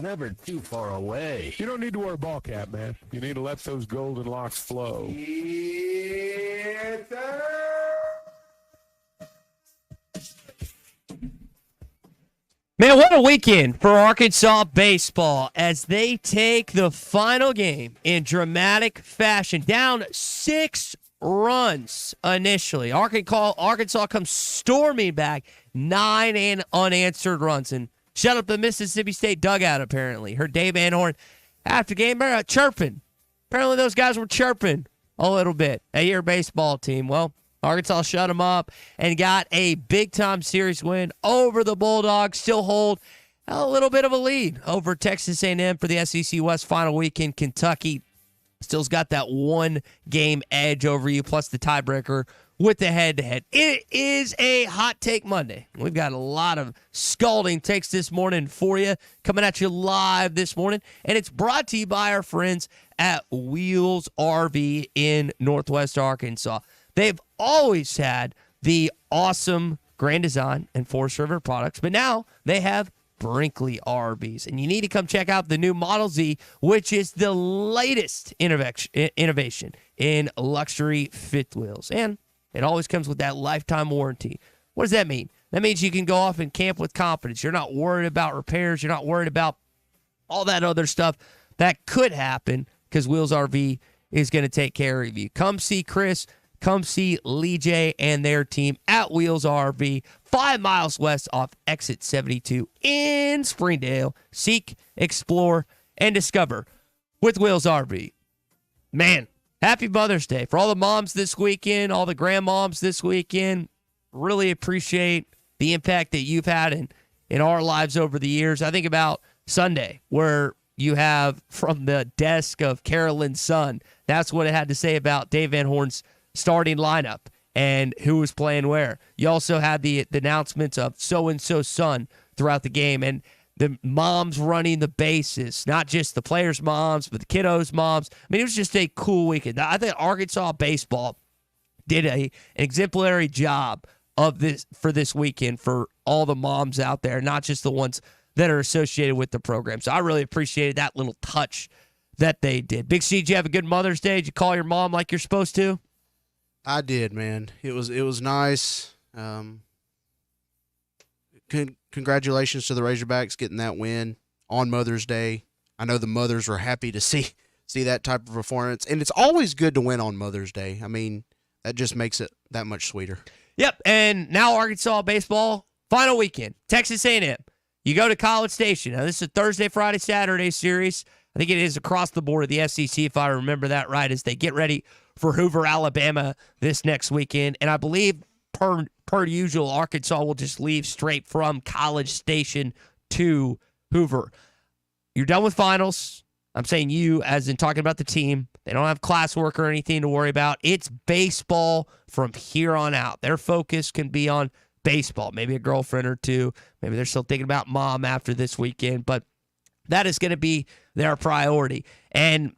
Never too far away. You don't need to wear a ball cap, man. You need to let those golden locks flow. Man, what a weekend for Arkansas baseball as they take the final game in dramatic fashion. Down 6 runs initially. Arkansas comes storming back, 9 unanswered runs, and shut up the Mississippi State dugout, apparently. Heard Dave Van Horn after game chirping. Apparently those guys were chirping a little bit at your baseball team. Well, Arkansas shut them up and got a big-time series win over the Bulldogs. Still hold a little bit of a lead over Texas A&M for the SEC West final weekend. Kentucky still's got that 1-game edge over you, plus the tiebreaker with the head-to-head. It is a Hot Take Monday. We've got a lot of scalding takes this morning for you, coming at you live this morning, and it's brought to you by our friends at Wheels RV in Northwest Arkansas. They've always had the awesome Grand Design and Forest River products, but now they have Brinkley RVs. And you need to come check out the new Model Z, which is the latest innovation in luxury fifth wheels. And it always comes with that lifetime warranty. What does that mean? That means you can go off and camp with confidence. You're not worried about repairs. You're not worried about all that other stuff that could happen because Wheels RV is going to take care of you. Come see Chris. Come see Lee J and their team at Wheels RV, 5 miles west off Exit 72 in Springdale. Seek, explore, and discover with Wheels RV. Man, happy Mother's Day. For all the moms this weekend, all the grandmoms this weekend, really appreciate the impact that you've had in our lives over the years. I think about Sunday, where you have from the desk of Carolyn's son, that's what it had to say about Dave Van Horn's starting lineup and who was playing where. You also had the announcements of so-and-so's son throughout the game and the moms running the bases, not just the players' moms, but the kiddos' moms. I mean, it was just a cool weekend. I think Arkansas baseball did an exemplary job of this for this weekend for all the moms out there, not just the ones that are associated with the program. So I really appreciated that little touch that they did. Big C, did you have a good Mother's Day? Did you call your mom like you're supposed to? I did, man. It was nice. Congratulations to the Razorbacks getting that win on Mother's Day. I know the mothers were happy to see that type of performance, and it's always good to win on Mother's Day. I mean, that just makes it that much sweeter. Yep, and now Arkansas baseball, final weekend, Texas A&M. You go to College Station. Now, this is a Thursday, Friday, Saturday series. I think it is across the board of the SEC, if I remember that right, as they get ready for Hoover, Alabama this next weekend. And I believe, per usual, Arkansas will just leave straight from College Station to Hoover. You're done with finals. I'm saying you, as in talking about the team. They don't have classwork or anything to worry about. It's baseball from here on out. Their focus can be on baseball, maybe a girlfriend or two. Maybe they're still thinking about mom after this weekend, but that is going to be their priority. And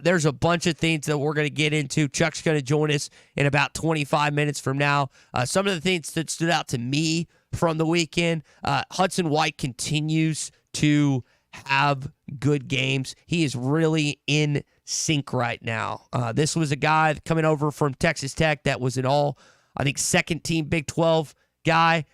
there's a bunch of things that we're going to get into. Chuck's going to join us in about 25 minutes from now. Some of the things that stood out to me from the weekend, Hudson White continues to have good games. He is really in sync right now. This was a guy coming over from Texas Tech that was I think, second-team Big 12 guy.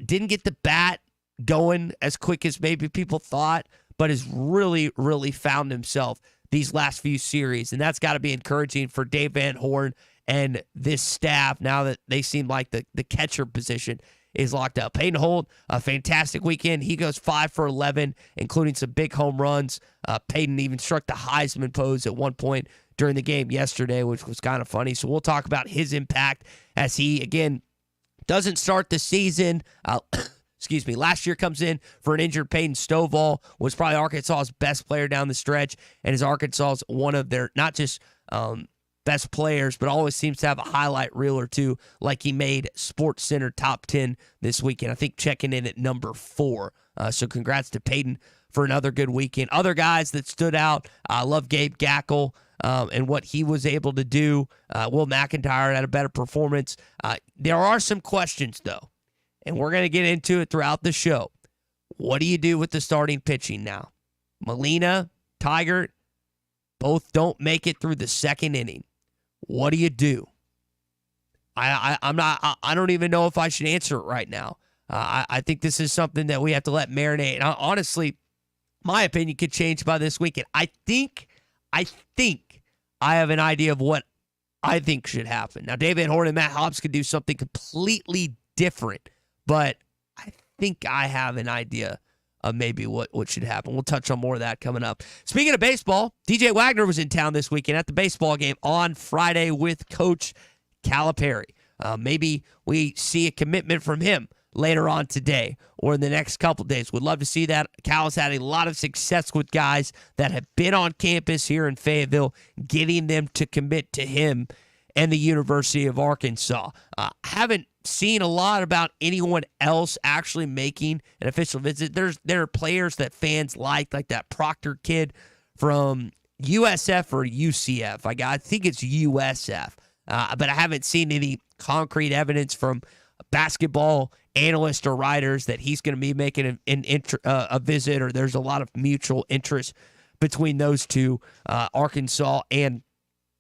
Didn't get the bat going as quick as maybe people thought, but has really, really found himself these last few series, and that's got to be encouraging for Dave Van Horn and this staff now that they seem like the catcher position is locked up. Peyton Holt, a fantastic weekend. He goes 5 for 11, including some big home runs. Peyton even struck the Heisman pose at one point during the game yesterday, which was kind of funny. So we'll talk about his impact as he, again, doesn't start the season. Excuse me, last year comes in for an injured Peyton Stovall, was probably Arkansas's best player down the stretch, and is Arkansas's one of their, not just best players, but always seems to have a highlight reel or two, like he made Sports Center top 10 this weekend. I think checking in at number 4. So congrats to Peyton for another good weekend. Other guys that stood out, I love Gabe Gackle and what he was able to do. Will McIntyre had a better performance. There are some questions, though, and we're going to get into it throughout the show. What do you do with the starting pitching now? Molina, Tiger, both don't make it through the second inning. What do you do? I don't even know if I should answer it right now. I think this is something that we have to let marinate. And honestly, my opinion could change by this weekend. I think I have an idea of what I think should happen. Now, David Horn and Matt Hobbs could do something completely different, but I think I have an idea of maybe what should happen. We'll touch on more of that coming up. Speaking of baseball, DJ Wagner was in town this weekend at the baseball game on Friday with Coach Calipari. Maybe we see a commitment from him later on today or in the next couple days. Would love to see that. Cal has had a lot of success with guys that have been on campus here in Fayetteville, getting them to commit to him and the University of Arkansas. Haven't seen a lot about anyone else actually making an official visit. There are players that fans like that Proctor kid from USF or UCF. I think it's USF. But I haven't seen any concrete evidence from basketball analysts or writers that he's going to be making a visit, or there's a lot of mutual interest between those two, Arkansas and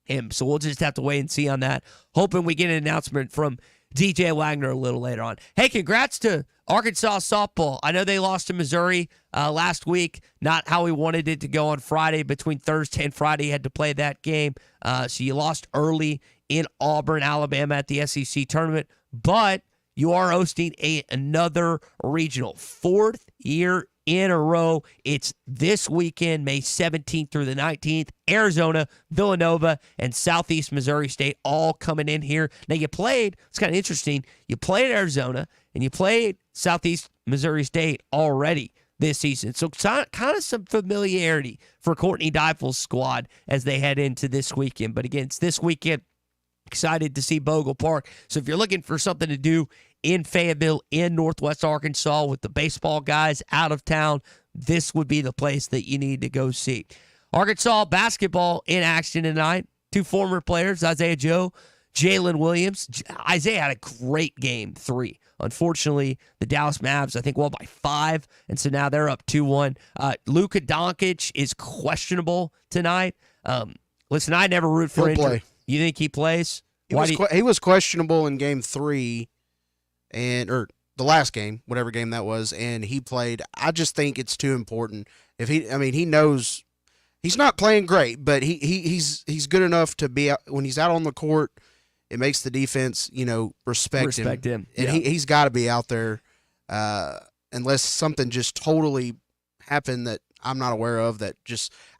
him. So we'll just have to wait and see on that. Hoping we get an announcement from DJ Wagner a little later on. Hey, congrats to Arkansas softball. I know they lost to Missouri last week. Not how we wanted it to go on Friday. Between Thursday and Friday, you had to play that game. So you lost early in Auburn, Alabama at the SEC tournament. But you are hosting another regional. Fourth year in a row. It's this weekend, May 17th through the 19th. Arizona, Villanova, and Southeast Missouri State all coming in here. Now, it's kind of interesting. You played Arizona and you played Southeast Missouri State already this season. So kind of some familiarity for Courtney Deifel's squad as they head into this weekend. But again, it's this weekend. Excited to see Bogle Park. So if you're looking for something to do in Fayetteville, in Northwest Arkansas, with the baseball guys out of town, this would be the place that you need to go see. Arkansas basketball in action tonight. Two former players, Isaiah Joe, Jalen Williams. Isaiah had a great game 3. Unfortunately, the Dallas Mavs, I think, won by 5, and so now they're up 2-1. Luka Doncic is questionable tonight. Listen, I never root for injury. Play. You think he plays? He was questionable in game 3, or the last game, whatever game that was, and he played. I just think it's too important. He knows he's not playing great, but he's good enough to be out, when he's out on the court. It makes the defense, respect him. And yeah. he's got to be out there, unless something just totally happened that I'm not aware of.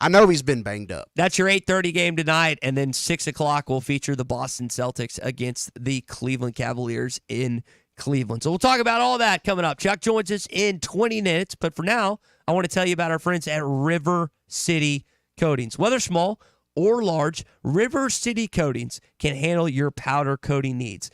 I know he's been banged up. That's your 8:30 game tonight, and then 6 o'clock will feature the Boston Celtics against the Cleveland Cavaliers in Cleveland. So we'll talk about all that coming up. Chuck joins us in 20 minutes, but for now, I want to tell you about our friends at River City Coatings. Whether small or large, River City Coatings can handle your powder coating needs.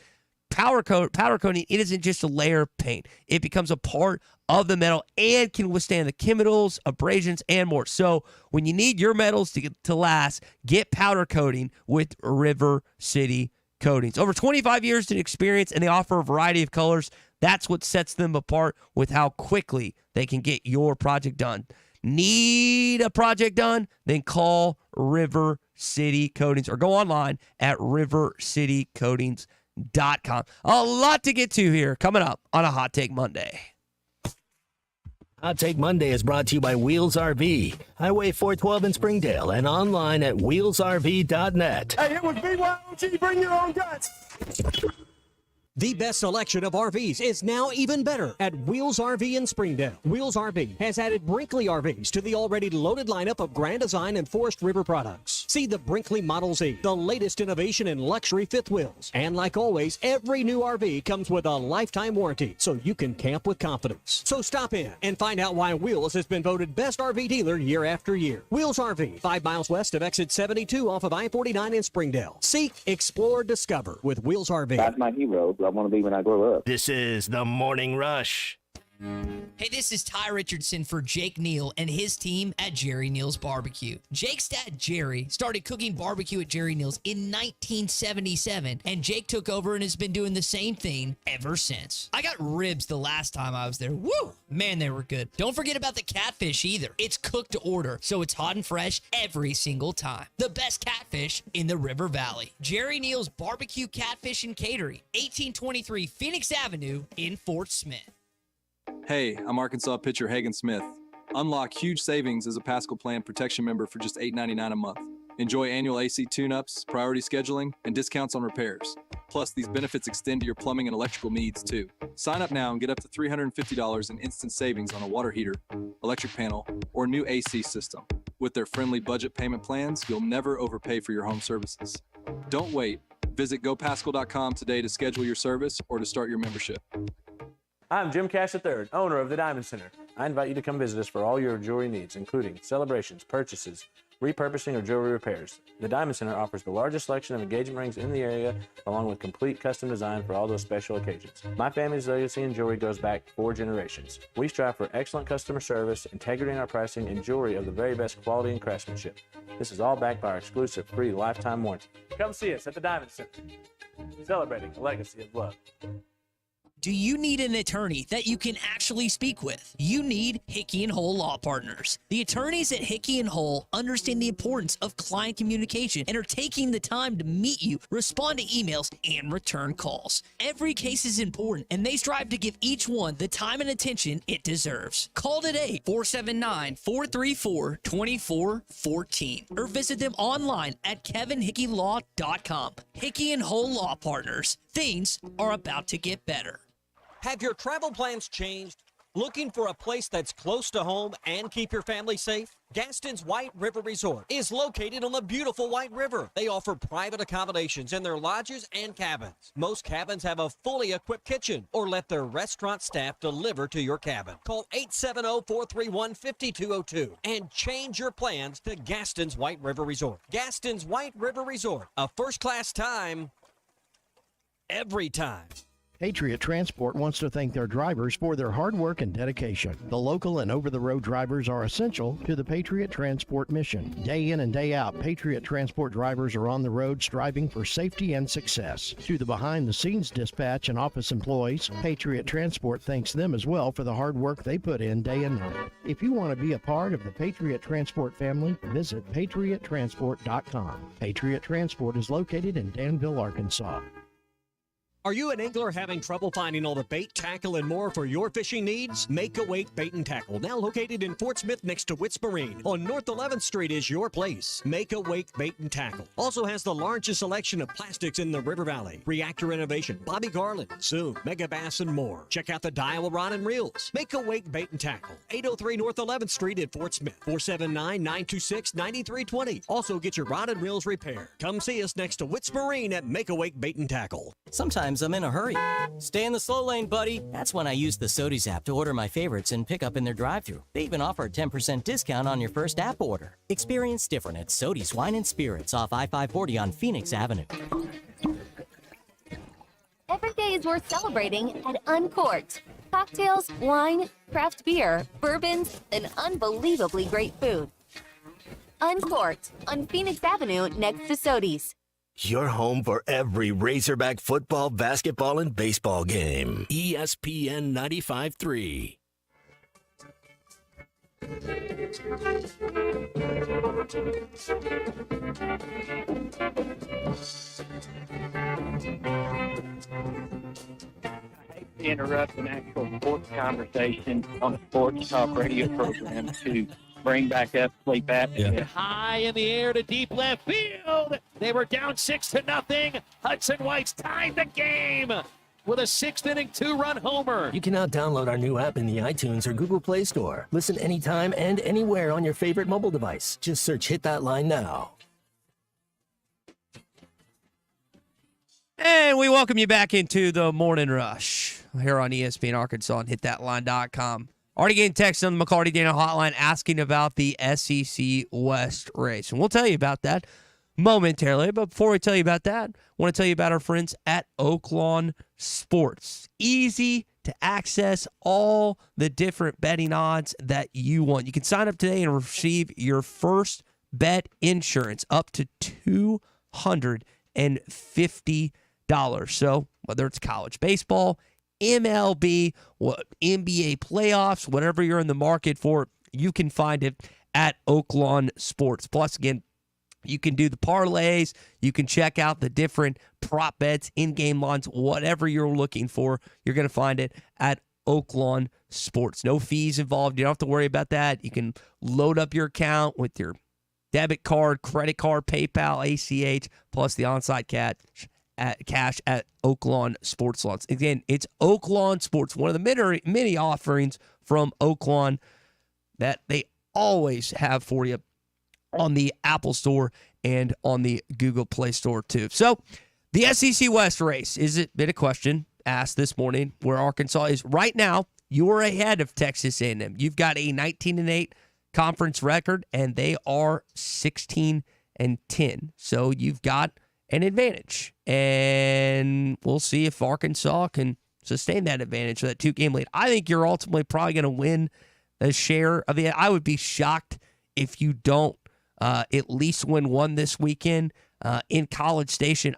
Powder coating, it isn't just a layer of paint. It becomes a part of the metal and can withstand the chemicals, abrasions, and more. So when you need your metals to last, get powder coating with River City Coatings. Over 25 years in experience, and they offer a variety of colors. That's what sets them apart with how quickly they can get your project done. Need a project done? Then call River City Coatings or go online at rivercitycoatings.com. A lot to get to here coming up on a Hot Take Monday. Hot Take Monday is brought to you by Wheels RV, Highway 412 in Springdale, and online at wheelsrv.net. Hey, it was BYOG, bring your own guts. The best selection of RVs is now even better at Wheels RV in Springdale. Wheels RV has added Brinkley RVs to the already loaded lineup of Grand Design and Forest River products. See the Brinkley Model Z, the latest innovation in luxury fifth wheels. And like always, every new RV comes with a lifetime warranty, so you can camp with confidence. So stop in and find out why Wheels has been voted best RV dealer year after year. Wheels RV, 5 miles west of exit 72 off of I-49 in Springdale. Seek, explore, discover with Wheels RV. That's my hero. I want to be when I grow up. This is The Morning Rush. Hey, this is Ty Richardson for Jake Neal and his team at Jerry Neal's Barbecue. Jake's dad, Jerry, started cooking barbecue at Jerry Neal's in 1977, and Jake took over and has been doing the same thing ever since. I got ribs the last time I was there. Woo! Man, they were good. Don't forget about the catfish either. It's cooked to order, so it's hot and fresh every single time. The best catfish in the River Valley. Jerry Neal's Barbecue, Catfish, and Catering, 1823 Phoenix Avenue in Fort Smith. Hey, I'm Arkansas pitcher Hagen Smith. Unlock huge savings as a Pascal Plan Protection member for just $8.99 a month. Enjoy annual AC tune-ups, priority scheduling, and discounts on repairs. Plus, these benefits extend to your plumbing and electrical needs, too. Sign up now and get up to $350 in instant savings on a water heater, electric panel, or new AC system. With their friendly budget payment plans, you'll never overpay for your home services. Don't wait. Visit gopascal.com today to schedule your service or to start your membership. I'm Jim Cash III, owner of the Diamond Center. I invite you to come visit us for all your jewelry needs, including celebrations, purchases, repurposing, or jewelry repairs. The Diamond Center offers the largest selection of engagement rings in the area, along with complete custom design for all those special occasions. My family's legacy in jewelry goes back 4 generations. We strive for excellent customer service, integrity in our pricing, and jewelry of the very best quality and craftsmanship. This is all backed by our exclusive free lifetime warranty. Come see us at the Diamond Center, celebrating a legacy of love. Do you need an attorney that you can actually speak with? You need Hickey & Hull Law Partners. The attorneys at Hickey & Hull understand the importance of client communication and are taking the time to meet you, respond to emails, and return calls. Every case is important, and they strive to give each one the time and attention it deserves. Call today, 479-434-2414, or visit them online at kevinhickeylaw.com. Hickey & Hull Law Partners. Things are about to get better. Have your travel plans changed? Looking for a place that's close to home and keep your family safe? Gaston's White River Resort is located on the beautiful White River. They offer private accommodations in their lodges and cabins. Most cabins have a fully equipped kitchen, or let their restaurant staff deliver to your cabin. Call 870-431-5202 and change your plans to Gaston's White River Resort. Gaston's White River Resort, a first-class time, every time. Patriot Transport wants to thank their drivers for their hard work and dedication. The local and over-the-road drivers are essential to the Patriot Transport mission. Day in and day out, Patriot Transport drivers are on the road striving for safety and success. To the behind-the-scenes dispatch and office employees, Patriot Transport thanks them as well for the hard work they put in day and night. If you want to be a part of the Patriot Transport family, visit patriottransport.com. Patriot Transport is located in Danville, Arkansas. Are you an angler having trouble finding all the bait, tackle, and more for your fishing needs? Make Awake Bait and Tackle, now located in Fort Smith next to Witts Marine on North 11th Street, is your place. Make Awake Bait and Tackle also has the largest selection of plastics in the River Valley. Reactor Innovation, Bobby Garland, Zoom, Mega Bass, and more. Check out the Daiwa Rod and Reels. Make Awake Bait and Tackle, 803 North 11th Street in Fort Smith, 479-926-9320. Also get your rod and reels repaired. Come see us next to Witts Marine at Make Awake Bait and Tackle. Sometimes I'm in a hurry. Stay in the slow lane, buddy. That's when I use the Sodies app to order my favorites and pick up in their drive-thru. They even offer a 10% discount on your first app order. Experience different at Sodies Wine and Spirits off I-540 on Phoenix Avenue. Every day is worth celebrating at Uncorked. Cocktails, wine, craft beer, bourbons, and unbelievably great food. Uncorked on Phoenix Avenue next to Sodies. Your home for every Razorback football, basketball, and baseball game. ESPN 95.3. Interrupt an actual sports conversation on a sports talk radio program to bring back up sleep apnea. Yeah. High in the air to deep left field. They were down 6-0. Hudson White's tied the game with a 6th inning 2-run homer. You can now download our new app in the iTunes or Google Play Store. Listen anytime and anywhere on your favorite mobile device. Just search Hit That Line now. And we welcome you back into the Morning Rush here on ESPN Arkansas and hitthatline.com. Already getting texts on the McLarty Daniel hotline asking about the SEC West race. And we'll tell you about that. momentarily. But before we tell you about that, I want to tell you about our friends at Oaklawn Sports. Easy to access all the different betting odds that you want. You can sign up today and receive your first bet insurance up to $250. So whether it's college baseball, MLB, NBA playoffs, whatever you're in the market for, you can find it at Oaklawn Sports. Plus, again, you can do the parlays. You can check out the different prop bets, in-game lines, whatever you're looking for. You're going to find it at Oaklawn Sports. No fees involved. You don't have to worry about that. You can load up your account with your debit card, credit card, PayPal, ACH, plus the on-site cash at Oaklawn Sports Lots. Again, it's Oaklawn Sports, one of the many offerings from Oaklawn that they always have for you on the Apple Store and on the Google Play Store too. So the SEC West race, is it been a question asked this morning where Arkansas is right now? You are ahead of Texas A&M. You've got a 19-8 conference record, and they are 16-10. So you've got an advantage, and we'll see if Arkansas can sustain that advantage with that 2-game lead. I think you're ultimately probably going to win a share of it. I would be shocked if you don't at least win one this weekend in College Station.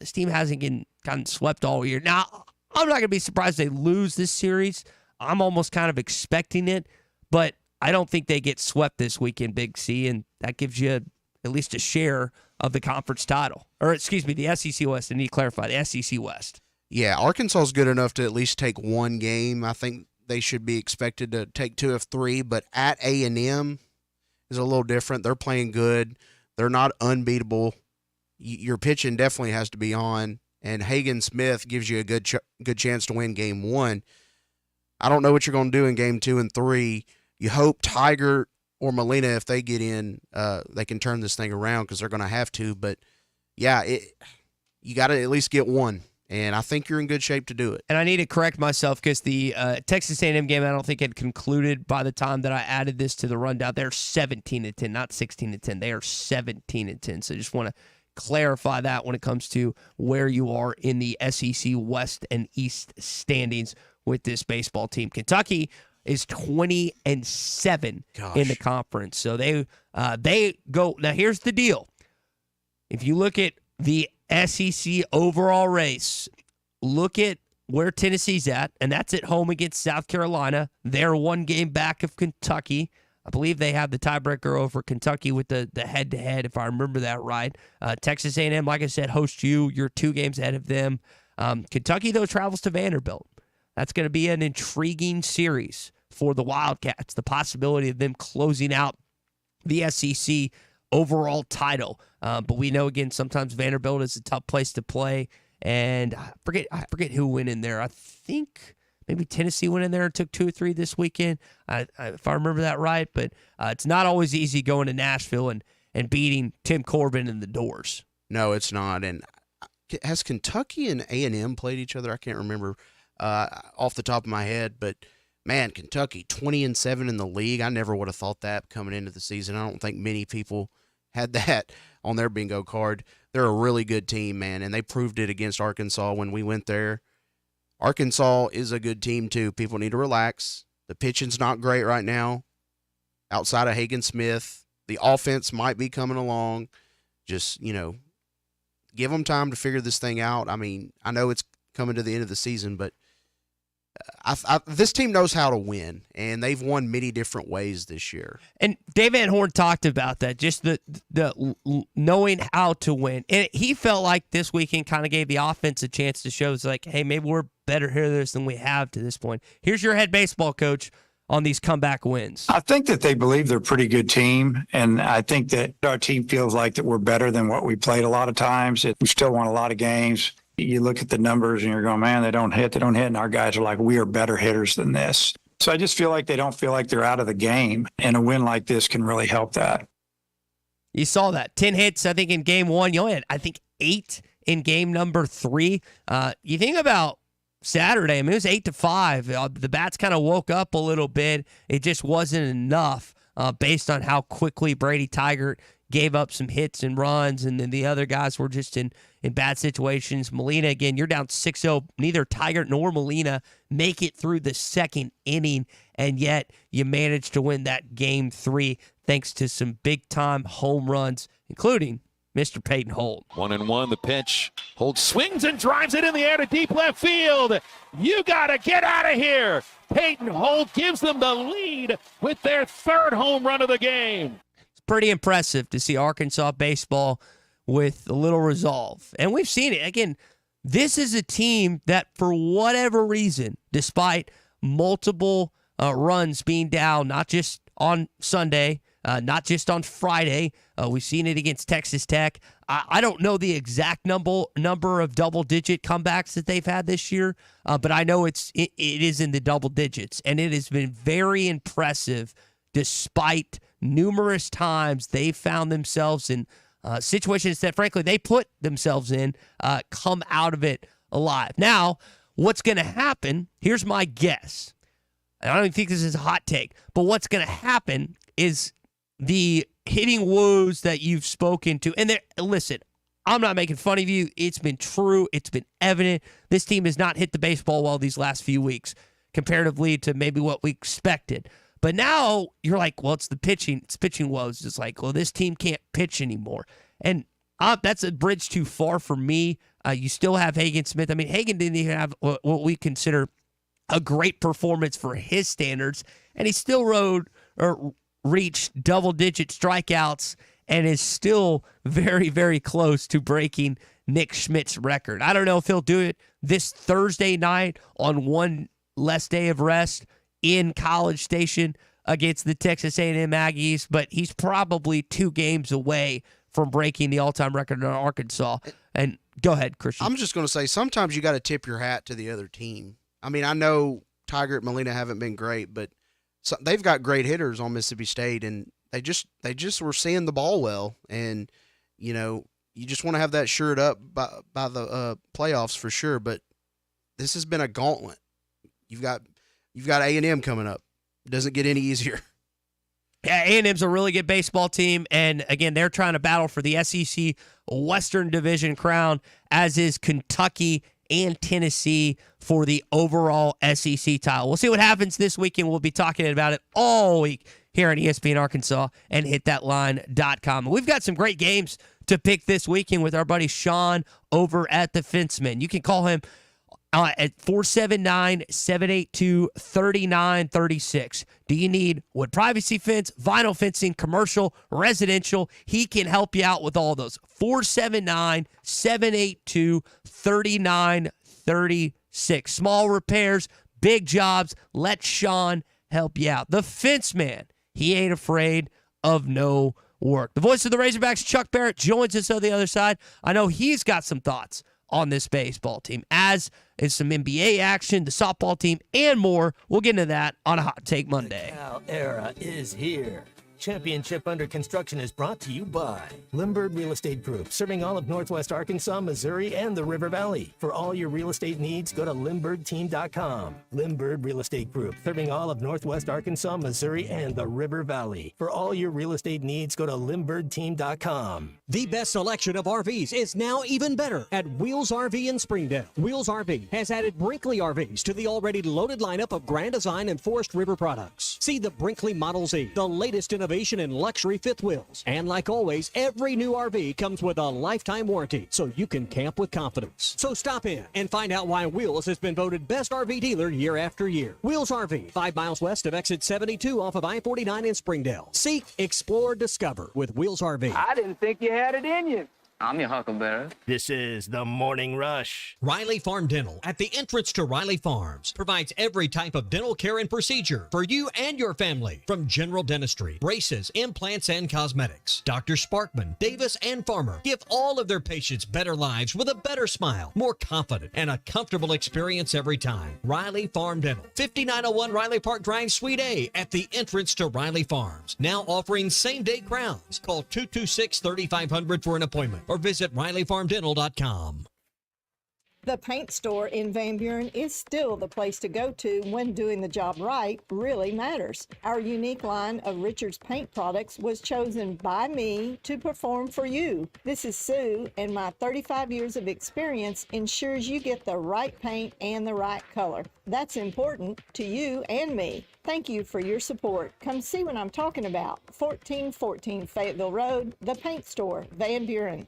This team hasn't gotten swept all year. Now, I'm not going to be surprised if they lose this series. I'm almost kind of expecting it, but I don't think they get swept this weekend, Big C, and that gives you at least a share of the conference title. Or, excuse me, the SEC West. I need to clarify, the SEC West. Yeah, Arkansas is good enough to at least take one game. I think they should be expected to take 2 of 3, but at A&M is a little different. They're playing good. They're not unbeatable. Your pitching definitely has to be on, and Hagen Smith gives you a good chance to win game 1. I don't know what you're going to do in game 2 and 3. You hope Tiger or Molina, if they get in, they can turn this thing around because they're going to have to. But, yeah, you got to at least get one, and I think you're in good shape to do it. And I need to correct myself because the Texas A&M game I don't think had concluded by the time that I added this to the rundown. They're 17-10, not 16-10. They are 17-10. So I just want to clarify that when it comes to where you are in the SEC West and East standings with this baseball team. Kentucky is 20-7 in the conference. So they go. Now here's the deal. If you look at the SEC overall race, look at where Tennessee's at, and that's at home against South Carolina. They're 1 game back of Kentucky. I believe they have the tiebreaker over Kentucky with the head-to-head, if I remember that right. Texas A&M, like I said, hosts you. You're 2 games ahead of them. Kentucky, though, travels to Vanderbilt. That's going to be an intriguing series for the Wildcats, the possibility of them closing out the SEC overall title. But we know, again, sometimes Vanderbilt is a tough place to play. And I forget who went in there. I think maybe Tennessee went in there and took 2 or 3 this weekend, if I remember that right. But it's not always easy going to Nashville and beating Tim Corbin in the doors. No, it's not. And has Kentucky and A&M played each other? I can't remember off the top of my head. But, man, Kentucky, 20-7 in the league. I never would have thought that coming into the season. I don't think many people had that on their bingo card. They're a really good team, man, and they proved it against Arkansas when we went there. Arkansas is a good team, too. People need to relax. The pitching's not great right now. Outside of Hagen Smith, the offense might be coming along. Just, give them time to figure this thing out. I mean, I know it's coming to the end of the season, but this team knows how to win, and they've won many different ways this year. And Dave Van Horn talked about that, just the knowing how to win. And he felt like this weekend kind of gave the offense a chance to show, it's like, hey, maybe we're better hitters than we have to this point. Here's your head baseball coach on these comeback wins. I think that they believe they're a pretty good team, and I think that our team feels like that we're better than what we played a lot of times. We still won a lot of games. You look at the numbers and you're going, man, they don't hit. And our guys are like, we are better hitters than this. So I just feel like they don't feel like they're out of the game. And a win like this can really help that. You saw that. 10 hits, I think, in game 1. You only had, I think, 8 in game number 3. You think about Saturday, I mean, it was 8-5. The bats kind of woke up a little bit. It just wasn't enough based on how quickly Brady Tigert gave up some hits and runs, and then the other guys were just in bad situations. Molina, again, you're down 6-0. Neither Tiger nor Molina make it through the second inning, and yet you managed to win that Game 3 thanks to some big-time home runs, including Mr. Peyton Holt. 1-1, the pitch. Holt swings and drives it in the air to deep left field. You got to get out of here. Peyton Holt gives them the lead with their third home run of the game. It's pretty impressive to see Arkansas baseball with a little resolve. And we've seen it. Again, this is a team that, for whatever reason, despite multiple runs being down, not just on Sunday, not just on Friday. We've seen it against Texas Tech. I don't know the exact number of double-digit comebacks that they've had this year, but I know it is in the double digits, and it has been very impressive despite numerous times they found themselves in situations that, frankly, they put themselves in, come out of it alive. Now, what's going to happen, here's my guess. I don't even think this is a hot take, but what's going to happen is the hitting woes that you've spoken to, and listen, I'm not making fun of you. It's been true. It's been evident. This team has not hit the baseball well these last few weeks, comparatively to maybe what we expected. But now you're like, well, it's the pitching. It's pitching woes. It's like, well, this team can't pitch anymore. And that's a bridge too far for me. You still have Hagen Smith. I mean, Hagen didn't even have what we consider a great performance for his standards, and he still reached double-digit strikeouts and is still very, very close to breaking Nick Schmidt's record. I don't know if he'll do it this Thursday night on one less day of rest in College Station against the Texas A&M Aggies, but he's probably 2 games away from breaking the all-time record in Arkansas. And go ahead, Christian. I'm just going to say, sometimes you got to tip your hat to the other team. I mean, I know Tiger and Molina haven't been great, but they've got great hitters on Mississippi State, and they just were seeing the ball well. And, you just want to have that shored up by the playoffs for sure. But this has been a gauntlet. You've got A&M coming up. It doesn't get any easier. Yeah, A&M's a really good baseball team, and again, they're trying to battle for the SEC Western Division crown, as is Kentucky and Tennessee for the overall SEC title. We'll see what happens this weekend. We'll be talking about it all week here on ESPN Arkansas and hitthatline.com. We've got some great games to pick this weekend with our buddy Sean over at the Fenceman. You can call him at 479-782-3936. Do you need wood privacy fence, vinyl fencing, commercial, residential? He can help you out with all those. 479-782-3936. Small repairs, big jobs. Let Sean help you out. The Fenceman, he ain't afraid of no work. The voice of the Razorbacks, Chuck Barrett, joins us on the other side. I know he's got some thoughts on this baseball team, as is some NBA action, the softball team, and more. We'll get into that on a Hot Take Monday. The Cal era is here. Championship Under Construction is brought to you by Limbird Real Estate Group, serving all of Northwest Arkansas, Missouri, and the River Valley. For all your real estate needs, go to LimbirdTeam.com. Limbird Real Estate Group, serving all of Northwest Arkansas, Missouri, and the River Valley. For all your real estate needs, go to LimbirdTeam.com. The best selection of RVs is now even better at Wheels RV in Springdale. Wheels RV has added Brinkley RVs to the already loaded lineup of Grand Design and Forest River products. See the Brinkley Model Z, the latest innovation in luxury fifth wheels. And like always, every new RV comes with a lifetime warranty, so you can camp with confidence. So stop in and find out why Wheels has been voted best RV dealer year after year. Wheels RV, 5 miles west of exit 72 off of I-49 in Springdale. Seek, explore, discover with Wheels RV. I didn't think you had it in you. I'm your huckleberry. This is the Morning Rush. Riley Farm Dental, at the entrance to Riley Farms, provides every type of dental care and procedure for you and your family. From general dentistry, braces, implants, and cosmetics. Dr. Sparkman, Davis, and Farmer give all of their patients better lives with a better smile, more confident, and a comfortable experience every time. Riley Farm Dental, 5901 Riley Park Drive, Suite A, at the entrance to Riley Farms. Now offering same-day crowns. Call 226-3500 for an appointment or visit RileyFarmDental.com. The paint store in Van Buren is still the place to go to when doing the job right really matters. Our unique line of Richards paint products was chosen by me to perform for you. This is Sue, and my 35 years of experience ensures you get the right paint and the right color. That's important to you and me. Thank you for your support. Come see what I'm talking about. 1414 Fayetteville Road, the paint store, Van Buren.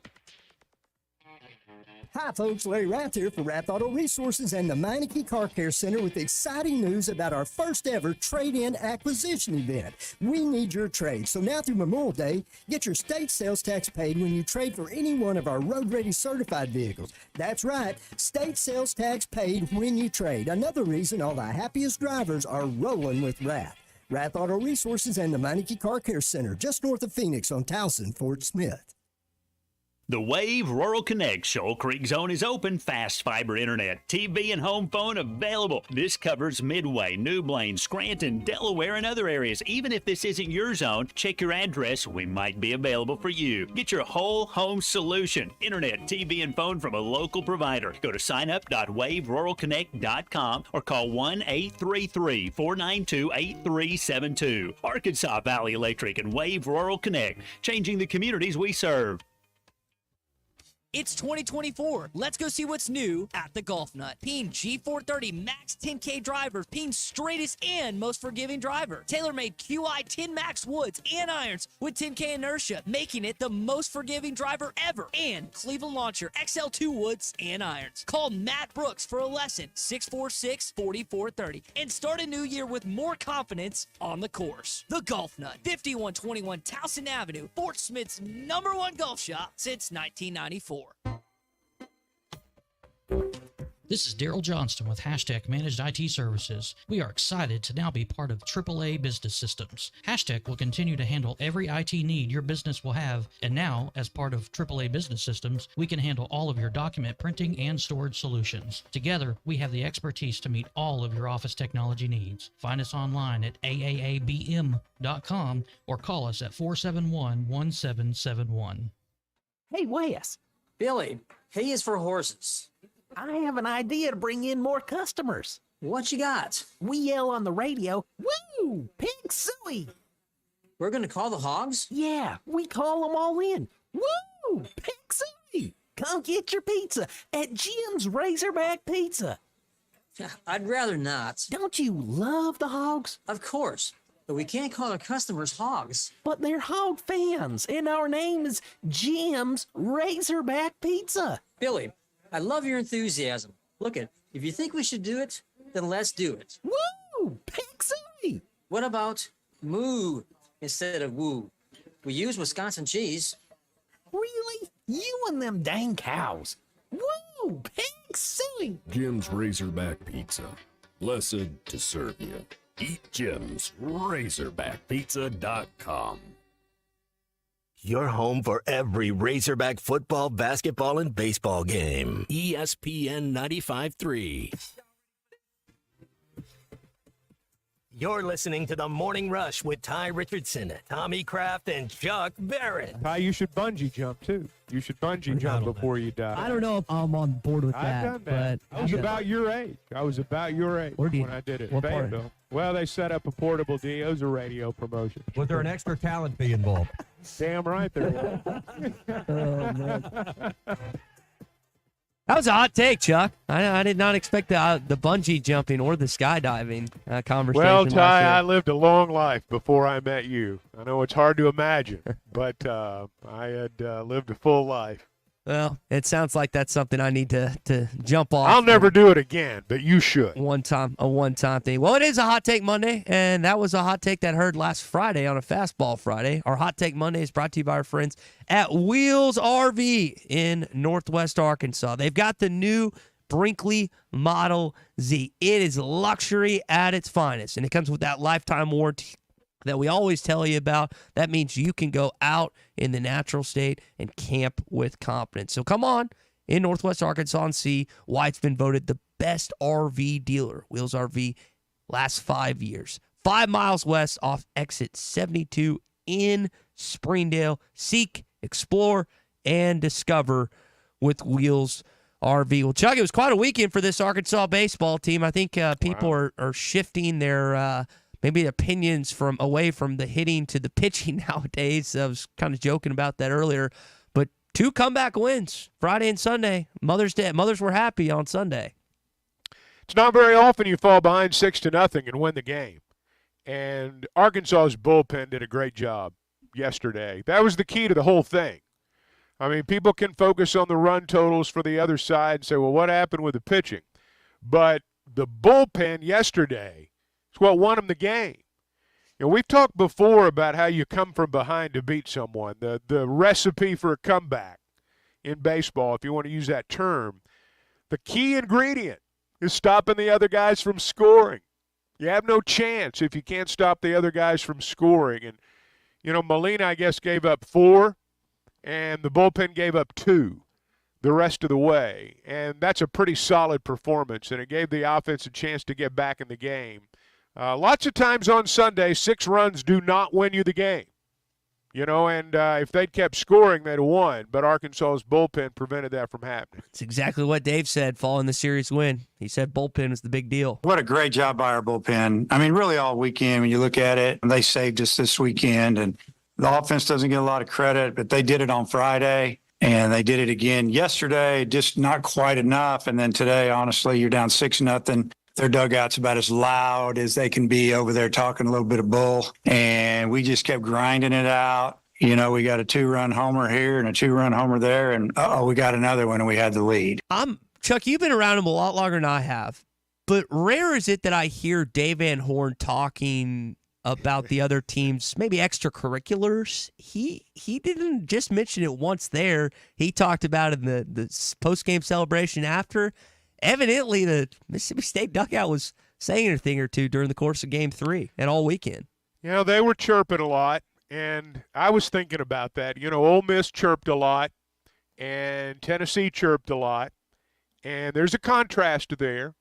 Hi folks, Larry Rath here for Rath Auto Resources and the Meineke Car Care Center with exciting news about our first ever trade-in acquisition event. We need your trade, so now through Memorial Day, get your state sales tax paid when you trade for any one of our road-ready certified vehicles. That's right, state sales tax paid when you trade. Another reason all the happiest drivers are rolling with Rath. Rath Auto Resources and the Meineke Car Care Center, just north of Phoenix on Towson, Fort Smith. The Wave Rural Connect Shoal Creek Zone is open. Fast fiber internet, TV, and home phone available. This covers Midway, New Blaine, Scranton, Delaware, and other areas. Even if this isn't your zone, check your address. We might be available for you. Get your whole home solution. Internet, TV, and phone from a local provider. Go to signup.waveruralconnect.com or call 1-833-492-8372. Arkansas Valley Electric and Wave Rural Connect, changing the communities we serve. It's 2024. Let's go see what's new at the Golf Nut. Peen G430 Max 10K driver. Peen's straightest and most forgiving driver. TaylorMade QI 10 Max woods and irons with 10K inertia, making it the most forgiving driver ever. And Cleveland Launcher XL2 woods and irons. Call Matt Brooks for a lesson, 646-4430. And start a new year with more confidence on the course. The Golf Nut, 5121 Towson Avenue, Fort Smith's #1 golf shop since 1994. This is Daryl Johnston with Hashtag Managed IT Services. We are excited to now be part of AAA Business Systems. Hashtag will continue to handle every IT need your business will have, and now, as part of AAA Business Systems, we can handle all of your document printing and storage solutions. Together, we have the expertise to meet all of your office technology needs. Find us online at aaabm.com or call us at 471-1771. Hey, Wes. Billy, P is for horses. I have an idea to bring in more customers. What you got? We yell on the radio, "Woo! Pig Suey!" We're going to call the hogs? Yeah, we call them all in. "Woo! Pig Suey! Come get your pizza at Jim's Razorback Pizza." I'd rather not. Don't you love the hogs? Of course, but we can't call our customers hogs. But they're hog fans, and our name is Jim's Razorback Pizza. Billy, I love your enthusiasm. Look it, if you think we should do it, then let's do it. Woo! Pig Suey! What about moo instead of woo? We use Wisconsin cheese. Really? You and them dang cows. Woo! Pig Suey! Jim's Razorback Pizza. Blessed to serve you. Eat Jim's RazorbackPizza.com. Your home for every Razorback football, basketball, and baseball game. ESPN 95.3. You're listening to The Morning Rush with Ty Richardson, Tommy Kraft, and Chuck Barrett. Ty, you should bungee jump, too. You should bungee jump before you die. I don't know if I'm on board with that. I've done that. But I was about your age. When I did it. What part? Fayetteville. Well, they set up a portable deal. It was a radio promotion. Was there an extra talent fee involved? Damn right there was. Oh, man. That was a hot take, Chuck. I did not expect the bungee jumping or the skydiving conversation. Well, Ty, I lived a long life before I met you. I know it's hard to imagine, but I had lived a full life. Well, it sounds like that's something I need to jump off. I'll never do it again, but you should. A one-time thing. Well, it is a Hot Take Monday, and that was a hot take that heard last Friday on a Fastball Friday. Our Hot Take Monday is brought to you by our friends at Wheels RV in Northwest Arkansas. They've got the new Brinkley Model Z. It is luxury at its finest, and it comes with that lifetime warranty that we always tell you about. That means you can go out in the natural state and camp with confidence. So come on in Northwest Arkansas and see why it's been voted the best RV dealer. Wheels RV, last 5 years. 5 miles west off exit 72 in Springdale. Seek, explore, and discover with Wheels RV. Well, Chuck, it was quite a weekend for this Arkansas baseball team. I think people are shifting their maybe opinions from away from the hitting to the pitching nowadays. I was kind of joking about that earlier. But 2 comeback wins, Friday and Sunday. Mother's Day. Mothers were happy on Sunday. It's not very often you fall behind 6-0 and win the game. And Arkansas's bullpen did a great job yesterday. That was the key to the whole thing. I mean, people can focus on the run totals for the other side and say, well, what happened with the pitching? But the bullpen yesterday is what won them the game. You know, we've talked before about how you come from behind to beat someone, the recipe for a comeback in baseball, if you want to use that term. The key ingredient is stopping the other guys from scoring. You have no chance if you can't stop the other guys from scoring. And, you know, Molina, I guess, gave up 4. And the bullpen gave up 2 the rest of the way. And that's a pretty solid performance, and it gave the offense a chance to get back in the game. Lots of times on Sunday, 6 runs do not win you the game. You know, and if they'd kept scoring, they'd have won. But Arkansas's bullpen prevented that from happening. It's exactly what Dave said following the series win. He said bullpen was the big deal. What a great job by our bullpen. I mean, really all weekend when you look at it, they saved us this weekend, and the offense doesn't get a lot of credit, but they did it on Friday, and they did it again yesterday, just not quite enough. And then today, honestly, you're down 6-0. Their dugout's about as loud as they can be over there talking a little bit of bull. And we just kept grinding it out. You know, we got a 2-run homer here and a 2-run homer there, and we got another one, and we had the lead. Chuck, you've been around him a lot longer than I have, but rare is it that I hear Dave Van Horn talking about the other team's maybe extracurriculars. He didn't just mention it once there. He talked about it in the post-game celebration after. Evidently, the Mississippi State dugout was saying a thing or two during the course of Game 3 and all weekend. You know, they were chirping a lot, and I was thinking about that. You know, Ole Miss chirped a lot, and Tennessee chirped a lot, and there's a contrast there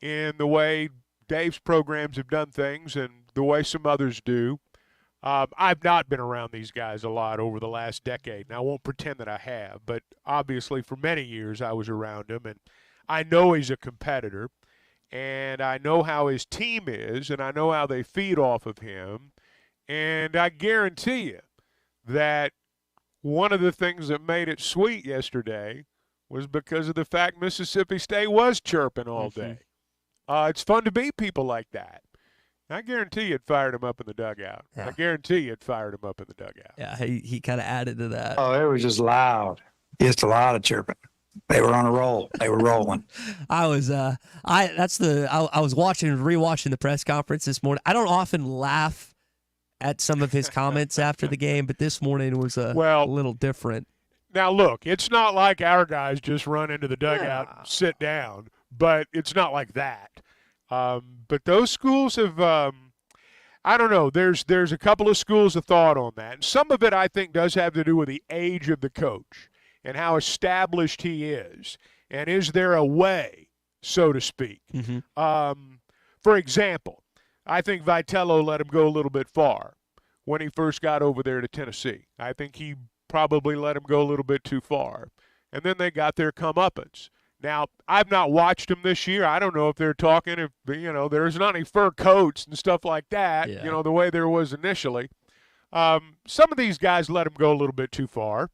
in the way Dave's programs have done things and the way some others do. I've not been around these guys a lot over the last decade, and I won't pretend that I have, but obviously for many years I was around him, and I know he's a competitor, and I know how his team is, and I know how they feed off of him, and I guarantee you that one of the things that made it sweet yesterday was because of the fact Mississippi State was chirping all day. It's fun to beat people like that. I guarantee you it fired him up in the dugout. Yeah. I guarantee you it fired him up in the dugout. Yeah, he kind of added to that. Oh, it was just loud. Just a lot of chirping. They were on a roll. They were rolling. I was rewatching the press conference this morning. I don't often laugh at some of his comments after the game, but this morning was a little different. Now look, it's not like our guys just run into the dugout and sit down, but it's not like that. But those schools have, I don't know, there's a couple of schools of thought on that. And some of it I think does have to do with the age of the coach and how established he is. And is there a way, so to speak? For example, I think Vitello let him go a little bit far when he first got over there to Tennessee. I think he probably let him go a little bit too far. And then they got their comeuppance. Now, I've not watched them this year. I don't know if they're talking, if, you know, there's not any fur coats and stuff like that, you know, the way there was initially. Some of these guys let him go a little bit too far.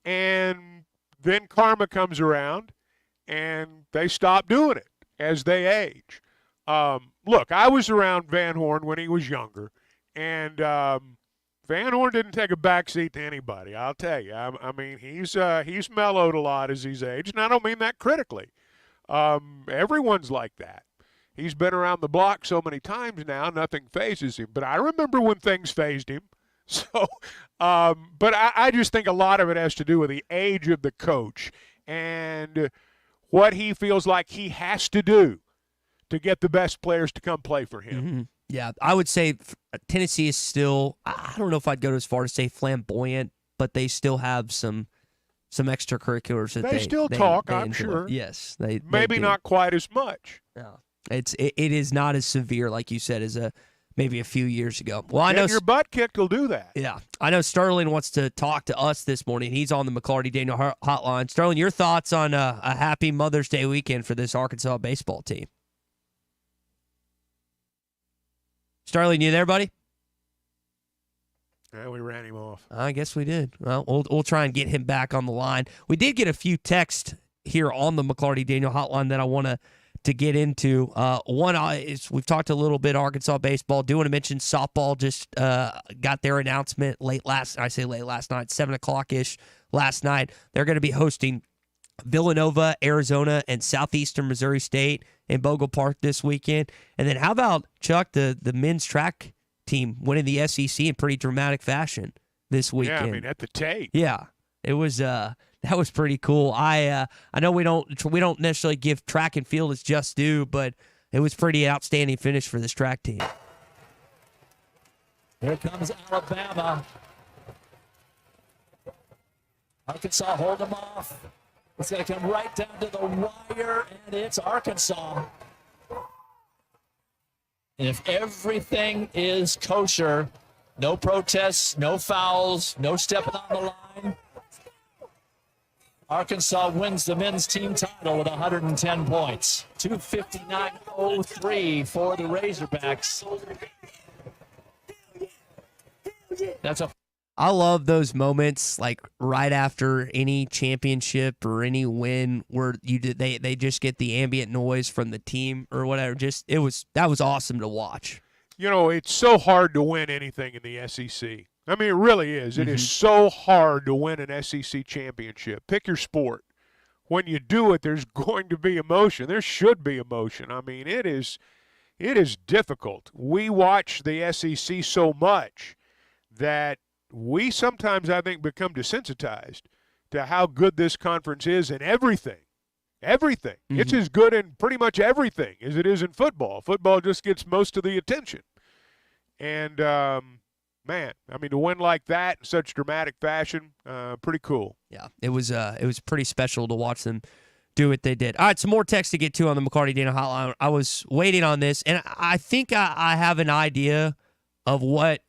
And then karma comes around, and they stop doing it as they age. Look, I was around Van Horn when he was younger, and Van Horn didn't take a backseat to anybody, I'll tell you. I mean, he's mellowed a lot as he's aged, and I don't mean that critically. Everyone's like that. He's been around the block so many times now, nothing phases him. But I remember when things phased him. So, but I just think a lot of it has to do with the age of the coach and what he feels like he has to do to get the best players to come play for him. Yeah, I would say Tennessee is still, I don't know if I'd go as far to say flamboyant, but they still have some extracurriculars that they still talk, they I'm enjoy. sure. Yes. Maybe do. not quite as much. No. It is not as severe, like you said, as a maybe a few years ago. Well, I know Getting your butt kicked will do that. Yeah. I know Sterling wants to talk to us this morning. He's on the McLarty Daniel hotline. Sterling, your thoughts on a happy Mother's Day weekend for this Arkansas baseball team? Sterling, you there, buddy? Yeah, we ran him off. I guess we did. Well, we'll try and get him back on the line. We did get a few texts here on the McLarty Daniel hotline that I want to get into. One is we've talked a little bit Arkansas baseball. Do want to mention softball just got their announcement late last night, 7:00-ish last night. They're going to be hosting Villanova, Arizona, and Southeastern Missouri State in Bogle Park this weekend. And then how about, Chuck, the men's track team winning the SEC in pretty dramatic fashion this weekend? Yeah, I mean, at the tape. Yeah, it was that was pretty cool. I know we don't necessarily give track and field its just due, but it was pretty outstanding finish for this track team. Here comes Alabama. Arkansas hold them off. It's going to come right down to the wire, and it's Arkansas. And if everything is kosher, no protests, no fouls, no stepping on the line, Arkansas wins the men's team title with 110 points. 259.03 for the Razorbacks. I love those moments, like right after any championship or any win, where they just get the ambient noise from the team or whatever. That was awesome to watch. You know, it's so hard to win anything in the SEC. I mean, it really is. It is so hard to win an SEC championship. Pick your sport. When you do it, there's going to be emotion. There should be emotion. I mean, it is difficult. We watch the SEC so much that we sometimes, I think, become desensitized to how good this conference is in everything. Everything. It's as good in pretty much everything as it is in football. Football just gets most of the attention. And, man, I mean, to win like that in such dramatic fashion, pretty cool. Yeah, it was pretty special to watch them do what they did. All right, some more text to get to on the McLarty Daniel hotline. I was waiting on this, and I think I have an idea of what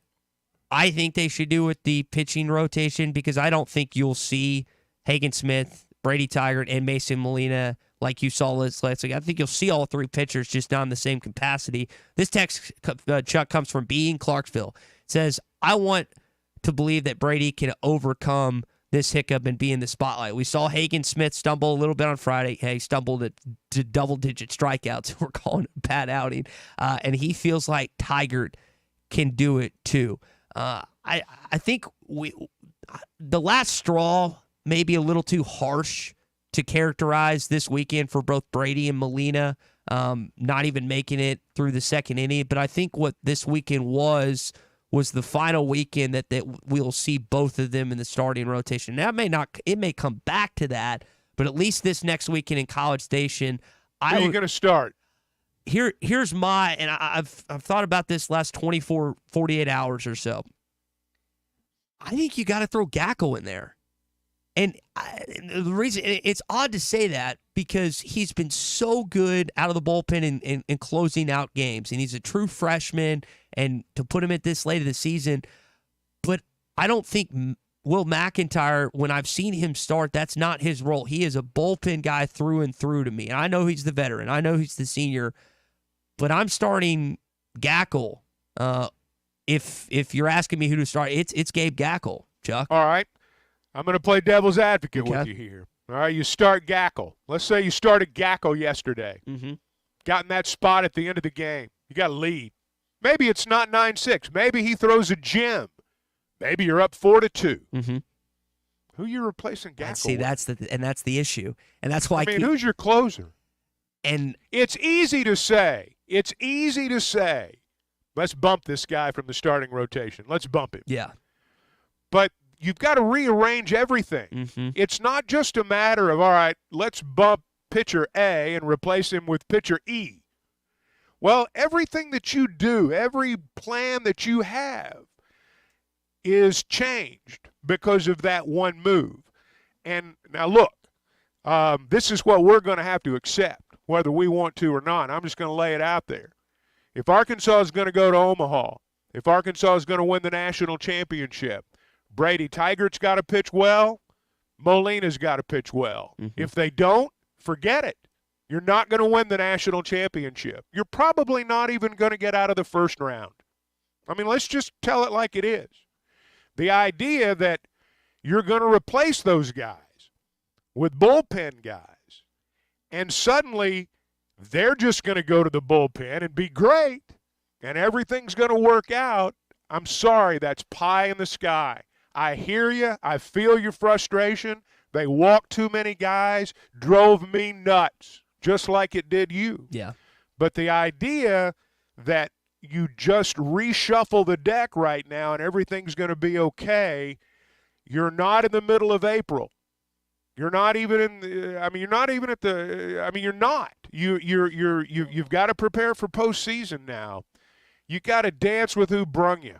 I think they should do with the pitching rotation, because I don't think you'll see Hagen Smith, Brady Tygart, and Mason Molina like you saw last week. I think you'll see all three pitchers just not in the same capacity. This text, Chuck, comes from B in Clarksville. It says, I want to believe that Brady can overcome this hiccup and be in the spotlight. We saw Hagen Smith stumble a little bit on Friday. He stumbled to double-digit strikeouts. We're calling it a bad outing. And he feels like Tygart can do it too. I think the last straw may be a little too harsh to characterize this weekend for both Brady and Molina, not even making it through the second inning. But I think what this weekend was the final weekend that we'll see both of them in the starting rotation. Now, it may come back to that, but at least this next weekend in College Station, Who are you going to start? Here's my, and I've thought about this last 48 hours or so. I think you got to throw Gackle in there. And the reason, it's odd to say that because he's been so good out of the bullpen in closing out games, and he's a true freshman, and to put him at this late of the season, but I don't think Will McIntyre, when I've seen him start, that's not his role. He is a bullpen guy through and through to me, and I know he's the veteran. I know he's the senior, but I'm starting Gackle. If you're asking me who to start, it's Gabe Gackle, Chuck. All right. I'm going to play devil's advocate with you here. All right, you start Gackle. Let's say you started Gackle yesterday. Got in that spot at the end of the game. You got a lead. Maybe it's not 9-6. Maybe he throws a gem. Maybe you're up 4-2. Who you replacing Gackle See, with? that's the issue, and that's why. I mean, who's your closer? And it's easy to say. Let's bump this guy from the starting rotation. Let's bump him. Yeah. But you've got to rearrange everything. It's not just a matter of, all right, let's bump pitcher A and replace him with pitcher E. Well, everything that you do, every plan that you have is changed because of that one move. And now look, this is what we're going to have to accept, whether we want to or not. I'm just going to lay it out there. If Arkansas is going to go to Omaha, if Arkansas is going to win the national championship, Brady Teigert's got to pitch well, Molina's got to pitch well. If they don't, forget it. You're not going to win the national championship. You're probably not even going to get out of the first round. I mean, let's just tell it like it is. The idea that you're going to replace those guys with bullpen guys, and suddenly they're just going to go to the bullpen and be great, and everything's going to work out, I'm sorry, that's pie in the sky. I hear you. I feel your frustration. They walked too many guys, drove me nuts, just like it did you. Yeah. But the idea that you just reshuffle the deck right now and everything's going to be okay, you're not in the middle of April. You're not even in the, you're not even at the, you're not. You've got to prepare for postseason now. You got to dance with who brung you.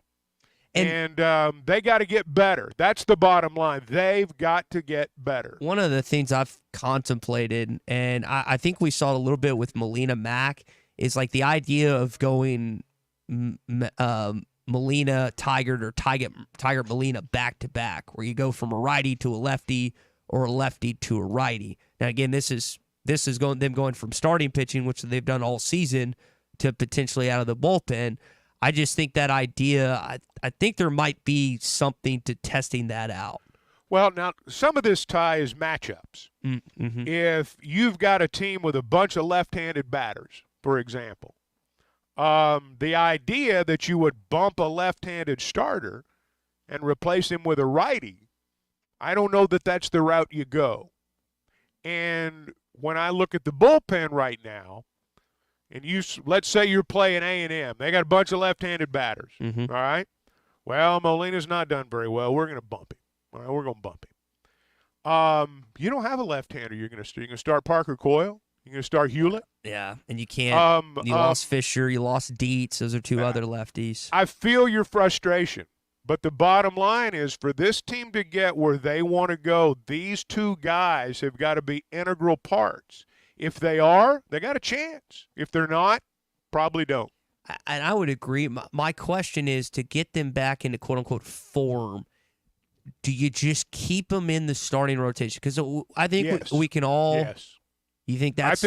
And they got to get better. That's the bottom line. They've got to get better. One of the things I've contemplated, and I think we saw it a little bit with Molina Mack, is like the idea of going Molina Tigert or Tigert Molina back to back, where you go from a righty to a lefty or a lefty to a righty. Now again, this is going from starting pitching, which they've done all season, to potentially out of the bullpen. I just think that idea, I think there might be something to testing that out. Well, now, some of this, Ty, is matchups. Mm-hmm. If you've got a team with a bunch of left-handed batters, for example, the idea that you would bump a left-handed starter and replace him with a righty, I don't know that that's the route you go. And when I look at the bullpen right now, and let's say you're playing A&M. They got a bunch of left-handed batters, all right? Well, Molina's not done very well. We're going to bump him. All right, we're going to bump him. You don't have a left-hander. You're going to start Parker Coyle. You're going to start Hewlett. Yeah, and you can't. You lost Fisher. You lost Dietz. Those are two other lefties. I feel your frustration, but the bottom line is for this team to get where they want to go, these two guys have got to be integral parts. If they are, they got a chance. If they're not, probably don't. And I would agree. My question is, to get them back into quote-unquote form, do you just keep them in the starting rotation? Because I think we can all. Yes. You think that's.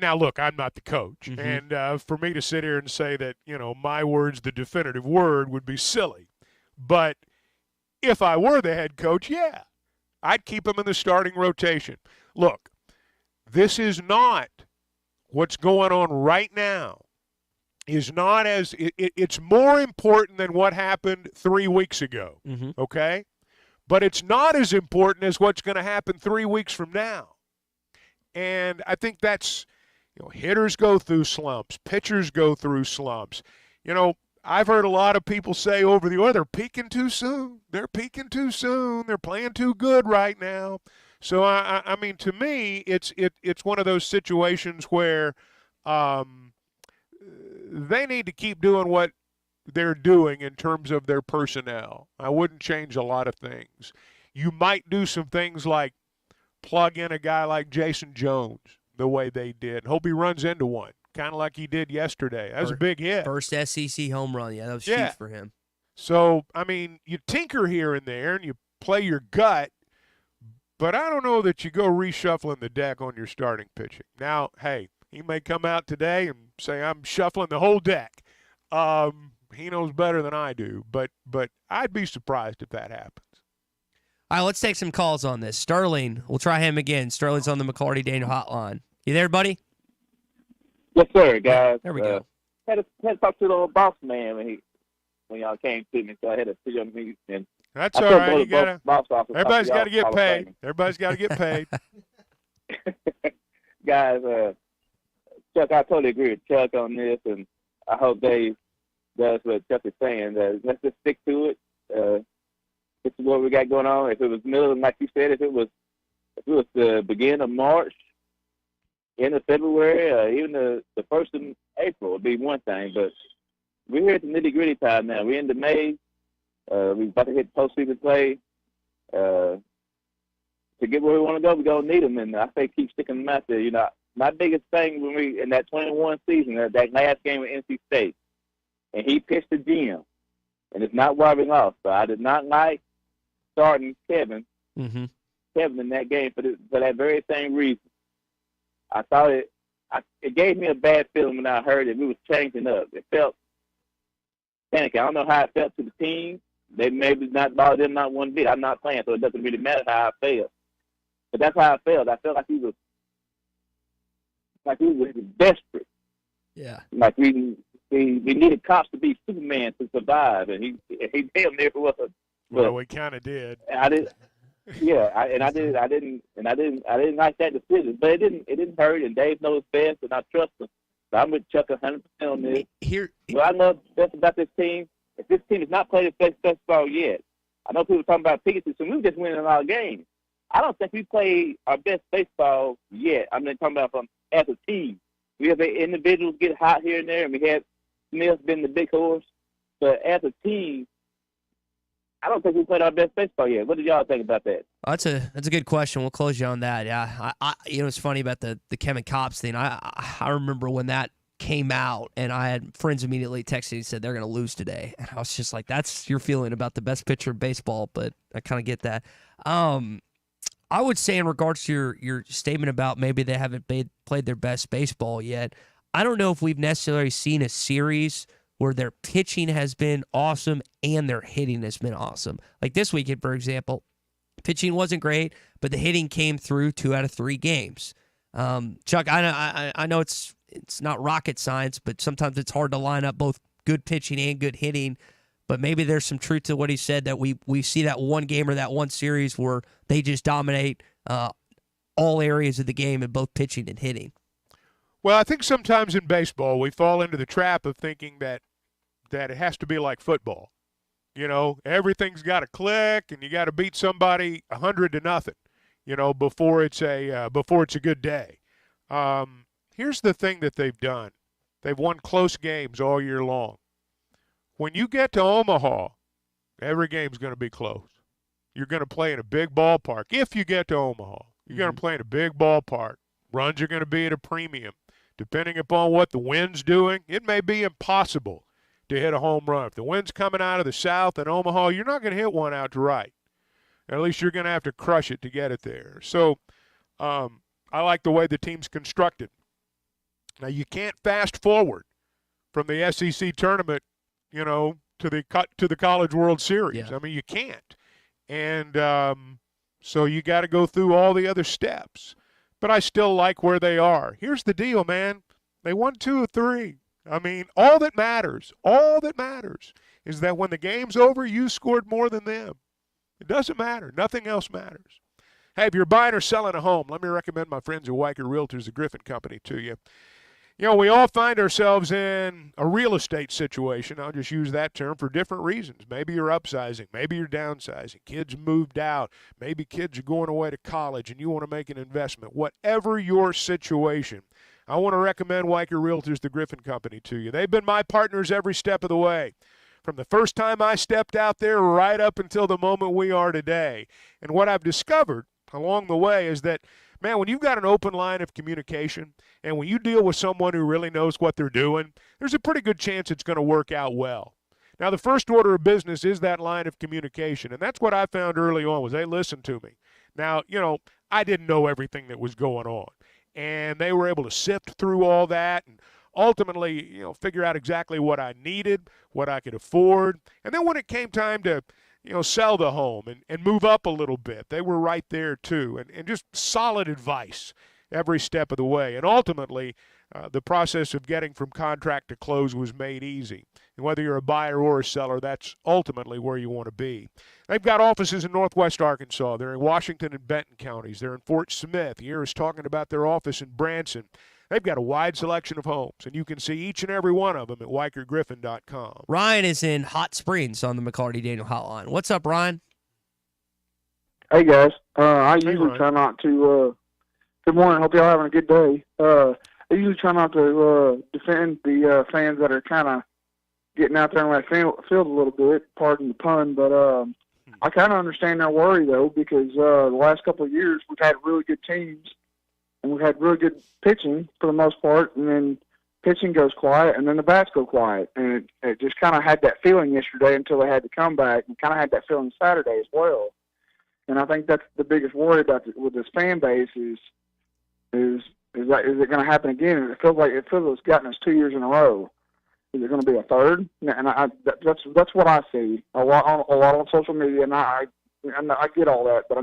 Now look, I'm not the coach, and for me to sit here and say that my word's the definitive word would be silly. But if I were the head coach, yeah, I'd keep them in the starting rotation. Look. This is not what's going on right now. It's more important than what happened 3 weeks ago, okay? But it's not as important as what's going to happen 3 weeks from now. And I think that's, hitters go through slumps. Pitchers go through slumps. I've heard a lot of people say over the they're peaking too soon. They're peaking too soon. They're playing too good right now. So, I mean, to me, it's one of those situations where they need to keep doing what they're doing in terms of their personnel. I wouldn't change a lot of things. You might do some things like plug in a guy like Jason Jones the way they did. Hope he runs into one, kind of like he did yesterday. That was a big hit. First SEC home run. Yeah, that was huge for him. So, I mean, you tinker here and there and you play your gut. But I don't know that you go reshuffling the deck on your starting pitching. Now, hey, he may come out today and say, I'm shuffling the whole deck. He knows better than I do, but I'd be surprised if that happens. All right, let's take some calls on this. Sterling, we'll try him again. Sterling's on the McLarty Daniel hotline. You there, buddy? Yes, sir, guys. There we go. Had to talk to the old boss man when y'all came to me, so I had to see him and that's all right. You gotta. Everybody's got to get paid. Everybody's got to get paid. Guys, Chuck, I totally agree with Chuck on this, and I hope Dave does what Chuck is saying. Let's just stick to it. This is what we got going on. If it was middle, like you said, if it was the beginning of March, end of February, even the first of April would be one thing. But we're here at the nitty-gritty time now. We're into May. We're about to hit postseason play. To get where we want to go, we're going to need them. And I say keep sticking them out there. my biggest thing when we in that 21 season, that last game with NC State, and he pitched to Jim, and it's not why we lost. So I did not like starting Kevin in that game for that very same reason. I thought it gave me a bad feeling when I heard it. We was changing up. It felt panicky. I don't know how it felt to the team. They maybe not ball them not one bit. I'm not playing, so it doesn't really matter how I felt. But that's how I felt. I felt like he was desperate. Yeah. Like we needed cops to be Superman to survive, and he damn near was. Well, we kind of did. I did. Yeah, I didn't like that decision, but it didn't hurt, and Dave knows best, and I trust him. So I'm with Chuck 100% on this. What I love best about this team, if this team has not played its best baseball yet, I know people talking about Pikachu, so we're just winning a lot of games. I don't think we played our best baseball yet. I'm not talking about as a team. We have individuals get hot here and there, and we have Smith been the big horse, but as a team, I don't think we played our best baseball yet. What did y'all think about that? That's a good question. We'll close you on that. Yeah, it's funny about the Kevin Kopps thing. I remember when that came out, and I had friends immediately texting and said they're going to lose today, and I was just like, "That's your feeling about the best pitcher in baseball," but I kind of get that. I would say in regards to your statement about maybe they haven't played their best baseball yet, I don't know if we've necessarily seen a series where their pitching has been awesome and their hitting has been awesome. Like this weekend, for example, pitching wasn't great, but the hitting came through 2 out of 3 games. Chuck, I know it's not rocket science, but sometimes it's hard to line up both good pitching and good hitting. But maybe there's some truth to what he said, that we see that one game or that one series where they just dominate all areas of the game in both pitching and hitting. Well, I think sometimes in baseball we fall into the trap of thinking that it has to be like football. You know, everything's got to click, and you got to beat somebody 100-0. You know, before it's a good day. Here's the thing that they've done: they've won close games all year long. When you get to Omaha, every game's going to be close. You're going to play in a big ballpark. If you get to Omaha, you're going to play in a big ballpark. Runs are going to be at a premium. Depending upon what the wind's doing, it may be impossible to hit a home run. If the wind's coming out of the south in Omaha, you're not going to hit one out to right. At least you're going to have to crush it to get it there. So I like the way the team's constructed. Now, you can't fast forward from the SEC tournament, you know, to the College World Series. Yeah. I mean, you can't. And so you got to go through all the other steps. But I still like where they are. Here's the deal, man. They won 2 of 3. I mean, all that matters is that when the game's over, you scored more than them. It doesn't matter. Nothing else matters. Hey, if you're buying or selling a home, let me recommend my friends at Weicker Realtors, the Griffin Company, to you. You know, we all find ourselves in a real estate situation. I'll just use that term for different reasons. Maybe you're upsizing. Maybe you're downsizing. Kids moved out. Maybe kids are going away to college and you want to make an investment. Whatever your situation, I want to recommend Weicker Realtors, the Griffin Company, to you. They've been my partners every step of the way, from the first time I stepped out there right up until the moment we are today. And what I've discovered along the way is that, man, when you've got an open line of communication and when you deal with someone who really knows what they're doing, there's a pretty good chance it's going to work out well. Now, the first order of business is that line of communication, and that's what I found early on was they listened to me. Now, you know, I didn't know everything that was going on, and they were able to sift through all that and ultimately, you know, figure out exactly what I needed, what I could afford. And then when it came time to, you know, sell the home and move up a little bit, they were right there too. And just solid advice every step of the way. And ultimately, the process of getting from contract to close was made easy. And whether you're a buyer or a seller, that's ultimately where you want to be. They've got offices in Northwest Arkansas. They're in Washington and Benton counties. They're in Fort Smith. Here is talking about their office in Branson. They've got a wide selection of homes, and you can see each and every one of them at WeicherGriffin.com. Ryan is in Hot Springs on the McLarty Daniel Hotline. What's up, Ryan? Hey, guys. I usually try not to good morning. Hope y'all having a good day. I usually try not to defend the fans that are kind of getting out there in that field a little bit, pardon the pun, but I kind of understand their worry, though, because the last couple of years we've had really good teams, and we had really good pitching for the most part, and then pitching goes quiet, and then the bats go quiet, and it just kind of had that feeling yesterday until they had to come back, and kind of had that feeling Saturday as well. And I think that's the biggest worry about with this fan base is it going to happen again? It feels like it's gotten us 2 years in a row. Is it going to be a third? And that's what I see a lot on social media, and I get all that, but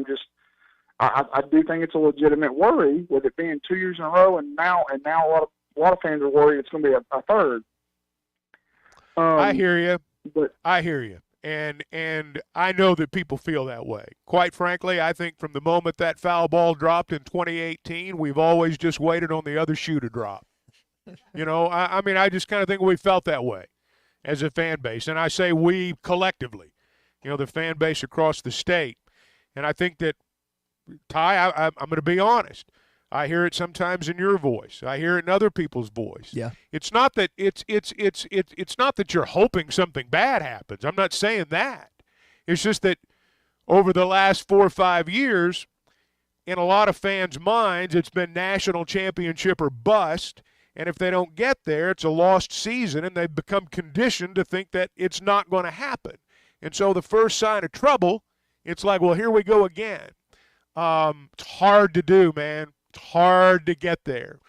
I do think it's a legitimate worry with it being 2 years in a row, and now a lot of fans are worried it's going to be a third. I hear you. I hear you. And I know that people feel that way. Quite frankly, I think from the moment that foul ball dropped in 2018, we've always just waited on the other shoe to drop. I mean, I just kind of think we felt that way as a fan base. And I say we collectively, the fan base across the state. And I think that, Ty, I'm going to be honest. I hear it sometimes in your voice. I hear it in other people's voice. Yeah. It's not that it's not that you're hoping something bad happens. I'm not saying that. It's just that over the last 4 or 5 years, in a lot of fans' minds, it's been national championship or bust. And if they don't get there, it's a lost season, and they've become conditioned to think that it's not going to happen. And so the first sign of trouble, it's like, well, here we go again. It's hard to do, man. It's hard to get there.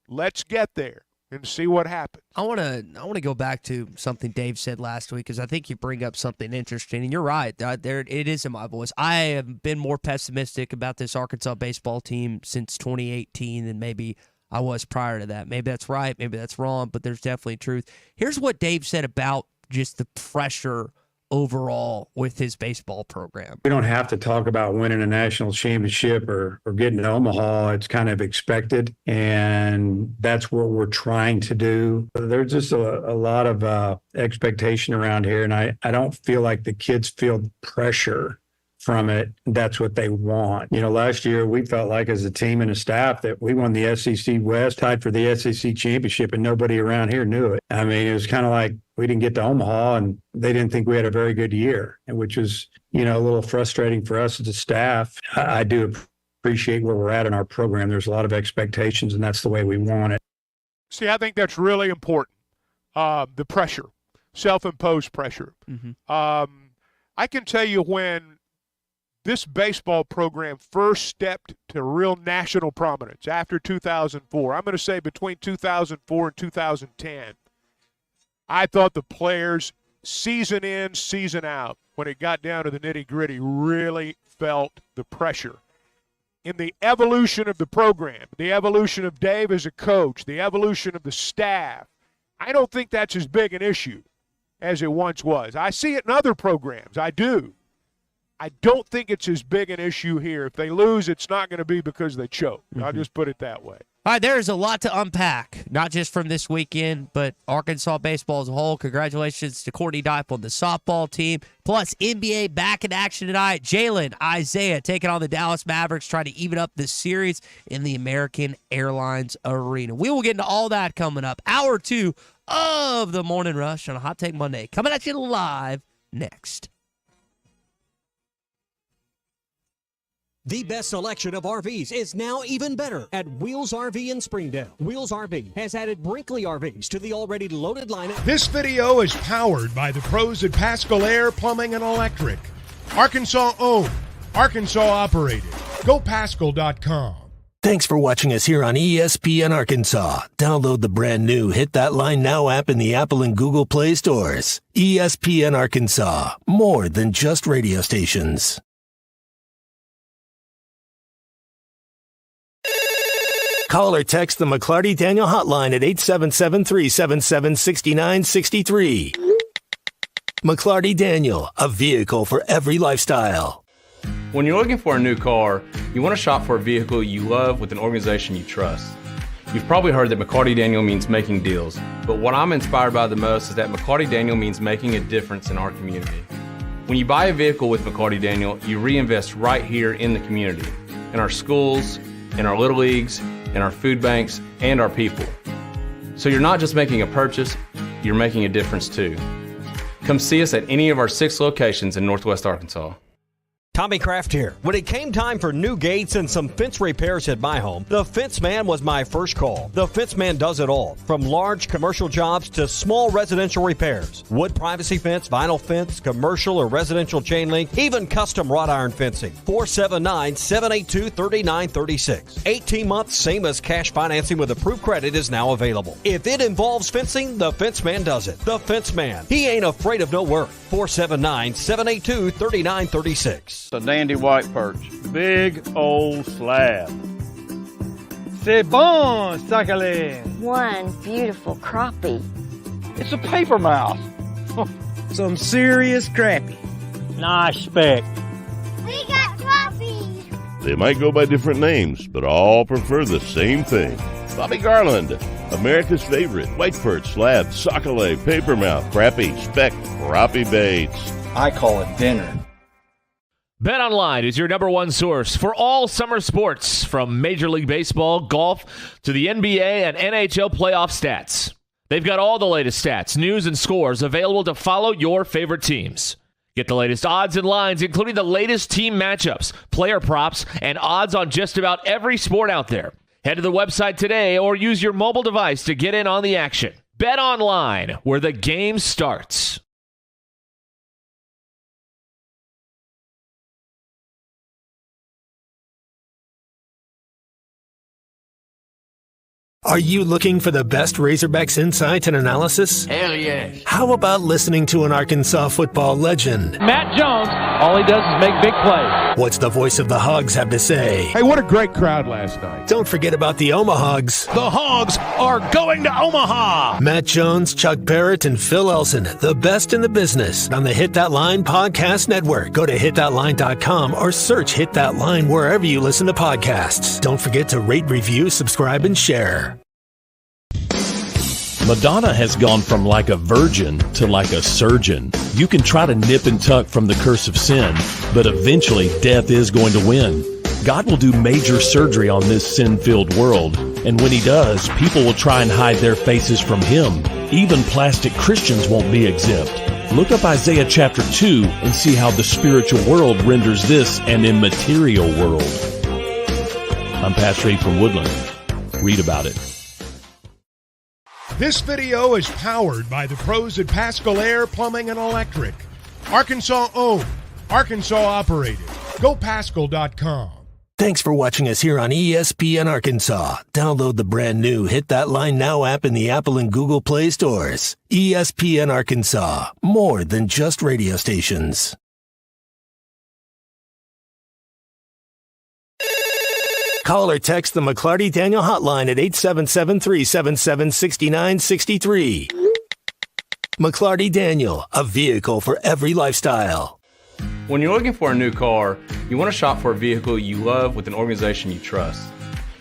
Let's get there and see what happens. I want to go back to something Dave said last week, because I think you bring up something interesting, and you're right. There it is in my voice. I have been more pessimistic about this Arkansas baseball team since 2018 than maybe I was prior to that. Maybe that's right, maybe that's wrong, but there's definitely truth. Here's what Dave said about just the pressure overall with his baseball program. We don't have to talk about winning a national championship or getting to Omaha. It's kind of expected, and that's what we're trying to do. There's just a lot of expectation around here, and I don't feel like the kids feel pressure from it. That's what they want. Last year we felt like as a team and a staff that we won the SEC West, tied for the SEC championship, and nobody around here knew it. I mean, it was kind of like we didn't get to Omaha and they didn't think we had a very good year, which was, a little frustrating for us as a staff. I do appreciate where we're at in our program. There's a lot of expectations, and that's the way we want it. See, I think that's really important. The pressure, self-imposed pressure. Mm-hmm. I can tell you when this baseball program first stepped to real national prominence after 2004. I'm going to say between 2004 and 2010. I thought the players, season in, season out, when it got down to the nitty-gritty, really felt the pressure. In the evolution of the program, the evolution of Dave as a coach, the evolution of the staff, I don't think that's as big an issue as it once was. I see it in other programs. I do. I don't think it's as big an issue here. If they lose, it's not going to be because they choke. I'll just put it that way. All right, there's a lot to unpack, not just from this weekend, but Arkansas baseball as a whole. Congratulations to Courtney Dipe on the softball team. Plus, NBA back in action tonight. Jalen, Isaiah taking on the Dallas Mavericks, trying to even up this series in the American Airlines Arena. We will get into all that coming up. Hour 2 of the Morning Rush on a Hot Take Monday. Coming at you live next. The best selection of RVs is now even better at Wheels RV in Springdale. Wheels RV has added Brinkley RVs to the already loaded lineup. This video is powered by the pros at Pascal Air Plumbing and Electric. Arkansas owned, Arkansas operated. GoPascal.com. Thanks for watching us here on ESPN Arkansas. Download the brand new Hit That Line Now app in the Apple and Google Play stores. ESPN Arkansas, more than just radio stations. Call or text the McLarty Daniel hotline at 877-377-6963. McLarty Daniel, a vehicle for every lifestyle. When you're looking for a new car, you want to shop for a vehicle you love with an organization you trust. You've probably heard that McLarty Daniel means making deals, but what I'm inspired by the most is that McLarty Daniel means making a difference in our community. When you buy a vehicle with McLarty Daniel, you reinvest right here in the community, in our schools, in our little leagues, in our food banks, and our people. So you're not just making a purchase, you're making a difference too. Come see us at any of our 6 locations in Northwest Arkansas. Tommy Kraft here. When it came time for new gates and some fence repairs at my home, the Fence Man was my first call. The Fence Man does it all, from large commercial jobs to small residential repairs. Wood privacy fence, vinyl fence, commercial or residential chain link, even custom wrought iron fencing. 479-782-3936. 18 months, same as cash financing with approved credit is now available. If it involves fencing, the Fence Man does it. The Fence Man. He ain't afraid of no work. 479-782-3936. A dandy white perch. Big old slab. C'est bon, sacalé. One beautiful crappie. It's a paper mouse. Some serious crappie. Nice speck. We got crappies. They might go by different names, but all prefer the same thing. Bobby Garland, America's favorite. White perch, slab, sockeye, papermouth, crappie, speck, crappie baits. I call it dinner. BetOnline is your number one source for all summer sports, from Major League Baseball, golf, to the NBA and NHL playoff stats. They've got all the latest stats, news, and scores available to follow your favorite teams. Get the latest odds and lines, including the latest team matchups, player props, and odds on just about every sport out there. Head to the website today or use your mobile device to get in on the action. BetOnline, where the game starts. Are you looking for the best Razorbacks insight and analysis? Hell yes. How about listening to an Arkansas football legend? Matt Jones, all he does is make big plays. What's the voice of the Hogs have to say? Hey, what a great crowd last night. Don't forget about the Omahogs. The Hogs are going to Omaha. Matt Jones, Chuck Barrett, and Phil Elson, the best in the business, on the Hit That Line Podcast Network. Go to hitthatline.com or search Hit That Line wherever you listen to podcasts. Don't forget to rate, review, subscribe, and share. Madonna has gone from like a virgin to like a surgeon. You can try to nip and tuck from the curse of sin, but eventually death is going to win. God will do major surgery on this sin-filled world, and when he does, people will try and hide their faces from him. Even plastic Christians won't be exempt. Look up Isaiah chapter 2 and see how the spiritual world renders this an immaterial world. I'm Pastor A from Woodland. Read about it. This video is powered by the pros at Pascal Air Plumbing and Electric. Arkansas owned, Arkansas operated. GoPascal.com. Thanks for watching us here on ESPN Arkansas. Download the brand new Hit That Line Now app in the Apple and Google Play stores. ESPN Arkansas, more than just radio stations. Call or text the McLarty Daniel hotline at 877-377-6963. McLarty Daniel, a vehicle for every lifestyle. When you're looking for a new car, you want to shop for a vehicle you love with an organization you trust.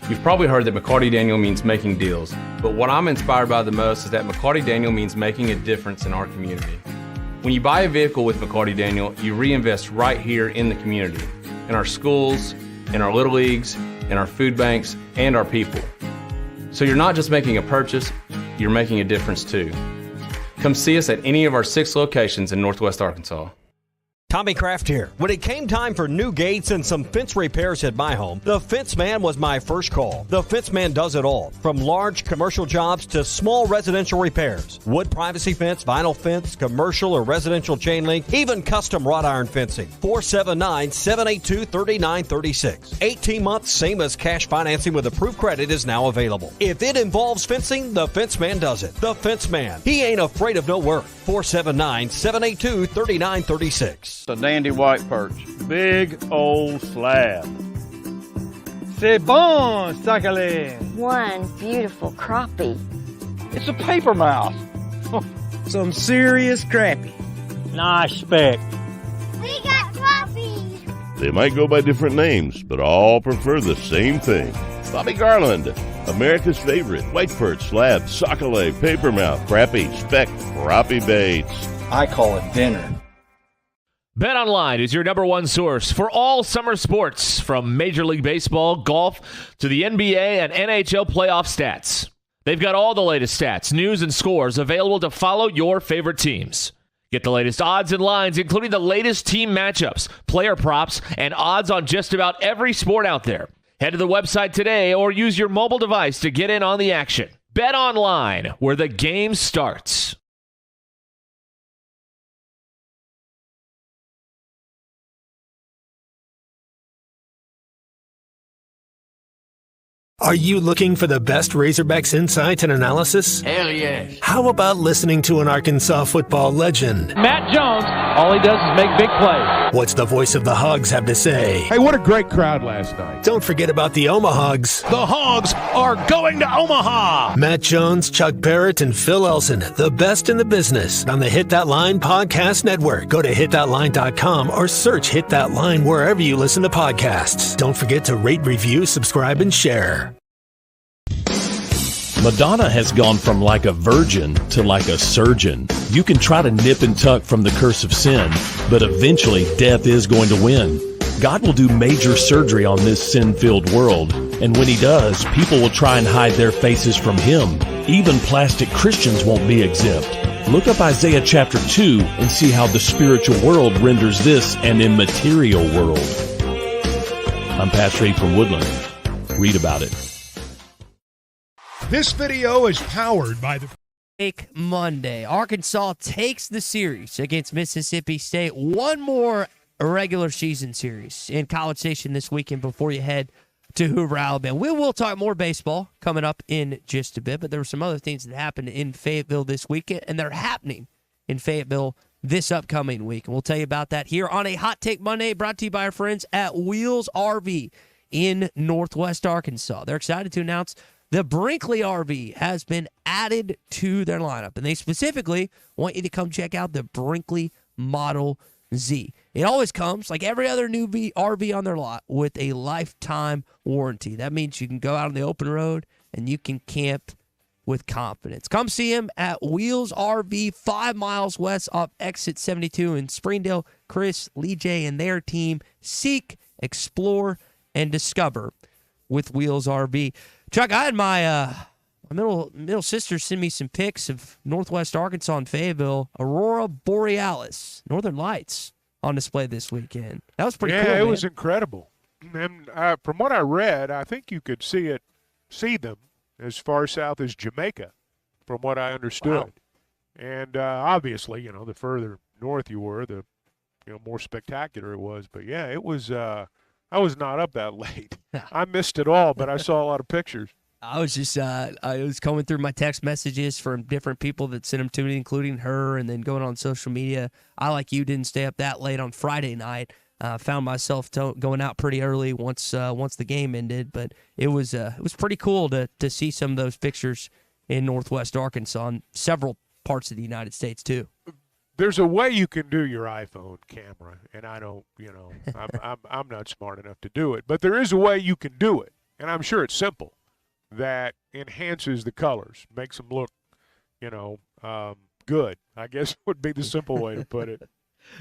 You've probably heard that McLarty Daniel means making deals, but what I'm inspired by the most is that McLarty Daniel means making a difference in our community. When you buy a vehicle with McLarty Daniel, you reinvest right here in the community, in our schools, in our little leagues, in our food banks, and our people. So you're not just making a purchase, you're making a difference too. Come see us at any of our 6 locations in Northwest Arkansas. Tommy Kraft here. When it came time for new gates and some fence repairs at my home, the Fence Man was my first call. The Fence Man does it all, from large commercial jobs to small residential repairs. Wood privacy fence, vinyl fence, commercial or residential chain link, even custom wrought iron fencing. 479-782-3936. 18 months, same as cash financing with approved credit is now available. If it involves fencing, the Fence Man does it. The Fence Man. He ain't afraid of no work. 479-782-3936. A dandy white perch. Big old slab. C'est bon, sacalé. One beautiful crappie. It's a paper mouse. Some serious crappie. Nice speck. We got crappies. They might go by different names, but all prefer the same thing. Bobby Garland, America's favorite. White perch, slab, sockeye, papermouth, crappie, speck, crappie baits. I call it dinner. BetOnline is your number one source for all summer sports, from Major League Baseball, golf, to the NBA and NHL playoff stats. They've got all the latest stats, news, and scores available to follow your favorite teams. Get the latest odds and lines, including the latest team matchups, player props, and odds on just about every sport out there. Head to the website today or use your mobile device to get in on the action. Bet online, where the game starts. Are you looking for the best Razorbacks insights and analysis? Hell yeah. How about listening to an Arkansas football legend? Matt Jones, all he does is make big plays. What's the voice of the Hogs have to say? Hey, what a great crowd last night. Don't forget about the Omahogs. The Hogs are going to Omaha. Matt Jones, Chuck Barrett, and Phil Elson, the best in the business on the Hit That Line Podcast Network. Go to hitthatline.com or search Hit That Line wherever you listen to podcasts. Don't forget to rate, review, subscribe, and share. Madonna has gone from like a virgin to like a surgeon. You can try to nip and tuck from the curse of sin, but eventually death is going to win. God will do major surgery on this sin-filled world, and when he does, people will try and hide their faces from him. Even plastic Christians won't be exempt. Look up Isaiah chapter 2 and see how the spiritual world renders this an immaterial world. I'm Pastor Abe from Woodland. Read about it. This video is powered by the Take Monday. Arkansas takes the series against Mississippi State. One more regular season series in College Station this weekend before you head to Hoover, Alabama. We will talk more baseball coming up in just a bit, but there were some other things that happened in Fayetteville this weekend, and they're happening in Fayetteville this upcoming week. And we'll tell you about that here on a Hot Take Monday brought to you by our friends at Wheels RV in Northwest Arkansas. They're excited to announce the Brinkley RV has been added to their lineup, and they specifically want you to come check out the Brinkley Model Z. It always comes, like every other new RV on their lot, with a lifetime warranty. That means you can go out on the open road and you can camp with confidence. Come see him at Wheels RV, 5 miles west off Exit 72 in Springdale. Chris, Lee J, and their team seek, explore, and discover with Wheels RV. Chuck, I had my middle sister send me some pics of Northwest Arkansas and Fayetteville, Aurora Borealis, Northern Lights, on display this weekend. That was pretty cool. Yeah, it man. was incredible. And from what I read, I think you could see them as far south as Jamaica, from what I understood. Wow. And obviously, the further north you were, the more spectacular it was. But yeah, it was. I was not up that late. I missed it all, but I saw a lot of pictures. I was just I was coming through my text messages from different people that sent them to me, including her, and then going on social media. I, like you, didn't stay up that late on Friday night. Found myself going out pretty early once the game ended, but it was pretty cool to see some of those pictures in Northwest Arkansas and several parts of the United States too. There's a way you can do your iPhone camera, and I don't, I'm not smart enough to do it, but there is a way you can do it, and I'm sure it's simple, that enhances the colors, makes them look, good, I guess would be the simple way to put it.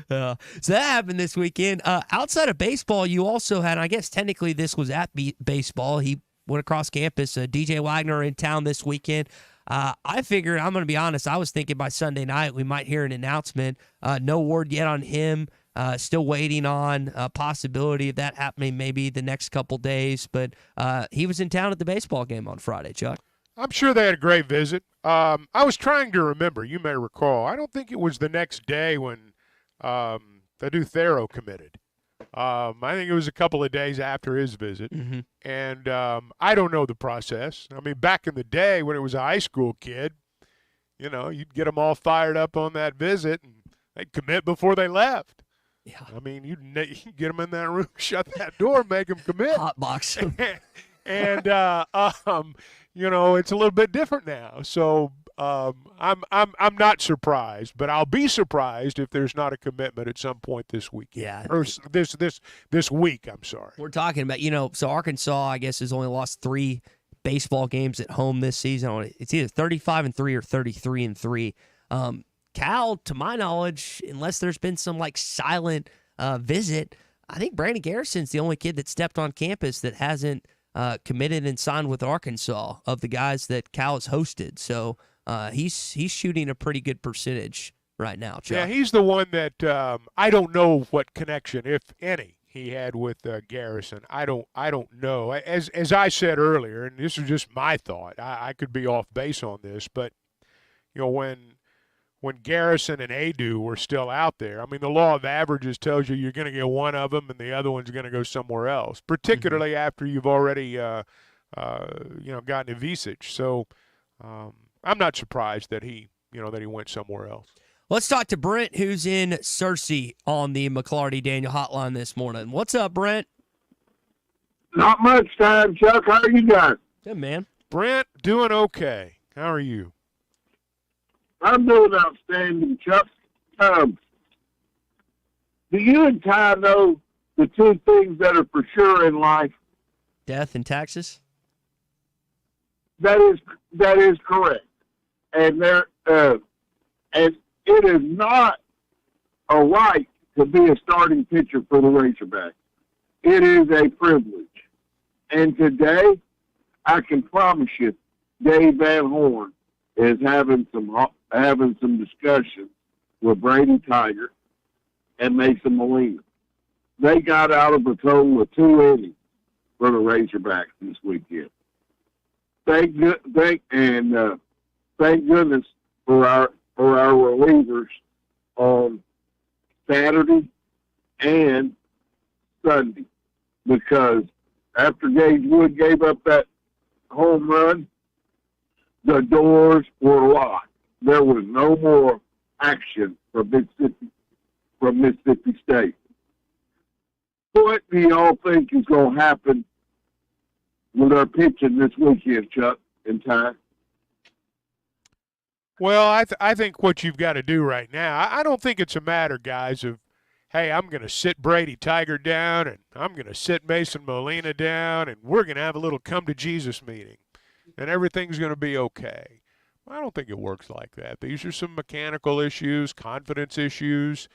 So that happened this weekend. Outside of baseball, you also had, I guess technically this was at baseball. He went across campus. DJ Wagner in town this weekend. I figured, I'm going to be honest, I was thinking by Sunday night we might hear an announcement. No word yet on him. Still waiting on a possibility of that happening maybe the next couple days. But he was in town at the baseball game on Friday, Chuck. I'm sure they had a great visit. I was trying to remember. You may recall. I don't think it was the next day when Thadu Thero committed. I think it was a couple of days after his visit. Mm-hmm. And I don't know the process. I mean, back in the day when it was a high school kid, you'd get them all fired up on that visit, and they'd commit before they left. Yeah. I mean, you'd get them in that room, shut that door, make them commit. Hot box. And it's a little bit different now. So I'm not surprised, but I'll be surprised if there's not a commitment at some point this week. Yeah. Or this week, I'm sorry. We're talking about, so Arkansas, I guess, has only lost 3 baseball games at home this season. It's either 35-3 or 33-3. Cal, to my knowledge, unless there's been some silent visit, I think Brandon Garrison's the only kid that stepped on campus that hasn't committed and signed with Arkansas of the guys that Cal has hosted. So he's shooting a pretty good percentage right now, Chuck. Yeah, he's the one that I don't know what connection, if any, he had with Garrison. I don't know. As I said earlier, and this is just my thought, I could be off base on this, but when Garrison and Adu were still out there, I mean, the law of averages tells you you're going to get one of them and the other one's going to go somewhere else, particularly after you've already gotten Ivisic. So I'm not surprised that he went somewhere else. Let's talk to Brent, who's in Searcy on the McLarty Daniel hotline this morning. What's up, Brent? Not much time, Chuck. How are you guys? Good, man. Brent, doing okay. How are you? I'm doing outstanding, Chuck. Do you and Ty know the two things that are for sure in life? Death and taxes? That is correct. And it is not a right to be a starting pitcher for the Razorbacks. It is a privilege. And today, I can promise you, Dave Van Horn is having some discussions with Brady Tiger and Mason Molina. They got out of a total of 2 innings for the Razorbacks this weekend. Thank goodness for our relievers on Saturday and Sunday, because after Gage Wood gave up that home run, the doors were locked. There was no more action from Mississippi State. What do y'all think is going to happen with our pitching this weekend, Chuck and Ty? Well, I think what you've got to do right now, I don't think it's a matter, guys, of, hey, I'm going to sit Brady Tiger down and I'm going to sit Mason Molina down and we're going to have a little come-to-Jesus meeting and everything's going to be okay. I don't think it works like that. These are some mechanical issues, confidence issues.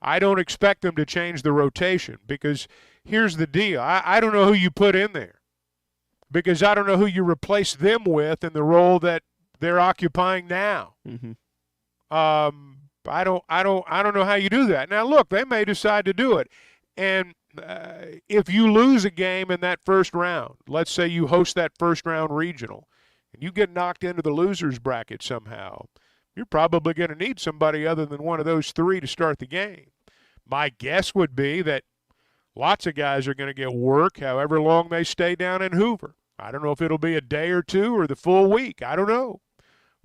I don't expect them to change the rotation because here's the deal. I don't know who you put in there because I don't know who you replace them with in the role that they're occupying now. Mm-hmm. I don't know how you do that. Now, look, they may decide to do it. And if you lose a game in that first round, let's say you host that first-round regional, and you get knocked into the loser's bracket somehow, you're probably going to need somebody other than one of those three to start the game. My guess would be that lots of guys are going to get work however long they stay down in Hoover. I don't know if it'll be a day or two or the full week. I don't know.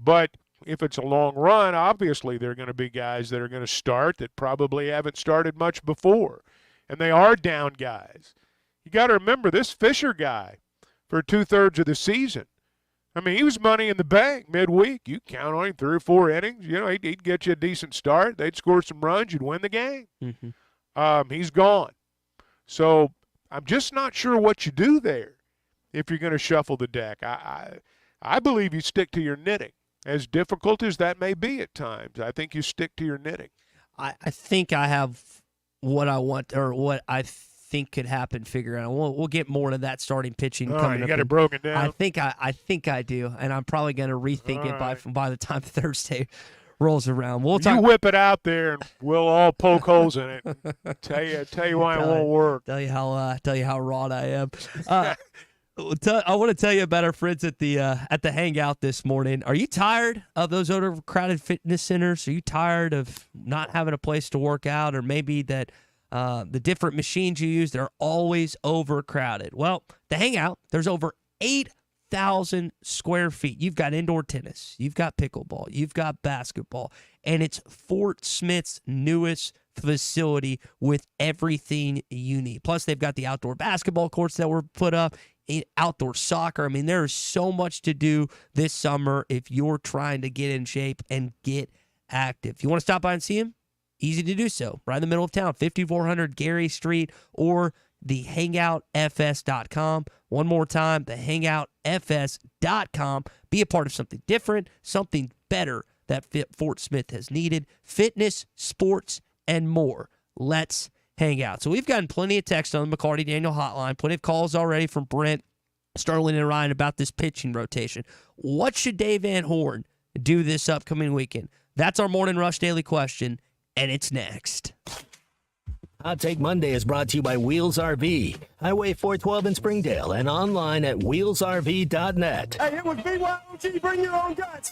But if it's a long run, obviously there are going to be guys that are going to start that probably haven't started much before. And they are down guys. You got to remember this Fisher guy for 2/3 of the season. I mean, he was money in the bank midweek. You count on him 3 or 4 innings. You know, he'd get you a decent start. They'd score some runs. You'd win the game. Mm-hmm. He's gone. So I'm just not sure what you do there if you're going to shuffle the deck. I believe you stick to your knitting. As difficult as that may be at times, I think you stick to your knitting. I think I have what I want or what I think could happen figured out. We'll get more to that starting pitching coming up. You got it broken down? I think I do, and I'm probably going to rethink it by the time Thursday rolls around. We'll talk. You whip it out there, and we'll all poke holes in it. Tell you why it won't work. Tell you how raw I am. I want to tell you about our friends at the Hangout this morning. Are you tired of those overcrowded fitness centers? Are you tired of not having a place to work out, or maybe that the different machines you use, they're always overcrowded? Well, the Hangout, there's over 8,000 square feet. You've got indoor tennis, you've got pickleball, you've got basketball, and it's Fort Smith's newest facility with everything you need. Plus, they've got the outdoor basketball courts that were put up, outdoor soccer. I mean, there is so much to do this summer if you're trying to get in shape and get active. If you want to stop by and see him, easy to do so. Right in the middle of town, 5400 Gary Street, or thehangoutfs.com. One more time, thehangoutfs.com. Be a part of something different, something better that Fort Smith has needed. Fitness, sports, and more. Let's hang out. So we've gotten plenty of text on the McLarty Daniel hotline, plenty of calls already from Brent, Sterling, and Ryan about this pitching rotation. What should Dave Van Horn do this upcoming weekend? That's our Morning Rush Daily Question, and it's next. Hot Take Monday is brought to you by Wheels RV, Highway 412 in Springdale, and online at wheelsrv.net. Hey, it was BYOG, bring your own guts.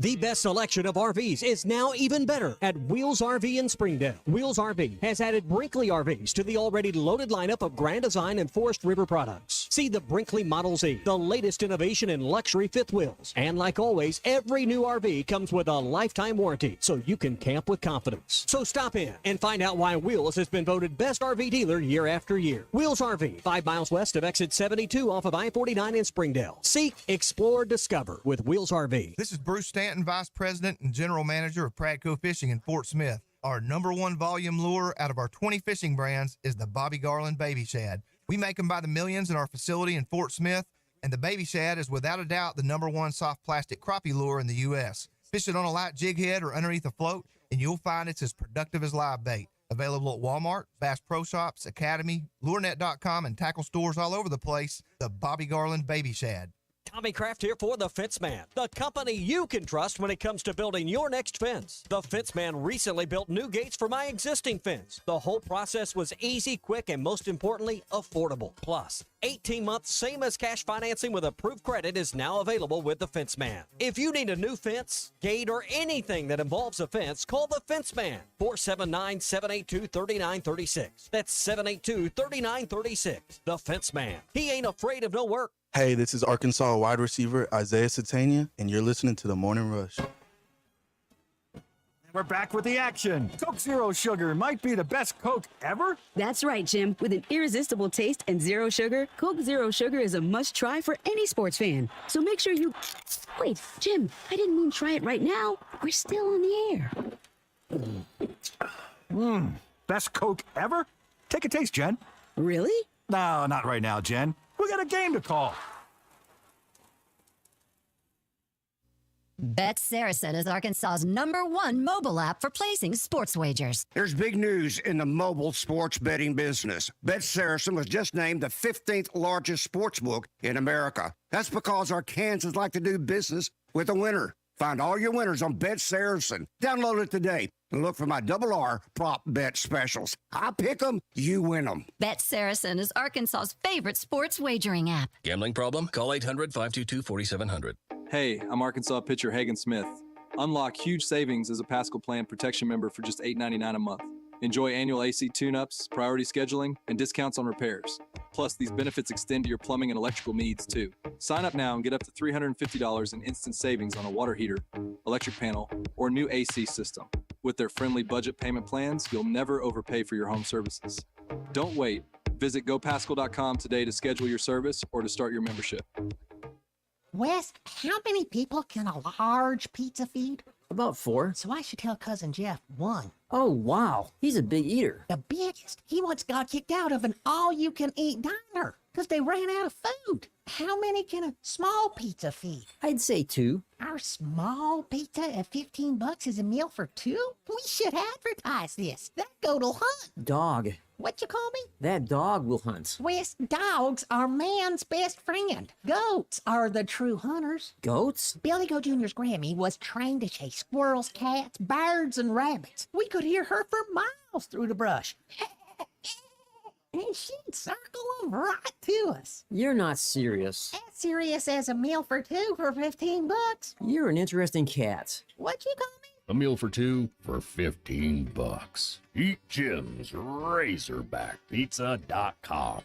The best selection of RVs is now even better at Wheels RV in Springdale. Wheels RV has added Brinkley RVs to the already loaded lineup of Grand Design and Forest River products. See the Brinkley Model Z, the latest innovation in luxury fifth wheels. And like always, every new RV comes with a lifetime warranty, so you can camp with confidence. So stop in and find out why Wheels has been voted best RV dealer year after year. Wheels RV, 5 miles west of exit 72 off of I-49 in Springdale. Seek, explore, discover with Wheels RV. This is Bruce Stanton, Vice President and General Manager of Pradco Fishing in Fort Smith. Our #1 volume lure out of our 20 fishing brands is the Bobby Garland Baby Shad. We make them by the millions in our facility in Fort Smith, and the Baby Shad is without a doubt the #1 soft plastic crappie lure in the U.S. Fish it on a light jig head or underneath a float, and you'll find it's as productive as live bait. Available at Walmart, Bass Pro Shops, Academy, LureNet.com, and tackle stores all over the place. The Bobby Garland Baby Shad. Tommy Kraft here for The Fence Man, the company you can trust when it comes to building your next fence. The Fence Man recently built new gates for my existing fence. The whole process was easy, quick, and most importantly, affordable. Plus, 18 months, same as cash financing with approved credit is now available with The Fence Man. If you need a new fence, gate, or anything that involves a fence, call The Fence Man, 479-782-3936. That's 782-3936. The Fence Man. He ain't afraid of no work. Hey, this is Arkansas wide receiver Isaiah Satania, and you're listening to The Morning Rush. We're back with the action. Coke Zero Sugar might be the best Coke ever. That's right, Jim. With an irresistible taste and zero sugar, Coke Zero Sugar is a must-try for any sports fan. So make sure you... Wait, Jim, I didn't mean try it right now. We're still on the air. Best Coke ever? Take a taste, Jen. Really? No, not right now, Jen. We got a game to call. Bet Saracen is Arkansas's #1 mobile app for placing sports wagers. There's big news in the mobile sports betting business. Bet Saracen was just named the 15th largest sports book in America. That's because Arkansans like to do business with a winner. Find all your winners on Bet Saracen. Download it today and look for my R prop bet specials. I pick them, you win them. Bet Saracen is Arkansas's favorite sports wagering app. Gambling problem? Call 800-522-4700. Hey, I'm Arkansas pitcher Hagen Smith. Unlock huge savings as a Pascal Plan protection member for just $8.99 a month. Enjoy annual AC tune-ups, priority scheduling, and discounts on repairs. Plus, these benefits extend to your plumbing and electrical needs, too. Sign up now and get up to $350 in instant savings on a water heater, electric panel, or new AC system. With their friendly budget payment plans, you'll never overpay for your home services. Don't wait. Visit GoPascal.com today to schedule your service or to start your membership. Wes, how many people can a large pizza feed? About 4. So I should tell Cousin Jeff 1. Oh, wow. He's a big eater. The biggest. He once got kicked out of an all-you-can-eat diner because they ran out of food. How many can a small pizza feed? I'd say 2. Our small pizza at $15 is a meal for 2? We should advertise this. That goat'll hunt. Dog. What you call me? That dog will hunt. Wes, dogs are man's best friend. Goats are the true hunters. Goats? Billy Goat Jr.'s Grammy was trained to chase squirrels, cats, birds, and rabbits. We could hear her for miles through the brush. And she'd circle them right to us. You're not serious. As serious as a meal for 2 for $15. You're an interesting cat. What you call me? A meal for 2 for $15. Eat Jim's RazorbackPizza.com.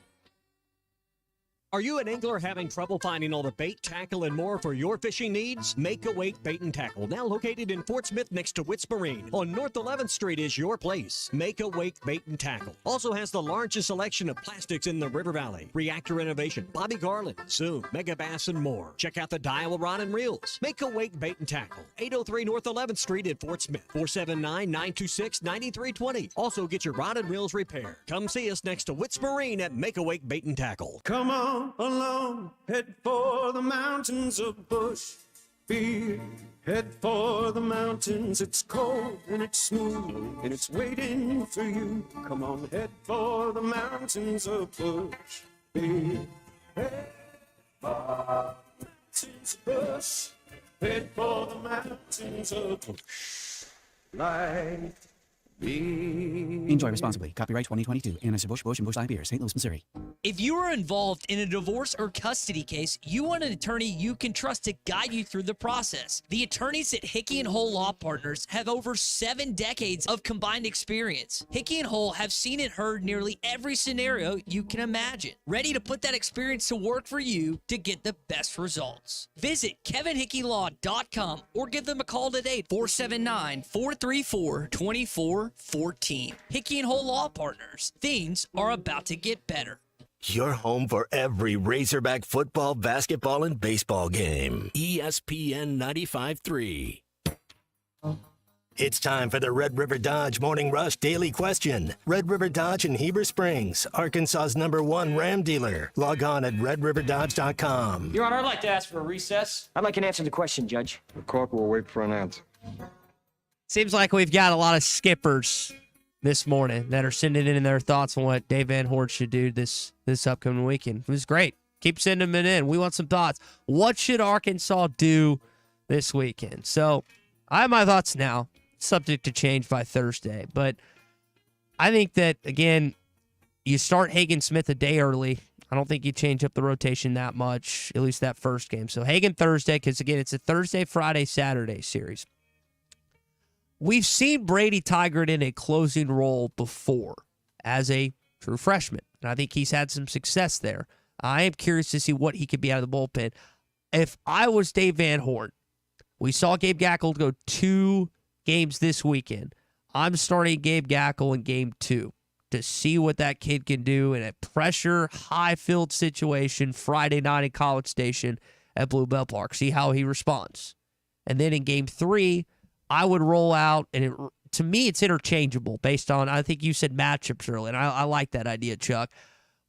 Are you an angler having trouble finding all the bait, tackle, and more for your fishing needs? Make Awake Bait and Tackle, now located in Fort Smith next to Wits Marine on North 11th Street, is your place. Make Awake Bait and Tackle also has the largest selection of plastics in the River Valley. Reactor Innovation, Bobby Garland, Zoom, Mega Bass, and more. Check out the Daiwa Rod and Reels. Make Awake Bait and Tackle, 803 North 11th Street in Fort Smith, 479-926-9320. Also get your rod and reels repaired. Come see us next to Wits Marine at Make Awake Bait and Tackle. Come on along, head for the mountains of Bushfield. Head for the mountains, it's cold and it's smooth and it's waiting for you. Come on, head for the mountains of Bushfield. Head for the mountains of head for the mountains of light. Enjoy responsibly. Copyright 2022. Anheuser-Busch, Busch, and Busch Light Beer, St. Louis, Missouri. If you are involved in a divorce or custody case, you want an attorney you can trust to guide you through the process. The attorneys at Hickey & Hole Law Partners have over 7 decades of combined experience. Hickey & Hole have seen and heard nearly every scenario you can imagine, ready to put that experience to work for you to get the best results. Visit kevinhickeylaw.com or give them a call today, 479-434-2414. Hickey & Hole Law Partners. Things are about to get better. Your home for every Razorback football, basketball, and baseball game. ESPN 95.3. It's time for the Red River Dodge Morning Rush Daily Question. Red River Dodge in Heber Springs, Arkansas's #1 Ram dealer. Log on at redriverdodge.com. Your Honor, I'd like to ask for a recess. I'd like an answer to the question, Judge. The court will wait for an answer. Seems like we've got a lot of skippers this morning that are sending in their thoughts on what Dave Van Horn should do this upcoming weekend. It was great. Keep sending them in. We want some thoughts. What should Arkansas do this weekend? So I have my thoughts now, subject to change by Thursday. But I think that, again, you start Hagen Smith a day early. I don't think you change up the rotation that much, at least that first game. So Hagen Thursday, because, again, it's a Thursday, Friday, Saturday series. We've seen Brady Tygart in a closing role before as a true freshman, and I think he's had some success there. I am curious to see what he could be out of the bullpen. If I was Dave Van Horn, we saw Gabe Gackle go 2 games this weekend. I'm starting Gabe Gackle in game 2 to see what that kid can do in a pressure, high-field situation Friday night in College Station at Blue Bell Park. See how he responds. And then in game 3, I would roll out, and to me, it's interchangeable based on, I think you said matchups earlier, and I like that idea, Chuck.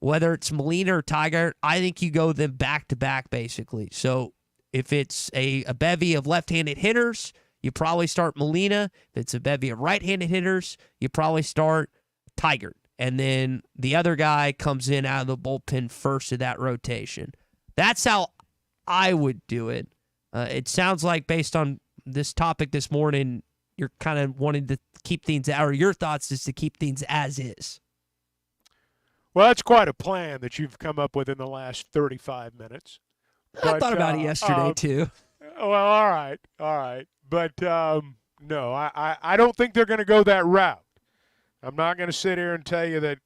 Whether it's Molina or Tiger, I think you go them back-to-back, basically. So if it's a bevy of left-handed hitters, you probably start Molina. If it's a bevy of right-handed hitters, you probably start Tiger. And then the other guy comes in out of the bullpen first of that rotation. That's how I would do it. It sounds like, based on this topic this morning, you're kind of wanting to keep things, or your thoughts is to keep things as is. Well, that's quite a plan that you've come up with in the last 35 minutes. I thought about it yesterday, too. Well, all right. But, no, I don't think they're going to go that route. I'm not going to sit here and tell you that,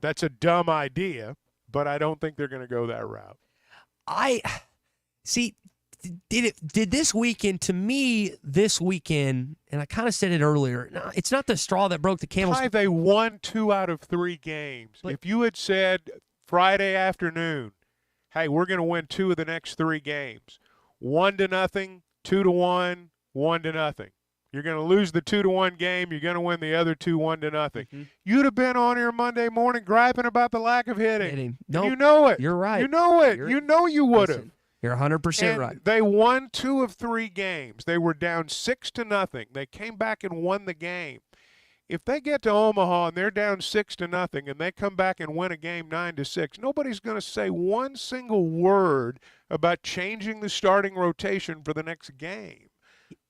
that's a dumb idea, but I don't think they're going to go that route. Did this weekend, to me, and I kind of said it earlier, no, it's not the straw that broke the camel's back. They won 2 out of 3 games. But if you had said Friday afternoon, hey, we're going to win 2 of the next 3 games, 1-0, 2-1, 1-0. You're going to lose the 2-1 game. You're going to win the other 2 1-0. Mm-hmm. You'd have been on here Monday morning griping about the lack of hitting. Nope. You know it. You're right. You know it. You know you would have. You're 100% right. They won 2 of 3 games. They were down 6-0. They came back and won the game. If they get to Omaha and they're down 6-0 and they come back and win a game 9-6, nobody's going to say one single word about changing the starting rotation for the next game.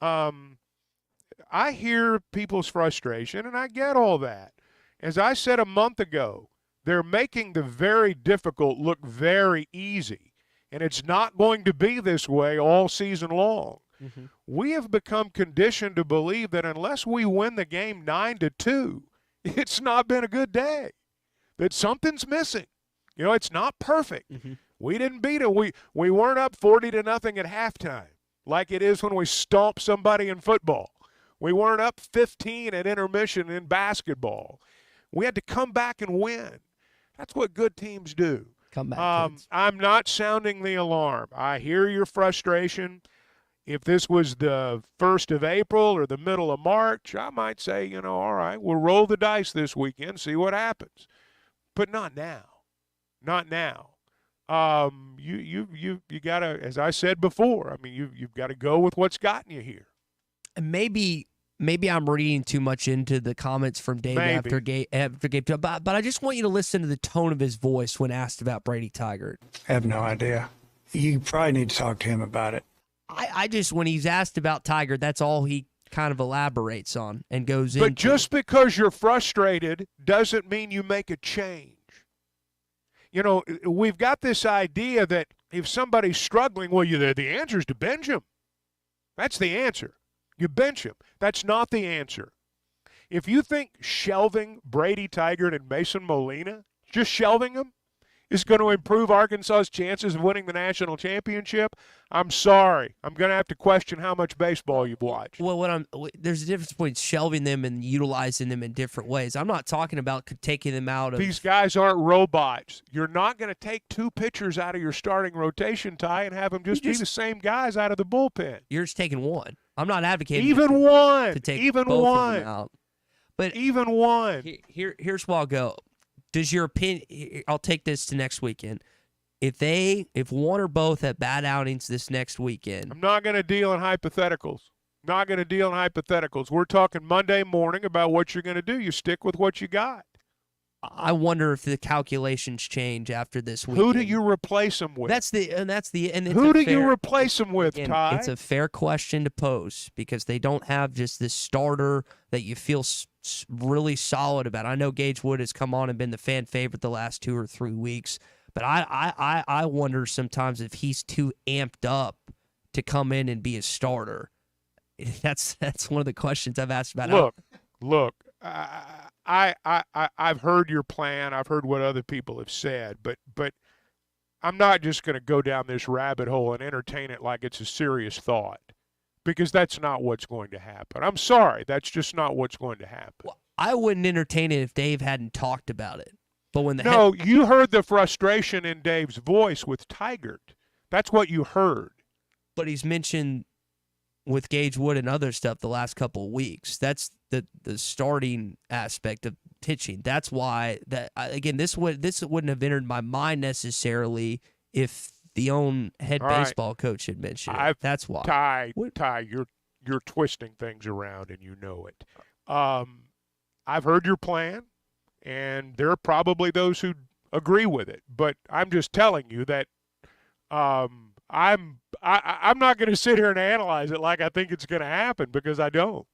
I hear people's frustration, and I get all that. As I said a month ago, they're making the very difficult look very easy. And it's not going to be this way all season long. Mm-hmm. We have become conditioned to believe that unless we win the game 9-2, it's not been a good day, that something's missing. It's not perfect. Mm-hmm. We didn't beat it. We weren't up 40-0 at halftime like it is when we stomp somebody in football. We weren't up 15 at intermission in basketball. We had to come back and win. That's what good teams do. Come back, I'm not sounding the alarm. I hear your frustration. If this was the 1st of April or the middle of March, I might say, all right, we'll roll the dice this weekend, see what happens. But not now. Not now. You got to, as I said before, you've got to go with what's gotten you here. And maybe I'm reading too much into the comments from Dave after Gabe, but I just want you to listen to the tone of his voice when asked about Brady Tygart. I have no idea. You probably need to talk to him about it. I just, when he's asked about Tiger, that's all he kind of elaborates on and goes into. But just because you're frustrated doesn't mean you make a change. You know, we've got this idea that if somebody's struggling, well, the answer is to bench him. That's the answer. You bench him. That's not the answer. If you think shelving Brady Tygart and Mason Molina, just shelving them, is going to improve Arkansas's chances of winning the national championship, I'm sorry. I'm going to have to question how much baseball you've watched. Well, there's a difference between shelving them and utilizing them in different ways. I'm not talking about taking them out of. These guys aren't robots. You're not going to take two pitchers out of your starting rotation, Ty, and have them just be the same guys out of the bullpen. You're just taking one. I'm not advocating even one to take even both one of them out. But even one. Here's where I'll go. Does your opinion? I'll take this to next weekend. If one or both have bad outings this next weekend, I'm not going to deal in hypotheticals. Not going to deal in hypotheticals. We're talking Monday morning about what you're going to do. You stick with what you got. I wonder if the calculations change after this weekend. Who do you replace them with? Who do you replace them with, Ty? It's a fair question to pose because they don't have just this starter that you feel really solid about. I know Gage Wood has come on and been the fan favorite the last 2 or 3 weeks, but I wonder sometimes if he's too amped up to come in and be a starter. That's one of the questions I've asked about. Look. I've heard your plan. I've heard what other people have said, but I'm not just going to go down this rabbit hole and entertain it like it's a serious thought, because that's not what's going to happen. I'm sorry, that's just not what's going to happen. Well, I wouldn't entertain it if Dave hadn't talked about it. But when you heard the frustration in Dave's voice with Tygart. That's what you heard. But he's mentioned with Gage Wood and other stuff the last couple of weeks. That's the starting aspect of pitching. That's why this wouldn't have entered my mind necessarily if the own head baseball coach had mentioned it. That's why. Ty, you're twisting things around and you know it. I've heard your plan, and there are probably those who agree with it. But I'm just telling you that I'm not going to sit here and analyze it like I think it's going to happen, because I don't.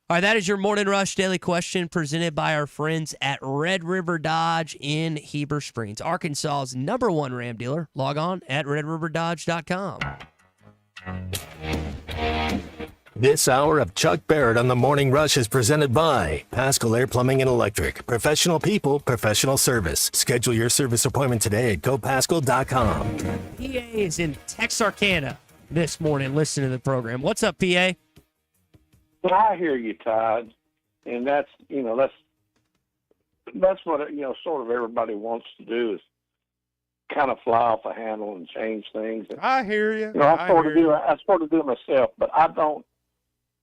All right, that is your Morning Rush Daily Question presented by our friends at Red River Dodge in Heber Springs, Arkansas's #1 Ram dealer. Log on at redriverdodge.com. This hour of Chuck Barrett on the Morning Rush is presented by Pascal Air Plumbing and Electric. Professional people, professional service. Schedule your service appointment today at gopascal.com. PA is in Texarkana this morning listening to the program. What's up, PA? Well, I hear you, Todd, and that's what sort of everybody wants to do is kind of fly off the handle and change things. And, I hear you. I sort of do it myself, but I don't.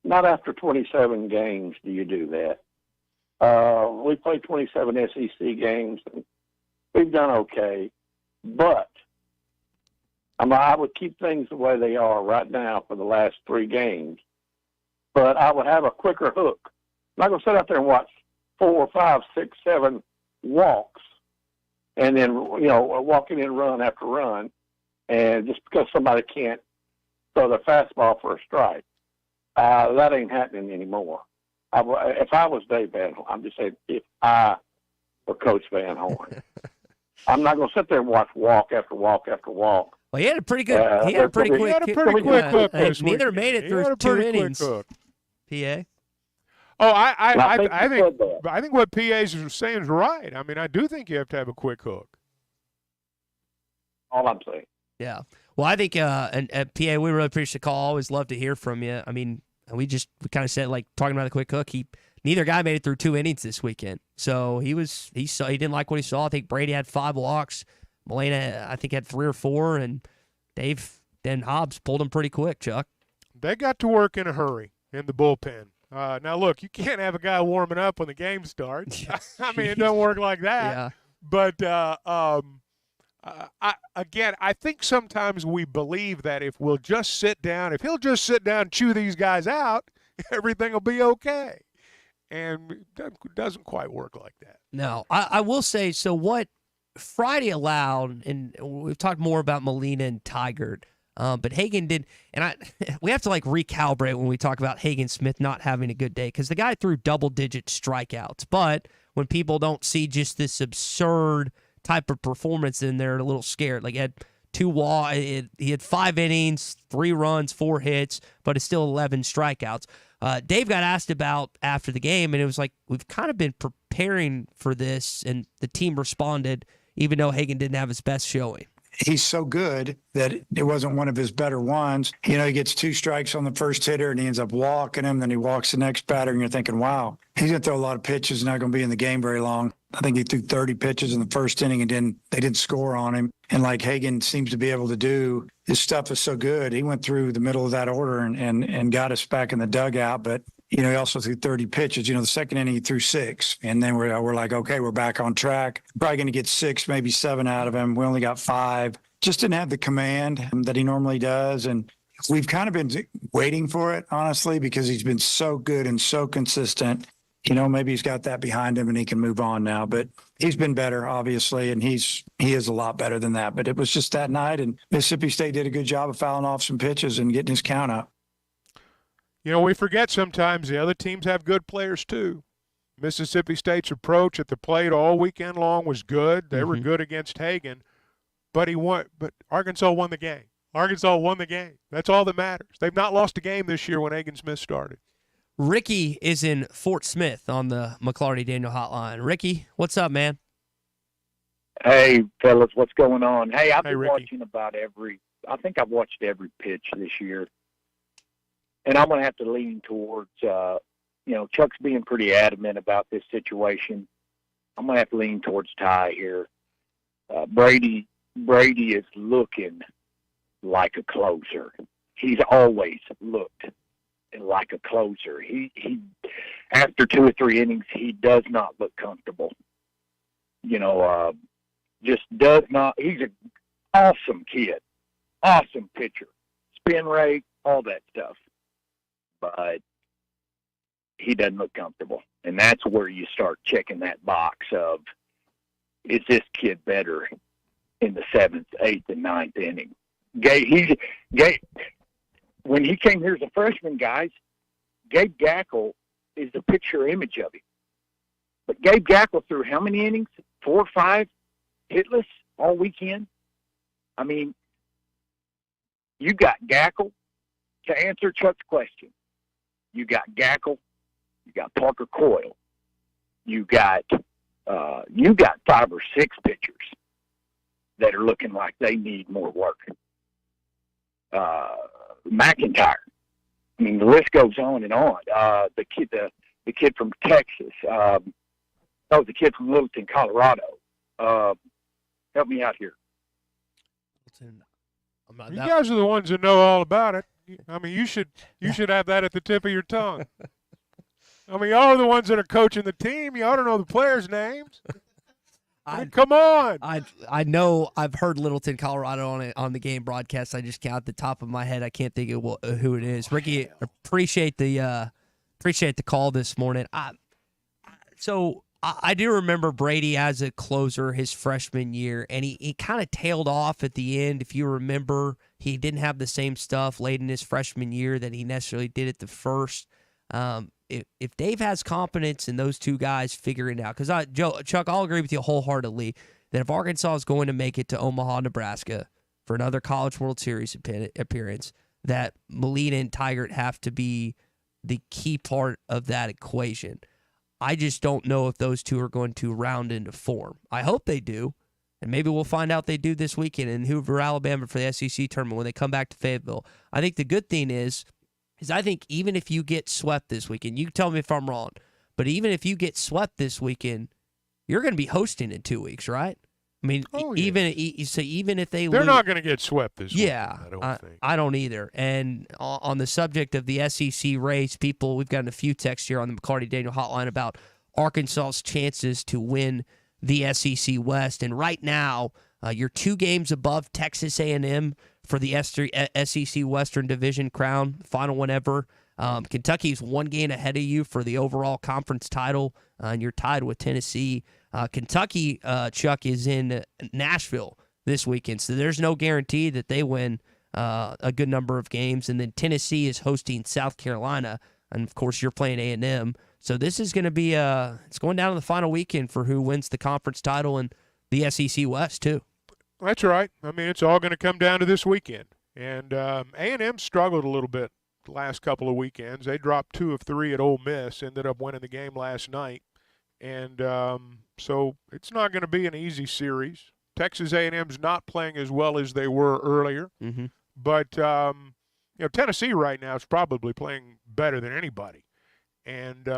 Not after 27 games do you do that. We played 27 SEC games, and we've done okay, but I would keep things the way they are right now for the last 3 games. But I would have a quicker hook. I'm not going to sit out there and watch 4, 5, 6, 7 walks and then, walking in run after run. And just because somebody can't throw their fastball for a strike, that ain't happening anymore. If I was Dave Van Horn, I'm just saying, if I were Coach Van Horn, I'm not going to sit there and watch walk after walk after walk. Well, he had a pretty good. He had a pretty quick hook. Neither made it through 2 innings. PA. Oh, I think what PA's saying is right. I mean, I do think you have to have a quick hook. All I'm saying. Yeah. Well, I think and at PA, we really appreciate the call. Always love to hear from you. I mean, we kind of said, like, talking about the quick hook. Neither guy made it through 2 innings this weekend, so he didn't like what he saw. I think Brady had 5 walks. Molina, I think, had 3 or 4, and Dave and Hobbs pulled him pretty quick. Chuck. They got to work in a hurry in the bullpen. Now, look, you can't have a guy warming up when the game starts. I mean, it doesn't work like that. Yeah. But I think sometimes we believe that if he'll just sit down and chew these guys out, everything will be okay. And it doesn't quite work like that. No, I will say, so what Friday allowed, and we've talked more about Molina and Tygart, But Hagan did, and we have to like recalibrate when we talk about Hagan Smith not having a good day because the guy threw double-digit strikeouts. But when people don't see just this absurd type of performance, then they're a little scared. Like he had 5 innings, 3 runs, 4 hits, but it's still 11 strikeouts. Dave got asked about after the game, and it was like, we've kind of been preparing for this, and the team responded, even though Hagan didn't have his best showing. He's so good that it wasn't one of his better ones. He gets 2 strikes on the first hitter, and he ends up walking him. Then he walks the next batter, and you're thinking, wow, he's going to throw a lot of pitches, not going to be in the game very long. I think he threw 30 pitches in the first inning, and then they didn't score on him. And like Hagan seems to be able to do, his stuff is so good. He went through the middle of that order and got us back in the dugout. But, he also threw 30 pitches. The second inning he threw 6. And then we're like, okay, we're back on track. Probably going to get 6, maybe 7 out of him. We only got 5. Just didn't have the command that he normally does. And we've kind of been waiting for it, honestly, because he's been so good and so consistent. Maybe he's got that behind him and he can move on now. But he's been better, obviously, and he is a lot better than that. But it was just that night, and Mississippi State did a good job of fouling off some pitches and getting his count up. We forget sometimes the other teams have good players too. Mississippi State's approach at the plate all weekend long was good. They were good against Hagan, but Arkansas won the game. Arkansas won the game. That's all that matters. They've not lost a game this year when Hagan Smith started. Ricky is in Fort Smith on the McLarty Daniel Hotline. Ricky, what's up, man? Hey, fellas, what's going on? Hey, I've been watching I think I've watched every pitch this year. And I'm going to have to lean towards, Chuck's being pretty adamant about this situation. I'm going to have to lean towards Ty here. Brady is looking like a closer. He's always looked like a closer. He after 2 or 3 innings, he does not look comfortable. Just does not. He's an awesome kid, awesome pitcher, spin rate, all that stuff. But he doesn't look comfortable. And that's where you start checking that box of, is this kid better in the 7th, 8th, and 9th inning? When he came here as a freshman, guys, Gabe Gackle is the picture image of him. But Gabe Gackle threw how many innings? 4 or 5 hitless all weekend? I mean, you got Gackle to answer Chuck's question. You got Gackle, you got Parker Coyle, you got 5 or 6 pitchers that are looking like they need more work. McIntyre. I mean, the list goes on and on. The kid from Texas. The kid from Littleton, Colorado. Help me out here. You guys are the ones that know all about it. I mean, you should have that at the tip of your tongue. I mean, y'all are the ones that are coaching the team. You ought to know the players' names. Come on. I know I've heard Littleton, Colorado on the game broadcast. I just can't, at the top of my head, I can't think of who it is. Ricky, appreciate the call this morning. I do remember Brady as a closer his freshman year, and he kind of tailed off at the end. If you remember, he didn't have the same stuff late in his freshman year that he necessarily did at the first. If Dave has confidence in those two guys figuring it out, because Chuck, I'll agree with you wholeheartedly that if Arkansas is going to make it to Omaha, Nebraska for another College World Series appearance, that Molina and Tigert have to be the key part of that equation. I just don't know if those two are going to round into form. I hope they do, and maybe we'll find out they do this weekend in Hoover, Alabama for the SEC tournament when they come back to Fayetteville. I think the good thing is I think even if you get swept this weekend, you can tell me if I'm wrong, but even if you get swept this weekend, you're going to be hosting in 2 weeks, right? I mean, even if they they're lose, not going to get swept this weekend, I don't either. And on the subject of the SEC race, we've gotten a few texts here on the McLarty Daniel Hotline about Arkansas's chances to win the SEC West. And right now, you're 2 games above Texas A&M for the SEC Western Division crown, final one ever. Kentucky's 1 game ahead of you for the overall conference title, and you're tied with Tennessee. Kentucky, Chuck, is in Nashville this weekend, so there's no guarantee that they win a good number of games. And then Tennessee is hosting South Carolina. And, of course, you're playing A&M. So this is going to be it's going down to the final weekend for who wins the conference title and the SEC West, too. That's right. I mean, it's all going to come down to this weekend. And A&M struggled a little bit the last couple of weekends. They dropped 2 of 3 at Ole Miss, ended up winning the game last night. And so it's not going to be an easy series. Texas A&M's not playing as well as they were earlier. Mm-hmm. But, Tennessee right now is probably playing better than anybody. And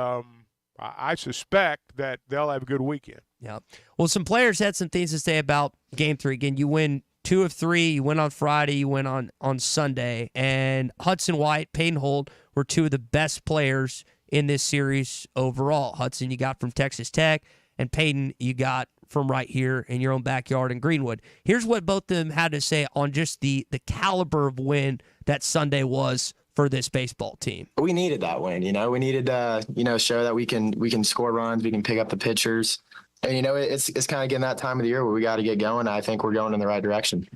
I suspect that they'll have a good weekend. Yeah. Well, some players had some things to say about Game 3. Again, you win 2 of 3. You win on Friday. You win on Sunday. And Hudson White, Peyton Holt were 2 of the best players in this series overall. Hudson you got from Texas Tech, and Peyton you got from right here in your own backyard in Greenwood. Here's what both of them had to say on just the caliber of win that Sunday was for this baseball team. We needed that win. We needed show that we can score runs, we can pick up the pitchers. And it's kind of getting that time of the year where we got to get going. I think we're going in the right direction.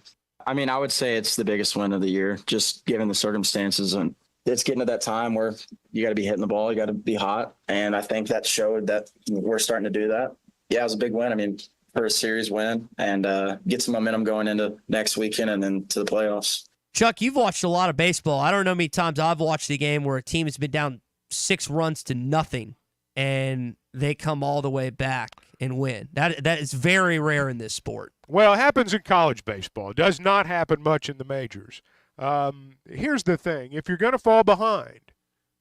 I mean, I would say it's the biggest win of the year, just given the circumstances. And it's getting to that time where you got to be hitting the ball, you got to be hot. And I think that showed that we're starting to do that. Yeah, it was a big win. I mean, for a series win and get some momentum going into next weekend and then to the playoffs. Chuck, you've watched a lot of baseball. I don't know how many times I've watched a game where a team has been down 6 runs to nothing and they come all the way back and win. That is very rare in this sport. Well, it happens in college baseball. It does not happen much in the majors. Here's the thing. If you're going to fall behind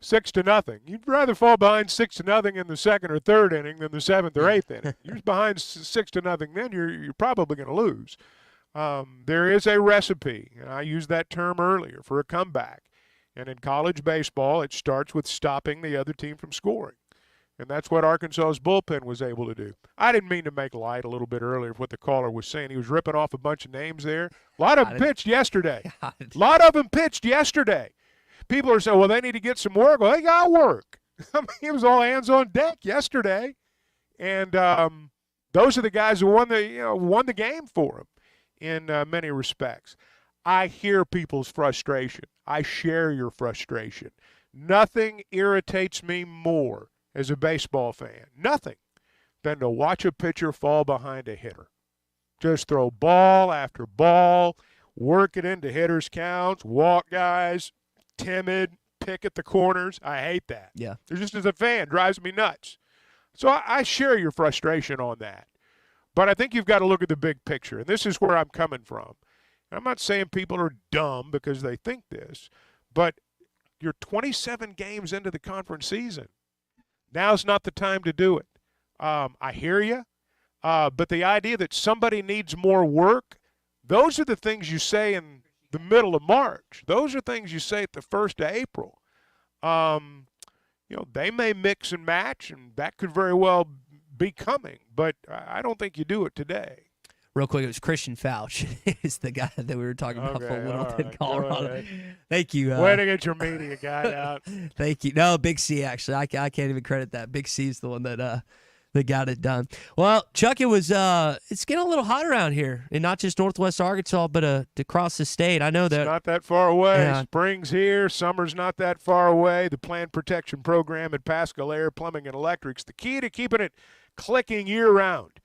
6-0, you'd rather fall behind 6-0 in the second or third inning than the 7th or 8th inning. You're behind 6-0, then you're probably going to lose. There is a recipe, and I used that term earlier, for a comeback. And in college baseball, it starts with stopping the other team from scoring. And that's what Arkansas's bullpen was able to do. I didn't mean to make light a little bit earlier of what the caller was saying. He was ripping off a bunch of names there. A lot of them pitched yesterday. People are saying, well, they need to get some work. Well, they got work. I mean, it was all hands on deck yesterday. And those are the guys who won the game for them in many respects. I hear people's frustration. I share your frustration. Nothing irritates me more as a baseball fan, nothing, than to watch a pitcher fall behind a hitter. Just throw ball after ball, work it into hitters' counts, walk guys, timid, pick at the corners. I hate that. Yeah. Just as a fan, drives me nuts. So I share your frustration on that. But I think you've got to look at the big picture, and this is where I'm coming from. I'm not saying people are dumb because they think this, but you're 27 games into the conference season. Now's not the time to do it. I hear you, but the idea that somebody needs more work, those are the things you say in the middle of March. Those are things you say at the 1st of April. They may mix and match, and that could very well be coming, but I don't think you do it today. Real quick, it was Christian Fauch is the guy that we were talking about for Littleton, Colorado. Right. Thank you. Way to get your media guy out. Thank you. No, Big C, actually. I can't even credit that. Big C is the one that got it done. Well, Chuck, it's getting a little hot around here, and not just Northwest Arkansas, but across the state. I know that. It's not that far away. Yeah. Spring's here. Summer's not that far away. The Plant Protection Program at Pascal Air Plumbing and Electric's the key to keeping it clicking year-round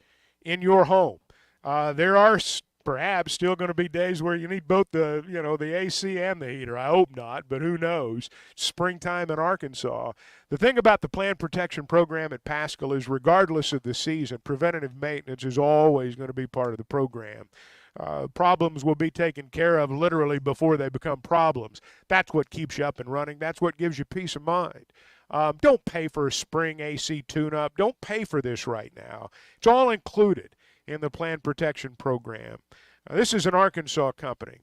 in your home. There are perhaps still going to be days where you need both the AC and the heater. I hope not, but who knows? Springtime in Arkansas. The thing about the Plant Protection Program at Pascal is regardless of the season, preventative maintenance is always going to be part of the program. Problems will be taken care of literally before they become problems. That's what keeps you up and running. That's what gives you peace of mind. Don't pay for a spring AC tune-up. Don't pay for this right now. It's all included in the Plant Protection Program. This is an Arkansas company.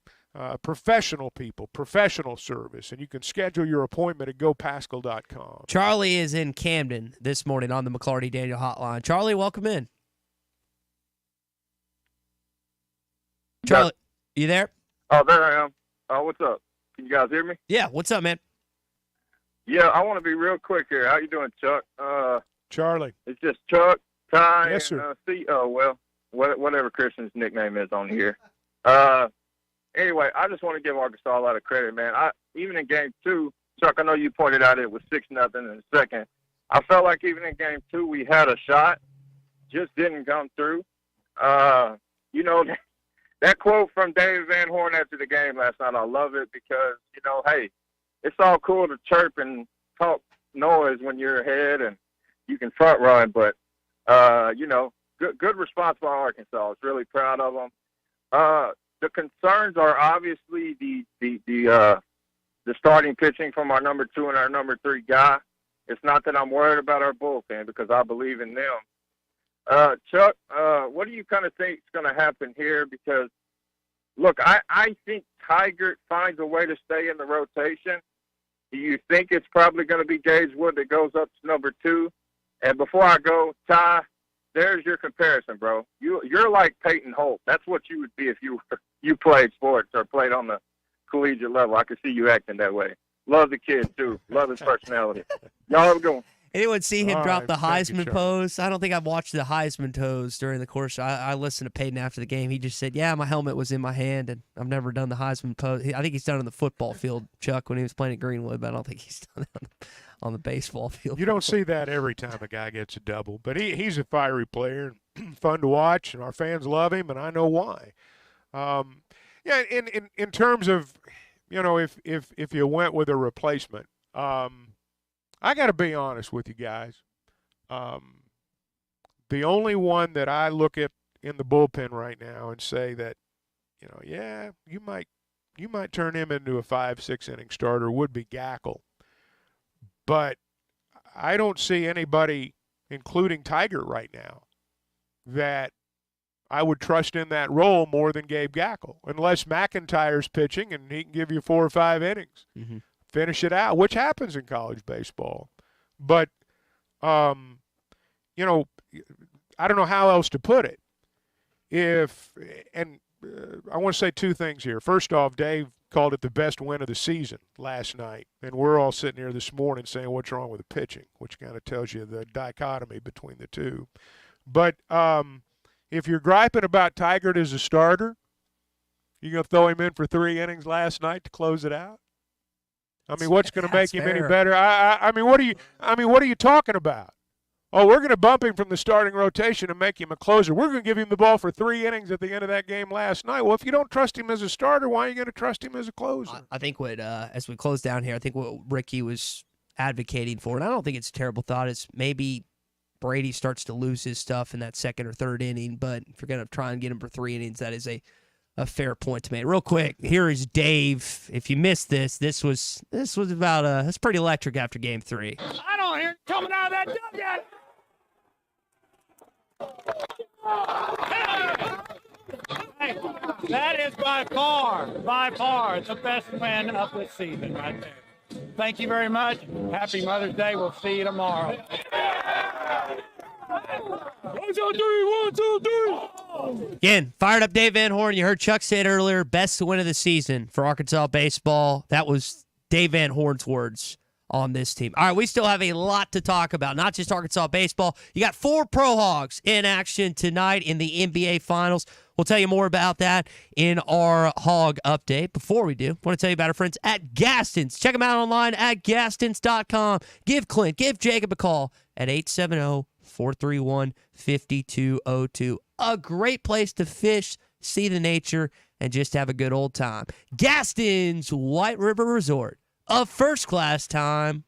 Professional people, professional service, and you can schedule your appointment at gopascal.com. Charlie is in Camden this morning on the McLarty Daniel Hotline. Charlie, welcome in. Charlie, you there? Oh, there I am. What's up? Can you guys hear me? Yeah, what's up, man? Yeah, I want to be real quick here. How you doing, Chuck? Charlie. It's just Chuck, Ty, yes, and sir. whatever Christian's nickname is on here. Anyway, I just want to give Arkansas a lot of credit, man. Even in game 2, Chuck, I know you pointed out it was 6-0 in the second. I felt like even in game 2 we had a shot, just didn't come through. You know, that quote from Dave Van Horn after the game last night, I love it because, you know, hey, it's all cool to chirp and talk noise when you're ahead and you can front run, but, you know, good response by Arkansas. I was really proud of them. The concerns are obviously the starting pitching from our number 2 and our number 3 guy. It's not that I'm worried about our bullpen because I believe in them. Chuck, what do you kind of think is going to happen here? Because, look, I think Tigert finds a way to stay in the rotation. Do you think it's probably going to be Gage Wood that goes up to number 2? And before I go, Ty, there's your comparison, bro. You're like Peyton Holt. That's what you would be if you played sports or played on the collegiate level. I could see you acting that way. Love the kid, too. Love his personality. Y'all have a good one. Anyone see him All drop right, the thank you, Heisman Chuck. pose? I don't think I've watched the Heisman toes during the course. I listened to Peyton after the game. He just said, yeah, my helmet was in my hand, and I've never done the Heisman pose. I think he's done it on the football field, Chuck, when he was playing at Greenwood, but I don't think he's done it on the baseball field. You don't see that every time a guy gets a double, but he's a fiery player, fun to watch, and our fans love him, and I know why. Yeah, in terms of, you know, if you went with a replacement, I got to be honest with you guys. The only one that I look at in the bullpen right now and say that, you know, yeah, you might turn him into a 5-6 inning starter would be Gackle. But I don't see anybody, including Tiger right now, that I would trust in that role more than Gabe Gackle, unless McIntyre's pitching and he can give you 4 or 5 innings. Mm-hmm. Finish it out, which happens in college baseball. But, you know, I don't know how else to put it. I want to say 2 things here. First off, Dave called it the best win of the season last night, and we're all sitting here this morning saying what's wrong with the pitching, which kind of tells you the dichotomy between the two. But if you're griping about Tigert as a starter, you going to throw him in for 3 innings last night to close it out? I mean, what's going to make him any better? I mean, what are you talking about? Oh, we're going to bump him from the starting rotation and make him a closer. We're going to give him the ball for 3 innings at the end of that game last night. Well, if you don't trust him as a starter, why are you going to trust him as a closer? I think what, as we close down here, I think what Ricky was advocating for, and I don't think it's a terrible thought, is maybe Brady starts to lose his stuff in that 2nd or 3rd inning, but if you're going to try and get him for 3 innings, that is a fair point to make. Real quick, here is Dave. If you missed this was about it's pretty electric after game 3. I don't hear it coming out of that dugout. Hey, that is by far the best win of the season right there. Thank you very much. Happy Mother's Day. We'll see you tomorrow. 1, 2, 3. Again, fired up Dave Van Horn. You heard Chuck say it earlier, best win of the season for Arkansas baseball. That was Dave Van Horn's words on this team. All right, we still have a lot to talk about, not just Arkansas baseball. You got 4 Pro Hogs in action tonight in the NBA Finals. We'll tell you more about that in our Hog Update. Before we do, I want to tell you about our friends at Gaston's. Check them out online at gastons.com. Give Clint, give Jacob a call at 870-431-5202. A great place to fish, see the nature, and just have a good old time. Gaston's White River Resort. A first-class time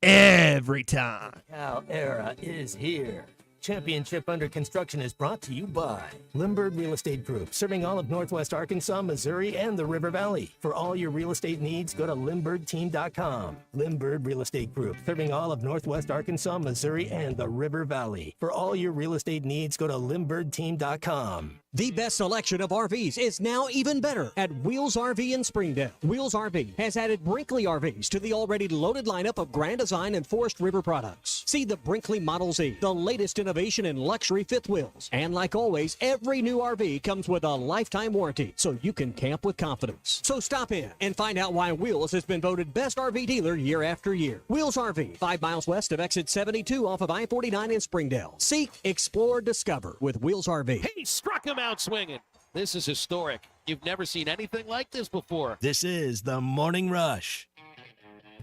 every time. Cal era is here. Championship Under Construction is brought to you by Limbird Real Estate Group, serving all of Northwest Arkansas, Missouri, and the River Valley. For all your real estate needs, go to LimbirdTeam.com. Limbird Real Estate Group, serving all of Northwest Arkansas, Missouri, and the River Valley. For all your real estate needs, go to LimbirdTeam.com. The best selection of RVs is now even better at Wheels RV in Springdale. Wheels RV has added Brinkley RVs to the already loaded lineup of Grand Design and Forest River products. See the Brinkley Model Z, the latest innovation in luxury fifth wheels. And like always, every new RV comes with a lifetime warranty, so you can camp with confidence. So stop in and find out why Wheels has been voted best RV dealer year after year. Wheels RV, 5 miles west of exit 72 off of I-49 in Springdale. Seek, explore, discover with Wheels RV. He struck him out swinging. This is historic. You've never seen anything like this before. This is the Morning Rush.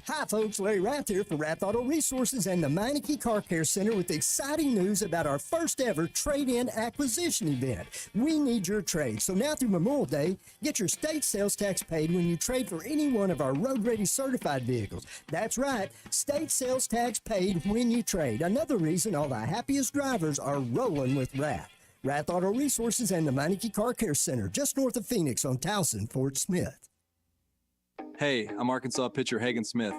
Hi, folks. Larry Rath here for Rath Auto Resources and the Meineke Car Care Center with exciting news about our first ever trade-in acquisition event. We need your trade. So now through Memorial Day, get your state sales tax paid when you trade for any one of our road-ready certified vehicles. That's right, state sales tax paid when you trade. Another reason all the happiest drivers are rolling with Rath. Rath Auto Resources and the Meineke Car Care Center, just north of Phoenix on Towson, Fort Smith. Hey, I'm Arkansas pitcher Hagen Smith.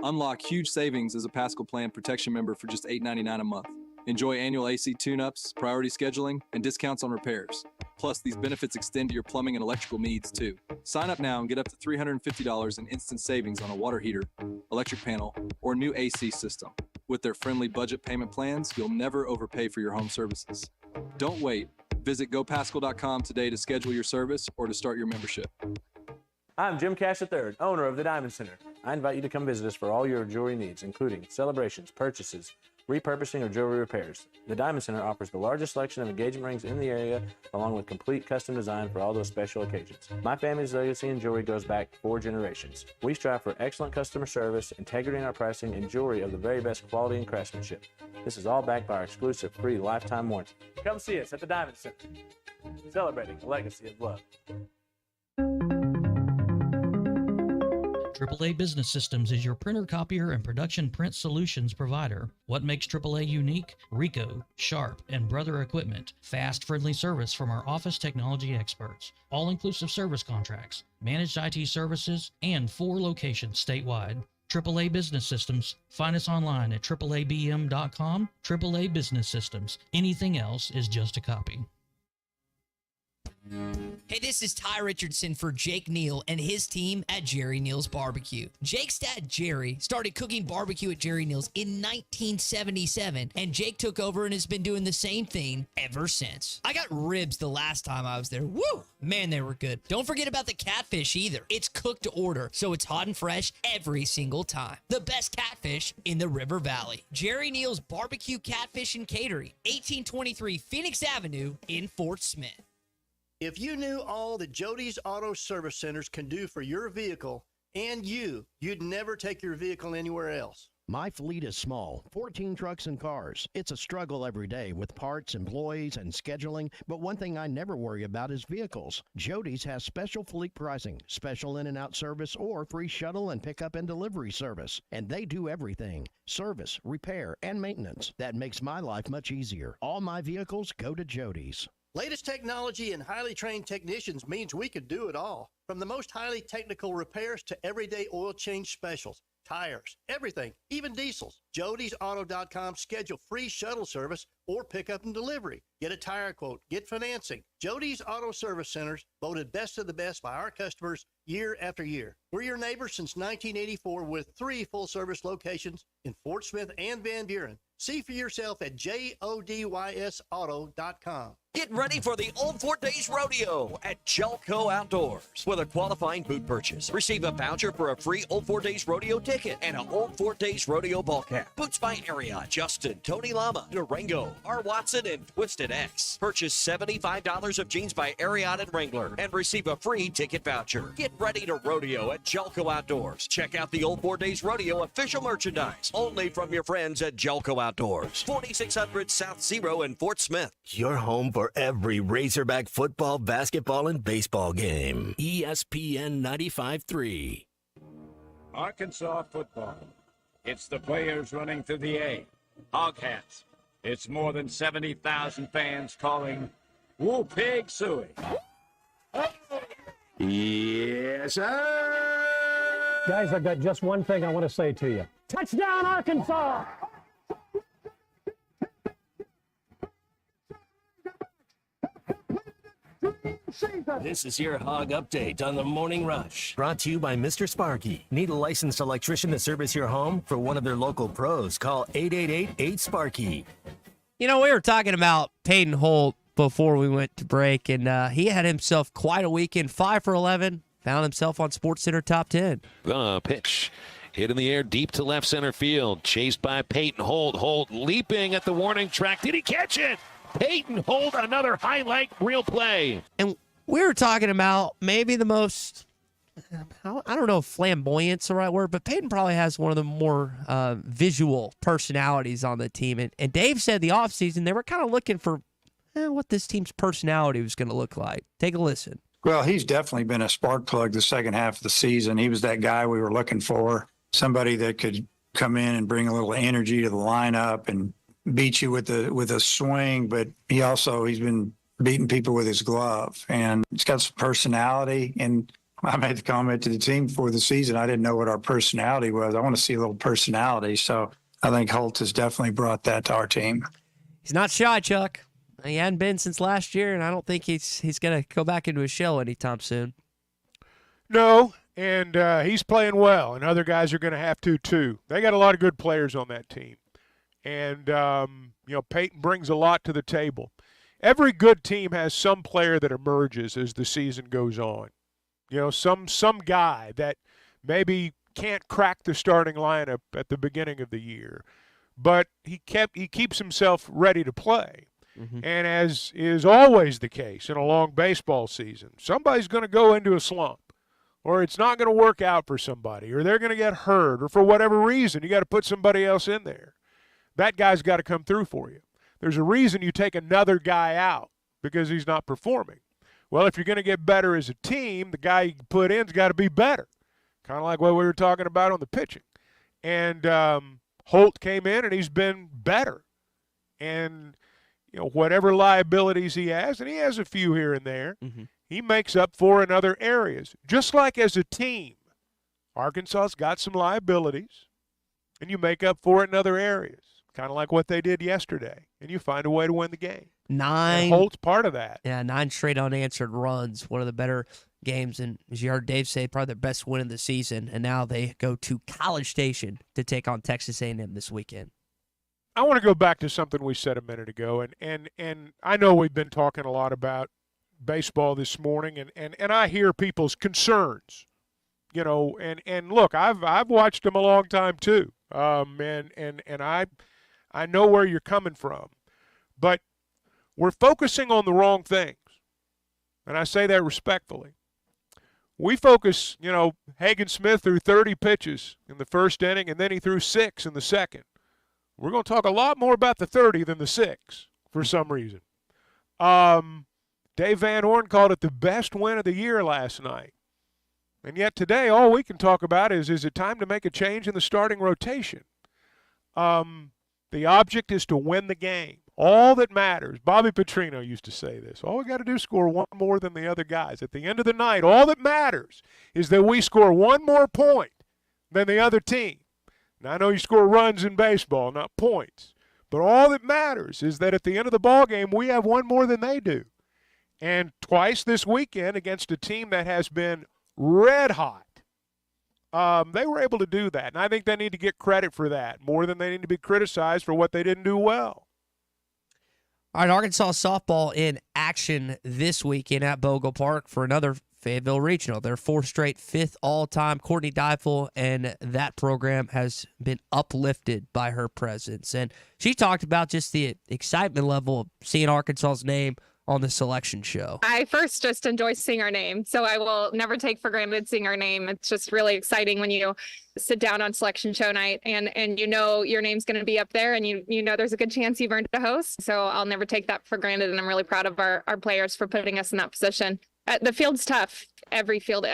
Unlock huge savings as a Pascal Plan Protection member for just $8.99 a month. Enjoy annual AC tune-ups, priority scheduling, and discounts on repairs. Plus, these benefits extend to your plumbing and electrical needs, too. Sign up now and get up to $350 in instant savings on a water heater, electric panel, or new AC system. With their friendly budget payment plans, you'll never overpay for your home services. Don't wait. Visit GoPascal.com today to schedule your service or to start your membership. I'm Jim Cash III, owner of the Diamond Center. I invite you to come visit us for all your jewelry needs, including celebrations, purchases, repurposing, or jewelry repairs. The Diamond Center offers the largest selection of engagement rings in the area, along with complete custom design for all those special occasions. My family's legacy in jewelry goes back 4 generations. We strive for excellent customer service, integrity in our pricing, and jewelry of the very best quality and craftsmanship. This is all backed by our exclusive free lifetime warranty. Come see us at the Diamond Center, celebrating a legacy of love. AAA Business Systems is your printer, copier, and production print solutions provider. What makes AAA unique? Ricoh, Sharp, and Brother Equipment. Fast, friendly service from our office technology experts. All-inclusive service contracts, managed IT services, and 4 locations statewide. AAA Business Systems. Find us online at AAABM.com. AAA Business Systems. Anything else is just a copy. Hey, this is Ty Richardson for Jake Neal and his team at Jerry Neal's Barbecue. Jake's dad, Jerry, started cooking barbecue at Jerry Neal's in 1977, and Jake took over and has been doing the same thing ever since. I got ribs the last time I was there. Woo! Man, they were good. Don't forget about the catfish either. It's cooked to order, so it's hot and fresh every single time. The best catfish in the River Valley. Jerry Neal's Barbecue, Catfish, and Catering, 1823 Phoenix Avenue in Fort Smith. If you knew all that Jody's Auto Service Centers can do for your vehicle and you'd never take your vehicle anywhere else. My fleet is small, 14 trucks and cars. It's a struggle every day with parts, employees, and scheduling, but one thing I never worry about is vehicles. Jody's has special fleet pricing, special in and out service, or free shuttle and pickup and delivery service. And they do everything: service, repair, and maintenance. That makes my life much easier. All my vehicles go to Jody's. Latest technology and highly trained technicians means we could do it all. From the most highly technical repairs to everyday oil change specials, tires, everything, even diesels. Jody'sAuto.com. Schedule free shuttle service or pickup and delivery. Get a tire quote, get financing. Jody's Auto Service Centers, voted best of the best by our customers year after year. We're your neighbors since 1984 with 3 full-service locations in Fort Smith and Van Buren. See for yourself at JODYSauto.com. Get ready for the Old Fort Days Rodeo at Jelco Outdoors. With a qualifying boot purchase, receive a voucher for a free Old Fort Days Rodeo ticket and an Old Fort Days Rodeo ball cap. Boots by Ariat, Justin, Tony Lama, Durango, R. Watson, and Twisted X. Purchase $75 of jeans by Ariat and Wrangler and receive a free ticket voucher. Get ready to rodeo at Jelco Outdoors. Check out the Old Fort Days Rodeo official merchandise, only from your friends at Jelco Outdoors. 4600 South Zero in Fort Smith. Your home for every Razorback football, basketball, and baseball game. ESPN 95.3. Arkansas football. It's the players running through the A. Hog hats. It's more than 70,000 fans calling Woo Pig Suey. Yes, sir. Guys, I've got just one thing I want to say to you. Touchdown, Arkansas! This is your Hog Update on the Morning Rush. Brought to you by Mr. Sparky. Need a licensed electrician to service your home? For one of their local pros, call 888-8-SPARKY. You know, we were talking about Peyton Holt before we went to break, and he had himself quite a weekend. 5 for 11. Found himself on SportsCenter Top 10. The pitch. Hit in the air deep to left center field. Chased by Peyton Holt. Holt leaping at the warning track. Did he catch it? Peyton Holt, another highlight reel play. And We were talking about maybe the most, I don't know if flamboyant's the right word, but Peyton probably has one of the more visual personalities on the team. And Dave said the offseason they were kind of looking for what this team's personality was going to look like. Take a listen. Well, he's definitely been a spark plug the second half of the season. He was that guy we were looking for, somebody that could come in and bring a little energy to the lineup and beat you with a swing, but he's been beating people with his glove, and he's got some personality. And I made the comment to the team before the season, I didn't know what our personality was. I want to see a little personality. So I think Holt has definitely brought that to our team. He's not shy, Chuck. He hadn't been since last year, and I don't think he's going to go back into his shell anytime soon. No, and he's playing well, and other guys are going to have to too. They got a lot of good players on that team. And, Peyton brings a lot to the table. Every good team has some player that emerges as the season goes on. Some guy that maybe can't crack the starting lineup at the beginning of the year, but he keeps himself ready to play. Mm-hmm. And as is always the case in a long baseball season, somebody's going to go into a slump, or it's not going to work out for somebody, or they're going to get hurt, or for whatever reason, you got to put somebody else in there. That guy's got to come through for you. There's a reason you take another guy out because he's not performing. Well, if you're going to get better as a team, the guy you put in's got to be better, kind of like what we were talking about on the pitching. And Holt came in, and he's been better. And whatever liabilities he has, and he has a few here and there, he makes up for in other areas. Just like as a team, Arkansas's got some liabilities, and you make up for it in other areas, kind of like what they did yesterday, and you find a way to win the game. And Holt's part of that. Yeah, 9 straight unanswered runs, one of the better games, and as you heard Dave say, probably their best win of the season, and now they go to College Station to take on Texas A&M this weekend. I want to go back to something we said a minute ago, and I know we've been talking a lot about baseball this morning, and I hear people's concerns, and look, I've watched them a long time too, and I know where you're coming from, but we're focusing on the wrong things, and I say that respectfully. We focus, Hagen Smith threw 30 pitches in the first inning, and then he threw 6 in the second. We're going to talk a lot more about the 30 than the 6 for some reason. Dave Van Horn called it the best win of the year last night. And yet today, all we can talk about is it time to make a change in the starting rotation? The object is to win the game. All that matters, Bobby Petrino used to say this, all we got to do is score one more than the other guys. At the end of the night, all that matters is that we score one more point than the other team. Now, I know you score runs in baseball, not points. But all that matters is that at the end of the ball game, we have one more than they do. And twice this weekend against a team that has been red hot, they were able to do that. And I think they need to get credit for that more than they need to be criticized for what they didn't do well. All right, Arkansas softball in action this weekend at Bogle Park for another Fayetteville Regional. Their 4th straight, 5th all-time. Courtney Deifel, and that program has been uplifted by her presence. And she talked about just the excitement level of seeing Arkansas's name on the selection show. I first just enjoy seeing our name, so I will never take for granted seeing our name. It's just really exciting when you sit down on selection show night and your name's going to be up there, and you know there's a good chance you've earned a host. So I'll never take that for granted, and I'm really proud of our players for putting us in that position. The field's tough. Every field,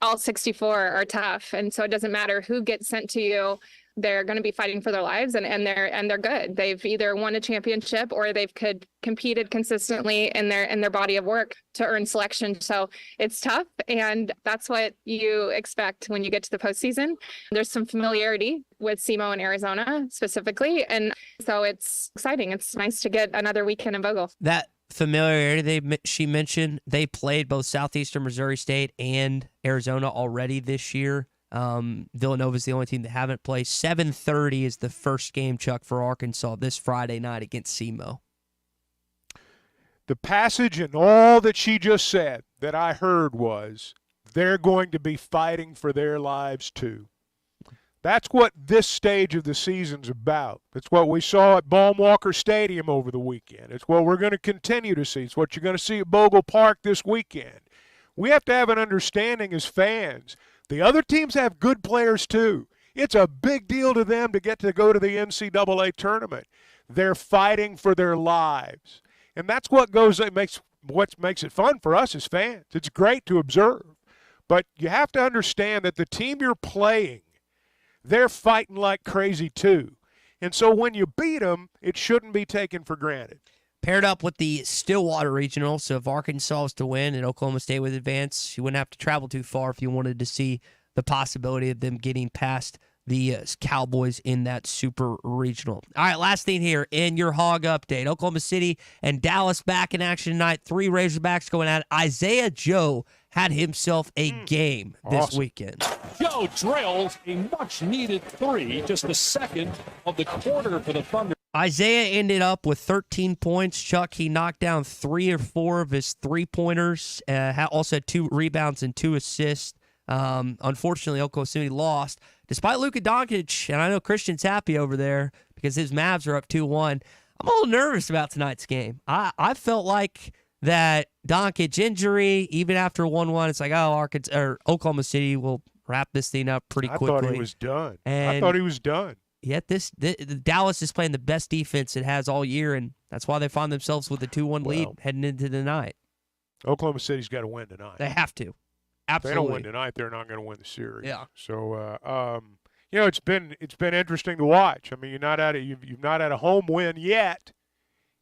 all 64 are tough, and so it doesn't matter who gets sent to you. They're going to be fighting for their lives, and they're good. They've either won a championship or they've competed consistently in their body of work to earn selection. So it's tough, and that's what you expect when you get to the postseason. There's some familiarity with SEMO in Arizona specifically, and so it's exciting. It's nice to get another weekend in Bogle. That familiarity she mentioned, they played both Southeastern Missouri State and Arizona already this year. Villanova's the only team that haven't played. 7:30 is the first game, Chuck, for Arkansas this Friday night against SEMO. The passage and all that she just said that I heard was they're going to be fighting for their lives too. That's what this stage of the season's about. It's what we saw at Baum-Walker Stadium over the weekend. It's what we're going to continue to see. It's what you're going to see at Bogle Park this weekend. We have to have an understanding as fans. The other teams have good players too. It's a big deal to them to get to go to the NCAA tournament. They're fighting for their lives. And that's what makes it fun for us as fans. It's great to observe. But you have to understand that the team you're playing, they're fighting like crazy too. And so when you beat them, it shouldn't be taken for granted. Paired up with the Stillwater Regional, so if Arkansas was to win and Oklahoma State would advance, you wouldn't have to travel too far if you wanted to see the possibility of them getting past the Cowboys in that Super Regional. All right, last thing here in your Hog update. Oklahoma City and Dallas back in action tonight. 3 Razorbacks going at it. Isaiah Joe had himself a game this weekend. Joe drills a much-needed 3, just the second of the quarter for the Thunder. Isaiah ended up with 13 points. Chuck, he knocked down 3 or 4 of his three-pointers. Also had 2 rebounds and 2 assists. Unfortunately, Oklahoma City lost. Despite Luka Doncic, and I know Christian's happy over there because his Mavs are up 2-1. I'm a little nervous about tonight's game. I felt like that Doncic injury, even after 1-1, it's like, Oklahoma City will wrap this thing up pretty quickly. I thought he was done. I thought he was done. Yet the Dallas is playing the best defense it has all year, and that's why they find themselves with a 2-1 lead heading into the night. Oklahoma City's got to win tonight. They have to. Absolutely. If they don't win tonight, they're not going to win the series. Yeah. So, it's been interesting to watch. I mean, you've not had a home win yet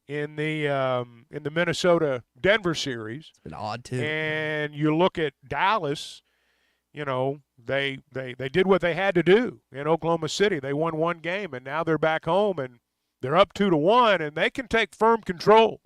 in the Minnesota-Denver series. It's been odd too. And you look at Dallas. They did what they had to do in Oklahoma City. They won 1 game, and now they're back home, and they're up 2-1, and they can take firm control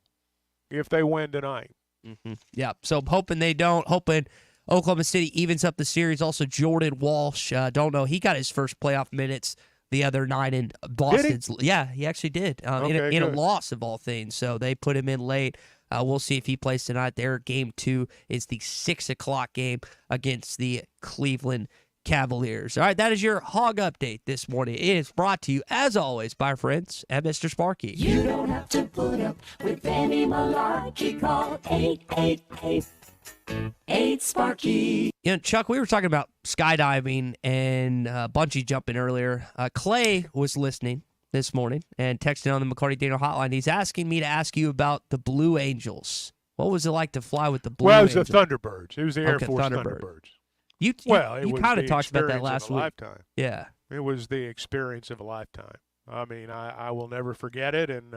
if they win tonight. Mm-hmm. Yeah. So I'm hoping they don't. Hoping Oklahoma City evens up the series. Also, Jordan Walsh, don't know. He got his first playoff minutes the other night in Boston's. Yeah, he actually did in a loss of all things. So they put him in late. We'll see if he plays tonight. Their game 2 is the 6:00 game against the Cleveland Cavaliers. All right, that is your Hog update this morning. It is brought to you, as always, by our friends at Mr. Sparky. You don't have to put up with any malarkey. Call 888-8-SPARKY. Chuck, we were talking about skydiving and bungee jumping earlier. Clay was listening this morning and texted on the McLarty Daniel hotline. He's asking me to ask you about the Blue Angels. What was it like to fly with the Blue Angels? Well, it was the Thunderbirds. It was the Air Force Thunderbirds. You kind of talked about that last week. Lifetime. Yeah. It was the experience of a lifetime. I mean, I will never forget it. And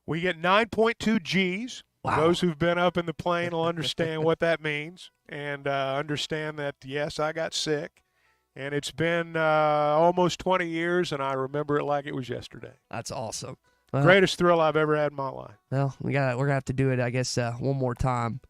we get 9.2 Gs. Wow. Those who've been up in the plane will understand what that means and understand that, yes, I got sick. And it's been almost 20 years, and I remember it like it was yesterday. That's awesome. Well, greatest thrill I've ever had in my life. Well, we're gonna have to do it, I guess, one more time,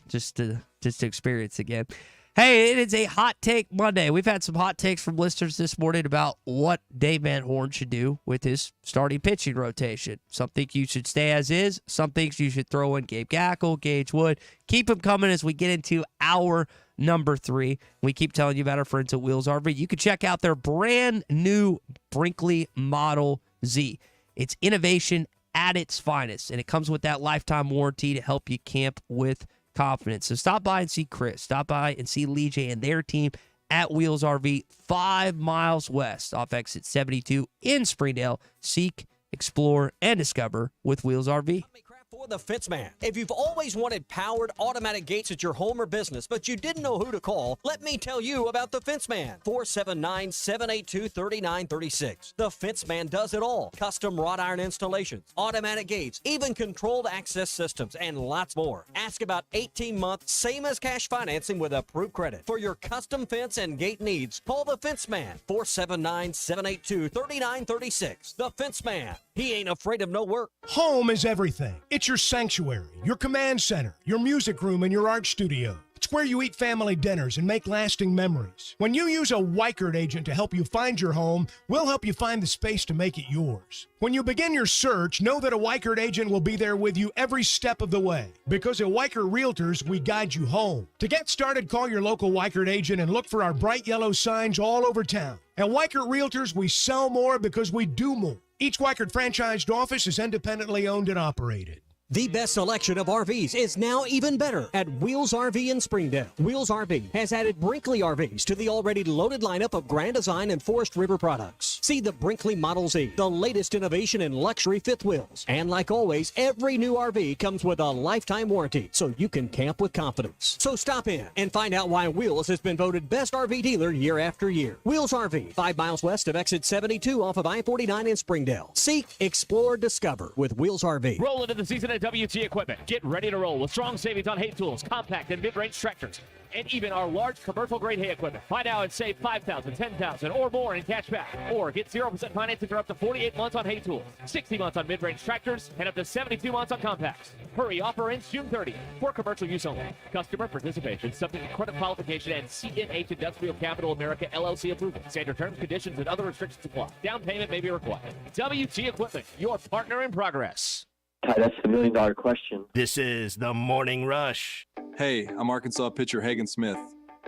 just to experience again. Hey, it is a Hot Take Monday. We've had some hot takes from listeners this morning about what Dave Van Horn should do with his starting pitching rotation. Some think you should stay as is. Some think you should throw in Gabe Gackle, Gage Wood. Keep them coming as we get into our number 3. We keep telling you about our friends at Wheels RV. You can check out their brand new Brinkley Model Z. It's innovation at its finest, and it comes with that lifetime warranty to help you camp with confidence. So stop by and see Chris. Stop by and see Lee J and their team at Wheels RV, 5 miles west off exit 72 in Springdale. Seek, explore, and discover with Wheels RV. For the Fitzman. If you've always wanted powered automatic gates at your home or business, but you didn't know who to call, let me tell you about the Fitzman. 479-782-3936. The Fitzman does it all. Custom wrought iron installations, automatic gates, even controlled access systems, and lots more. Ask about 18-month, same as cash financing with approved credit. For your custom fence and gate needs, call the Fitzman. 479-782-3936. The Fitzman. He ain't afraid of no work. Home is everything. It's your sanctuary, your command center, your music room, and your art studio. It's where you eat family dinners and make lasting memories. When you use a Weichert agent to help you find your home, we'll help you find the space to make it yours. When you begin your search, know that a Weichert agent will be there with you every step of the way. Because at Weichert Realtors, we guide you home. To get started, call your local Weichert agent and look for our bright yellow signs all over town. At Weichert Realtors, we sell more because we do more. Each Weichert franchised office is independently owned and operated. The best selection of RVs is now even better at Wheels RV in Springdale. Wheels RV has added Brinkley RVs to the already loaded lineup of Grand Design and Forest River products. See the Brinkley Model Z, the latest innovation in luxury fifth wheels. And like always, every new RV comes with a lifetime warranty, so you can camp with confidence. So stop in and find out why Wheels has been voted best RV dealer year after year. Wheels RV, 5 miles west of exit 72 off of I-49 in Springdale. Seek, explore, discover with Wheels RV. Roll into the season at WT Equipment. Get ready to roll with strong savings on hay tools, compact and mid-range tractors, and even our large commercial-grade hay equipment. Find out and save $5,000, $10,000, or more in cash back. Or get 0% financing for up to 48 months on hay tools, 60 months on mid-range tractors, and up to 72 months on compacts. Hurry, offer ends June 30th for commercial use only. Customer participation subject to credit qualification and CNH Industrial Capital America LLC approval. Standard terms, conditions, and other restrictions apply. Down payment may be required. WT Equipment, your partner in progress. Ty, that's $1 million question. This is the Morning Rush. Hey, I'm Arkansas pitcher Hagen Smith.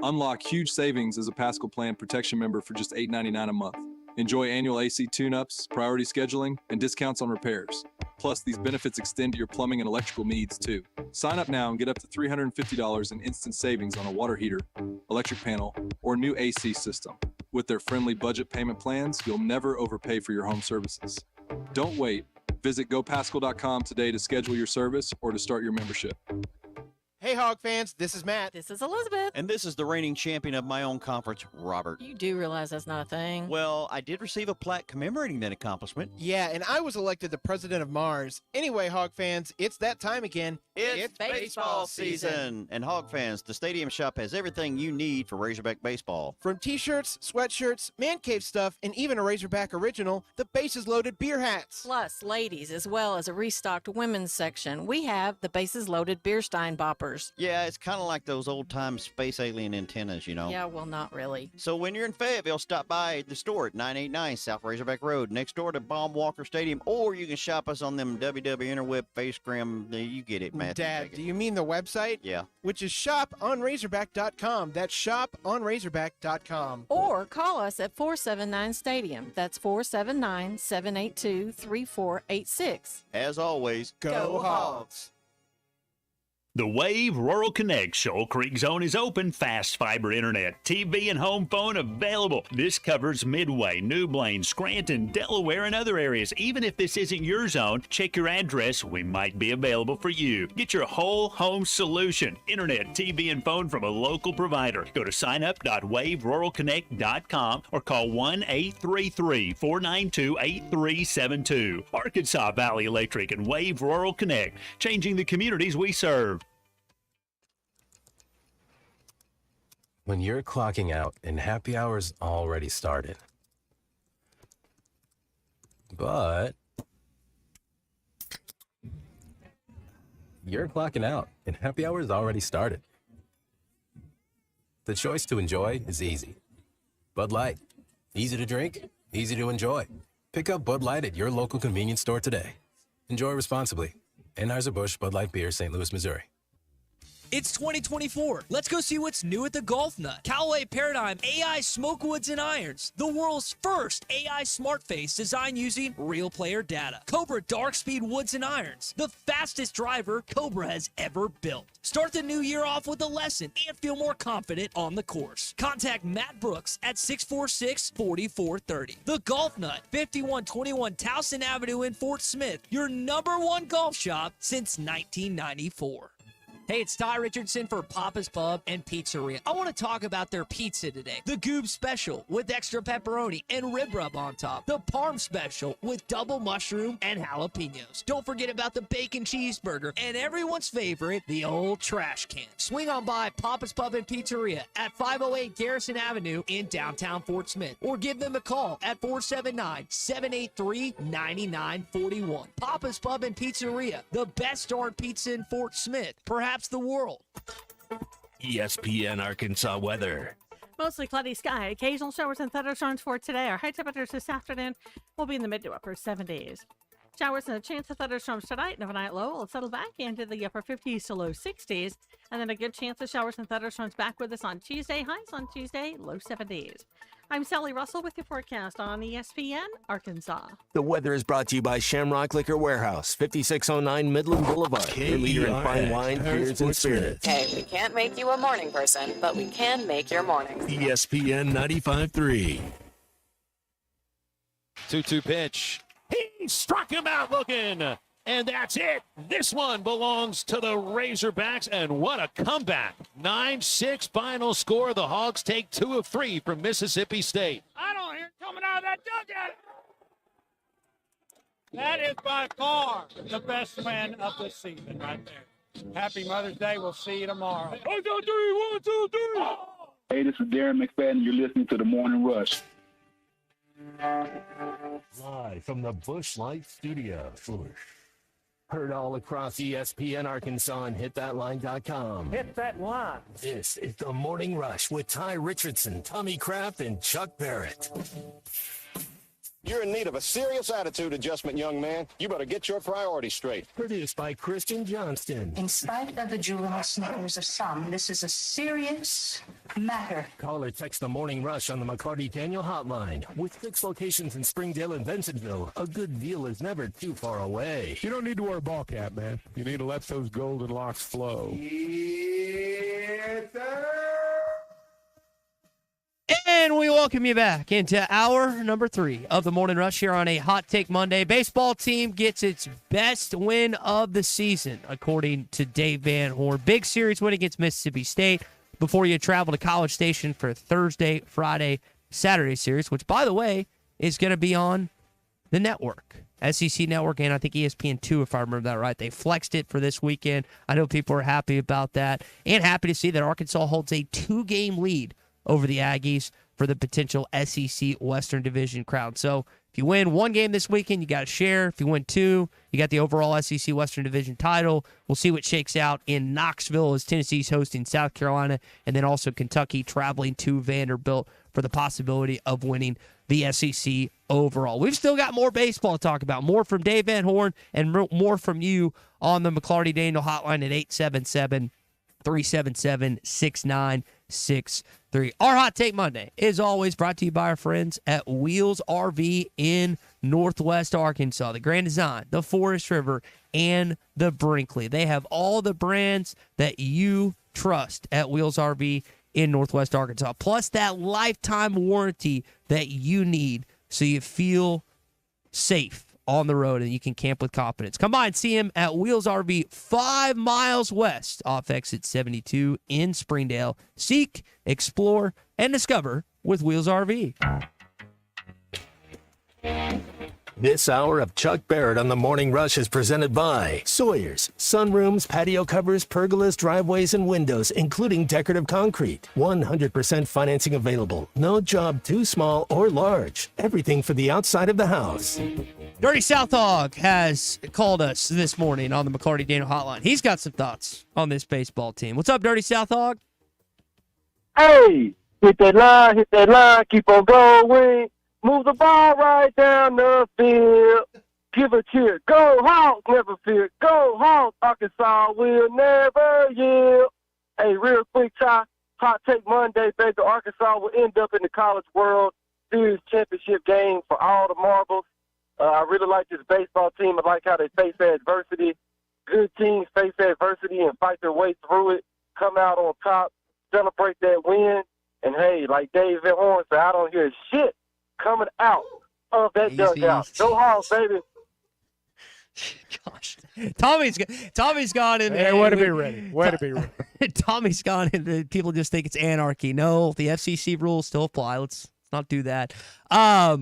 Unlock huge savings as a Pascal Plan protection member for just $8.99 a month. Enjoy annual AC tune-ups, priority scheduling, and discounts on repairs. Plus, these benefits extend to your plumbing and electrical needs, too. Sign up now and get up to $350 in instant savings on a water heater, electric panel, or new AC system. With their friendly budget payment plans, you'll never overpay for your home services. Don't wait. Visit GoPascal.com today to schedule your service or to start your membership. Hey, Hog fans, this is Matt. This is Elizabeth. And this is the reigning champion of my own conference, Robert. You do realize that's not a thing. Well, I did receive a plaque commemorating that accomplishment. Yeah, and I was elected the president of Mars. Anyway, Hog fans, it's that time again. It's baseball season. And Hog fans, the Stadium Shop has everything you need for Razorback baseball. From t-shirts, sweatshirts, man cave stuff, and even a Razorback original, the Bases Loaded beer hats. Plus, ladies, as well as a restocked women's section. We have the Bases Loaded beer stein boppers. Yeah, it's kind of like those old-time space alien antennas, you know? Yeah, well, not really. So when you're in Fayetteville, stop by the store at 989 South Razorback Road, next door to Baum Walker Stadium, or you can shop us on them WW Interweb, FaceGram, you get it, Matthew. Dad, do you mean the website? Yeah. Which is shoponrazorback.com. That's shoponrazorback.com. Or call us at 479 Stadium. That's 479-782-3486. As always, Go Hogs! The Wave Rural Connect Shoal Creek Zone is open. Fast fiber internet, TV, and home phone available. This covers Midway, New Blaine, Scranton, Delaware, and other areas. Even if this isn't your zone, check your address. We might be available for you. Get your whole home solution. Internet, TV, and phone from a local provider. Go to signup.waveruralconnect.com or call 1-833-492-8372. Arkansas Valley Electric and Wave Rural Connect, changing the communities we serve. When you're clocking out and happy hour's already started. But you're clocking out and happy hour's already started. The choice to enjoy is easy. Bud Light. Easy to drink, easy to enjoy. Pick up Bud Light at your local convenience store today. Enjoy responsibly. Anheuser-Busch Bud Light Beer, St. Louis, Missouri. It's 2024. Let's go see what's new at the Golf Nut. Callaway Paradigm AI Smoke Woods and Irons. The world's first AI smart face designed using real player data. Cobra Dark Speed Woods and Irons. The fastest driver Cobra has ever built. Start the new year off with a lesson and feel more confident on the course. Contact Matt Brooks at 646-4430. The Golf Nut, 5121 Towson Avenue in Fort Smith. Your #1 golf shop since 1994. Hey, it's Ty Richardson for Papa's Pub and Pizzeria. I want to talk about their pizza today. The Goob Special with extra pepperoni and rib rub on top. The Parm Special with double mushroom and jalapenos. Don't forget about the bacon cheeseburger and everyone's favorite, the old trash can. Swing on by Papa's Pub and Pizzeria at 508 Garrison Avenue in downtown Fort Smith. Or give them a call at 479-783-9941. Papa's Pub and Pizzeria, the best darn pizza in Fort Smith. Perhaps the world. ESPN Arkansas weather. Mostly cloudy sky. Occasional showers and thunderstorms for today. Our high temperatures this afternoon will be in the mid to upper 70s. Showers and a chance of thunderstorms tonight, and overnight low will settle back into the upper 50s to low 60s. And then a good chance of showers and thunderstorms back with us on Tuesday. Highs on Tuesday, low 70s. I'm Sally Russell with your forecast on ESPN Arkansas. The weather is brought to you by Shamrock Liquor Warehouse, 5609 Midland Boulevard. Your leader in fine wine, beers, and spirits. Hey, we can't make you a morning person, but we can make your morning. ESPN 95.3. 2-2 pitch. He struck him out looking. And that's it. This one belongs to the Razorbacks, and what a comeback. 9-6 final score. The Hogs take 2 of 3 from Mississippi State. I don't hear it coming out of that dugout. That is by far the best win of the season right there. Happy Mother's Day. We'll see you tomorrow. 1, 2, 3, 1, 2, 3. Hey, this is Darren McFadden. You're listening to The Morning Rush. Live from the Busch Light Studio. Heard all across ESPN Arkansas and hitthatline.com. Hit that line. This is the Morning Rush with Ty Richardson, Tommy Kraft, and Chuck Barrett. You're in need of a serious attitude adjustment, young man. You better get your priorities straight. Produced by Kristen Johnston. In spite of the juvenile snickers of some, this is a serious matter. Call or text the Morning Rush on the McLarty Daniel Hotline. With 6 locations in Springdale and Bensenville, a good deal is never too far away. You don't need to wear a ball cap, man. You need to let those golden locks flow. And we welcome you back into hour number 3 of the Morning Rush here on a Hot Take Monday. Baseball team gets its best win of the season, according to Dave Van Horn. Big series win against Mississippi State before you travel to College Station for Thursday, Friday, Saturday series, which, by the way, is going to be on the network. SEC Network and I think ESPN2, if I remember that right. They flexed it for this weekend. I know people are happy about that and happy to see that Arkansas holds a 2-game lead over the Aggies for the potential SEC Western Division crown. So if you win 1 game this weekend, you got a share. If you win 2, you got the overall SEC Western Division title. We'll see what shakes out in Knoxville as Tennessee's hosting South Carolina, and then also Kentucky traveling to Vanderbilt for the possibility of winning the SEC overall. We've still got more baseball to talk about, more from Dave Van Horn and more from you on the McLarty Daniel hotline at 877-377-6963. Our Hot Take Monday is always brought to you by our friends at Wheels RV in Northwest Arkansas. The Grand Design, the Forest River, and the Brinkley. They have all the brands that you trust at Wheels RV in Northwest Arkansas. Plus that lifetime warranty that you need so you feel safe on the road and you can camp with confidence. Come by and see him at Wheels RV 5 miles west off exit 72 in Springdale. Seek, explore, and discover with Wheels RV. This hour of Chuck Barrett on the Morning Rush is presented by Sawyer's. Sunrooms, patio covers, pergolas, driveways, and windows, including decorative concrete. 100% financing available. No job too small or large. Everything for the outside of the house. Dirty South Hog has called us this morning on the McLarty Daniel hotline. He's got some thoughts on this baseball team. What's up, Dirty South Hog? Hey, hit that line, keep on going. Move the ball right down the field. Give a cheer. Go Hawks, never fear. Go Hawks, Arkansas will never yield. Hey, real quick, Ty. Hot Take Monday, baby. Arkansas will end up in the College World Series championship game for all the marbles. I really like this baseball team. I like how they face adversity. Good teams face adversity and fight their way through it, come out on top, celebrate that win. And, hey, like Dave Van Horn said, I don't hear shit coming out of that dugout. Go Hawks, baby. Gosh, Tommy's gone in. Hey, way to be ready. Way to be ready. Tommy's gone in. People just think it's anarchy. No, the FCC rules still apply. Let's not do that. I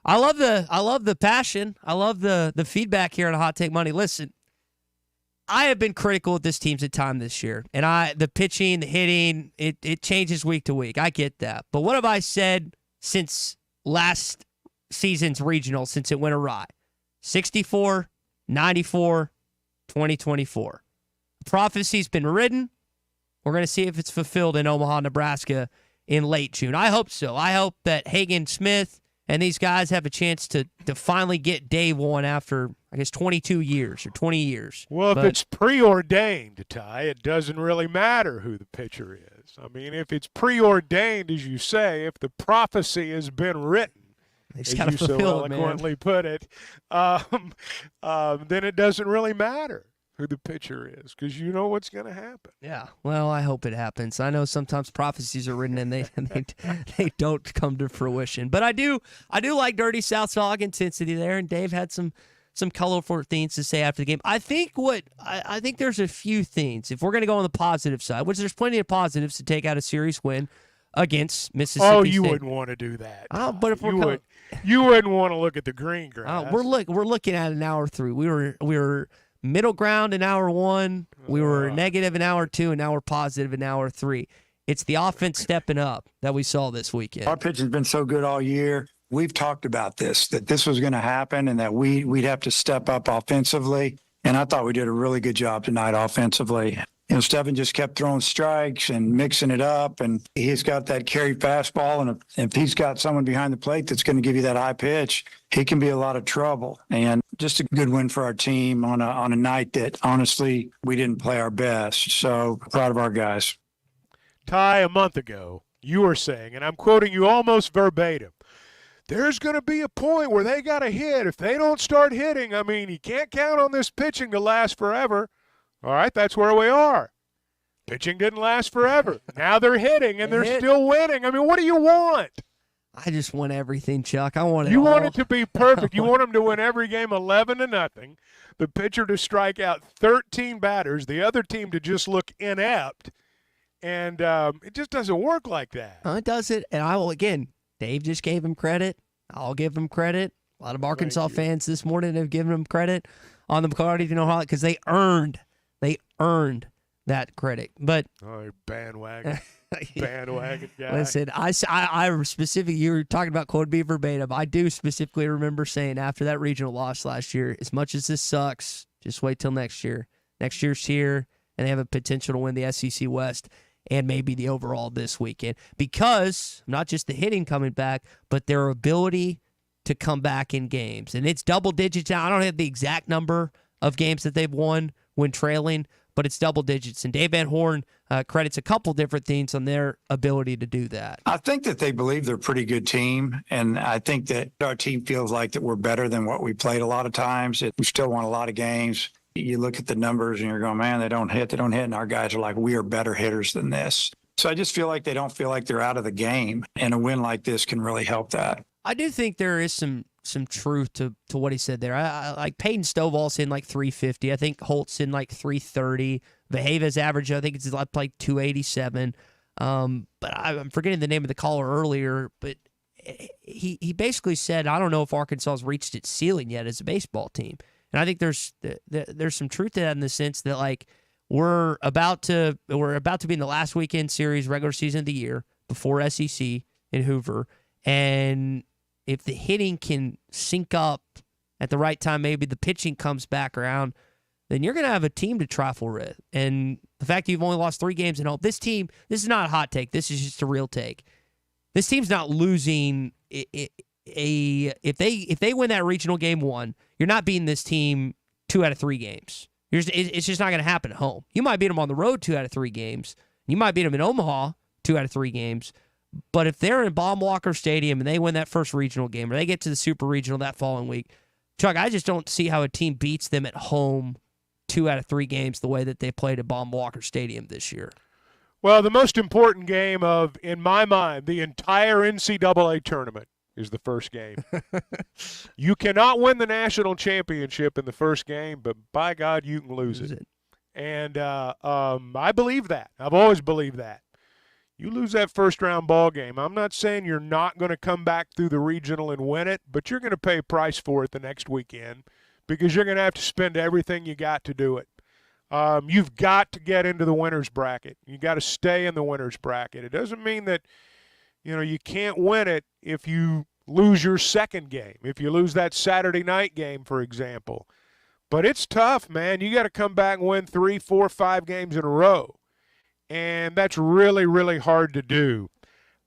love the passion. I love the feedback here on Hot Take Money. Listen, I have been critical of this team's at time this year, and the pitching, the hitting, it changes week to week. I get that, but what have I said since last season's regional, since it went awry? 64, 94, 2024. Prophecy's been written. We're going to see if it's fulfilled in Omaha, Nebraska in late June. I hope so. I hope that Hagen Smith and these guys have a chance to finally get day one after, I guess, 22 years or 20 years. Well, if it's preordained, Ty, it doesn't really matter who the pitcher is. I mean, if it's preordained, as you say, if the prophecy has been written, as you so eloquently put it, then it doesn't really matter who the pitcher is because you know what's going to happen. Yeah, well, I hope it happens. I know sometimes prophecies are written and they don't come to fruition. But I do like Dirty South Dog intensity there, and Dave had some colorful things to say after the game. I think there's a few things. If we're going to go on the positive side, which there's plenty of positives to take out a series win against Mississippi Oh, State. you wouldn't want to do that. But if you wouldn't want to look at the green grass. We're looking at an hour 3. We were middle ground in hour 1. We were negative in hour 2, and now we're positive in hour 3. It's the offense stepping up that we saw this weekend. Our pitching's been so good all year. We've talked about that this was going to happen and that we'd have to step up offensively. And I thought we did a really good job tonight offensively. Stephen just kept throwing strikes and mixing it up, and he's got that carry fastball, and if he's got someone behind the plate that's going to give you that high pitch, he can be a lot of trouble. And just a good win for our team on a night that, honestly, we didn't play our best. So proud of our guys. Ty, a month ago, you were saying, and I'm quoting you almost verbatim, there's going to be a point where they got to hit. If they don't start hitting, I mean, you can't count on this pitching to last forever. All right, that's where we are. Pitching didn't last forever. Now they're hitting, and they're still winning. I mean, what do you want? I just want everything, Chuck. I want it You all. want it to be perfect. You want them to win every game 11-0. The pitcher to strike out 13 batters, the other team to just look inept. And it just doesn't work like that. It doesn't. And I will, again, Dave just gave him credit. I'll give him credit. A lot of Arkansas fans this morning have given him credit on the McLarty because they earned that credit. But bandwagon guy. Listen, I specifically, you were talking about Code B verbatim. I do specifically remember saying after that regional loss last year, as much as this sucks, just wait till next year. Next year's here, and they have a potential to win the SEC West and maybe the overall this weekend because not just the hitting coming back, but their ability to come back in games. And it's double digits now. I don't have the exact number of games that they've won when trailing, but it's double digits. And Dave Van Horn credits a couple different things on their ability to do that. I think that they believe they're a pretty good team, and I think that our team feels like that we're better than what we played a lot of times. We still won a lot of games. You look at the numbers and you're going, man, they don't hit, and our guys are like, we are better hitters than this. So I just feel like they don't feel like they're out of the game, and a win like this can really help that. I do think there is some truth to what he said there. I like Peyton Stovall's in like 350. I think Holt's in like 330. Vaheva's average, I think it's like 287. But I'm forgetting the name of the caller earlier, but he basically said, I don't know if Arkansas has reached its ceiling yet as a baseball team. And I think there's some truth to that in the sense that like we're about to be in the last weekend series regular season of the year before SEC in Hoover, and if the hitting can sync up at the right time, maybe the pitching comes back around, then you're going to have a team to trifle with. And the fact that you've only lost 3 games in home, this is not a hot take. This is just a real take. This team's not losing. If they win that regional game 1, you're not beating this team 2 out of 3 games. It's just not going to happen at home. You might beat them on the road 2 out of 3 games. You might beat them in Omaha 2 out of 3 games. But if they're in Baum-Walker Stadium and they win that first regional game or they get to the super regional that following week, Chuck, I just don't see how a team beats them at home 2 out of 3 games the way that they played at Baum-Walker Stadium this year. Well, the most important game in my mind, the entire NCAA tournament is the first game. You cannot win the national championship in the first game, but by God, you can lose it. And I believe that. I've always believed that. You lose that first-round ball game. I'm not saying you're not going to come back through the regional and win it, but you're going to pay a price for it the next weekend because you're going to have to spend everything you got to do it. You've got to get into the winner's bracket. You got to stay in the winner's bracket. It doesn't mean that you can't win it if you lose your second game, if you lose that Saturday night game, for example. But it's tough, man. You got to come back and win 3, 4, 5 games in a row. and that's really, really hard to do.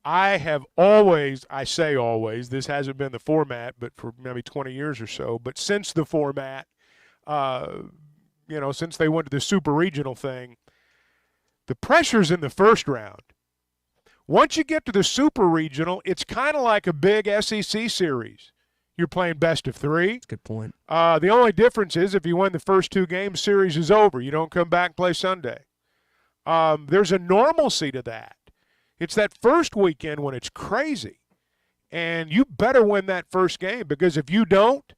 I have always, I say always, this hasn't been the format, but for maybe 20 years or so, but since the format, since they went to the super regional thing, the pressure's in the first round. Once you get to the super regional, it's kind of like a big SEC series. You're playing best of 3. That's a good point. The only difference is if you win the first 2 games, series is over. You don't come back and play Sunday. There's a normalcy to that. It's that first weekend when it's crazy. And you better win that first game, because if you don't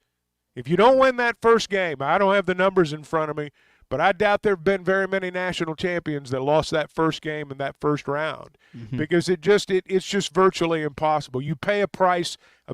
win that first game, I don't have the numbers in front of me, but I doubt there have been very many national champions that lost that first game in that first round, because it's just virtually impossible. You pay a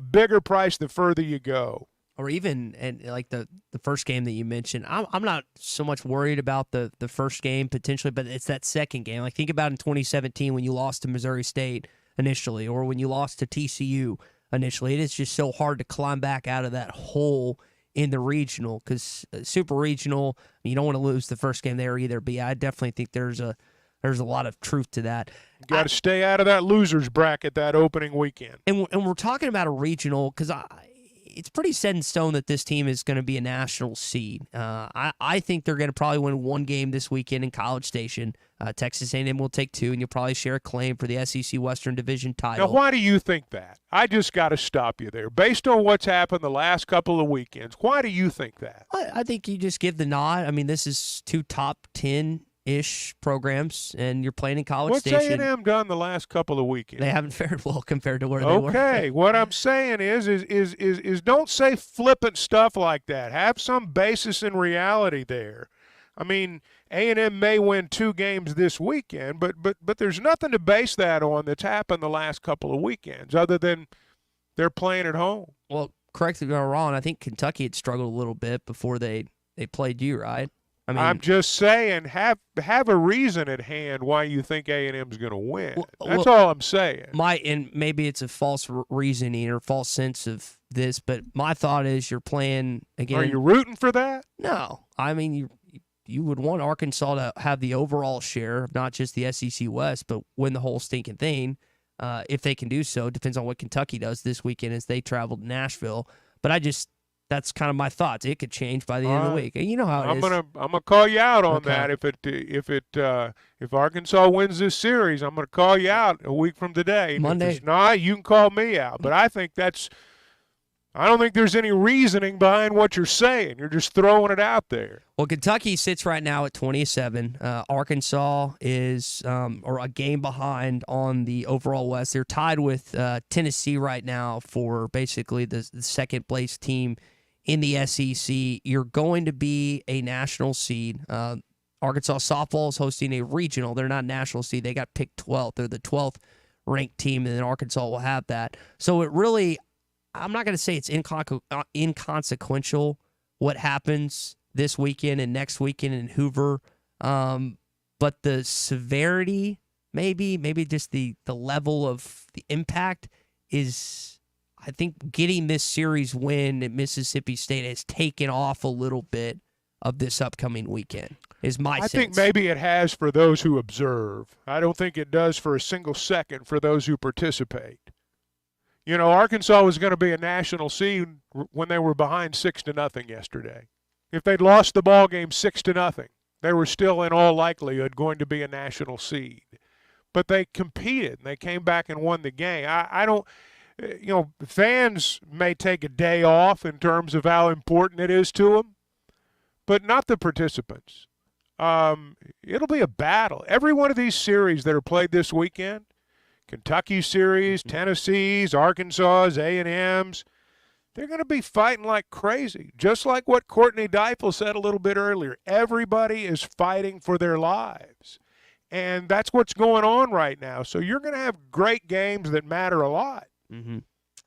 bigger price the further you go. Or even, and like the first game that you mentioned, I'm not so much worried about the first game potentially, but it's that second game. Like, think about in 2017 when you lost to Missouri State initially, or when you lost to TCU initially. It is just so hard to climb back out of that hole in the regional, because super regional, you don't want to lose the first game there either. But yeah, I definitely think there's a lot of truth to that. You got to stay out of that losers bracket that opening weekend. And we're talking about a regional because it's pretty set in stone that this team is going to be a national seed. I think they're going to probably win 1 game this weekend in College Station. Texas A&M will take 2, and you'll probably share a claim for the SEC Western Division title. Now, why do you think that? I just got to stop you there. Based on what's happened the last couple of weekends, why do you think that? I think you just give the nod. I mean, this is 2 top 10-ish programs, and you're playing in College Station. What's A&M done the last couple of weekends? They haven't fared well compared to where they were. Okay, what I'm saying is don't say flippant stuff like that. Have some basis in reality there. I mean, A&M may win 2 games this weekend, but there's nothing to base that on that's happened the last couple of weekends other than they're playing at home. Well, correct me if I'm wrong, I think Kentucky had struggled a little bit before they played you, right? I mean, I'm just saying, have a reason at hand why you think A&M's going to win. That's all I'm saying. And maybe it's a false reasoning or false sense of this, but my thought is you're playing again. Are you rooting for that? No, I mean you would want Arkansas to have the overall share of not just the SEC West, but win the whole stinking thing. If they can do so, depends on what Kentucky does this weekend as they travel to Nashville. But that's kind of my thoughts. It could change by the end of the week. You know how it is. I'm gonna call you out on that. If Arkansas wins this series, I'm gonna call you out a week from today. Monday. If it's not, you can call me out. But I don't think there's any reasoning behind what you're saying. You're just throwing it out there. Well, Kentucky sits right now at 27. Arkansas is or a game behind on the overall West. They're tied with Tennessee right now for basically the second place team in the SEC. You're going to be a national seed. Arkansas softball is hosting a regional. They're not national seed. They got picked 12th. They're the 12th ranked team, and then Arkansas will have that. So it really, I'm not going to say it's inconsequential what happens this weekend and next weekend in Hoover, but the severity, maybe just the level of the impact is, I think getting this series win at Mississippi State has taken off a little bit of this upcoming weekend, is my sense. I think maybe it has for those who observe. I don't think it does for a single second for those who participate. You know, Arkansas was going to be a national seed when they were behind 6-0 yesterday. If they'd lost the ball game 6-0, they were still in all likelihood going to be a national seed. But they competed, and they came back and won the game. I don't, fans may take a day off in terms of how important it is to them, but not the participants. It'll be a battle. Every one of these series that are played this weekend, Kentucky series, Tennessee's, Arkansas's, A&M's, they're going to be fighting like crazy. Just like what Courtney Deifel said a little bit earlier. Everybody is fighting for their lives. And that's what's going on right now. So you're going to have great games that matter a lot. Mm-hmm.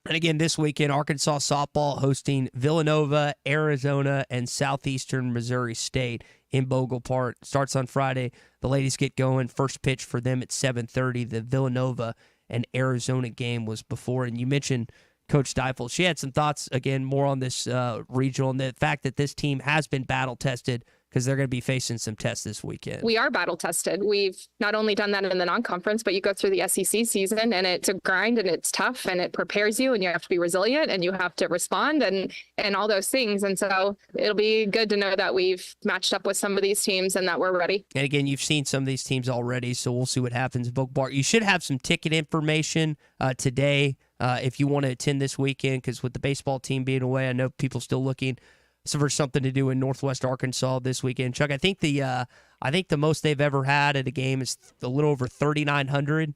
And again, this weekend, Arkansas softball hosting Villanova, Arizona, and Southeastern Missouri State in Bogle Park. Starts on Friday. The ladies get going. First pitch for them at 7:30. The Villanova and Arizona game was before. And you mentioned Coach Deifel. She had some thoughts, again, more on this regional and the fact that this team has been battle-tested because they're going to be facing some tests this weekend. We are battle tested. We've not only done that in the non-conference, but you go through the SEC season and it's a grind and it's tough and it prepares you and you have to be resilient and you have to respond and all those things. And so it'll be good to know that we've matched up with some of these teams and that we're ready. And again, you've seen some of these teams already, so we'll see what happens in Oak Park. You should have some ticket information today if you want to attend this weekend, because with the baseball team being away, I know people still looking for something to do in Northwest Arkansas this weekend. Chuck, I think the most they've ever had at a game is a little over 3,900.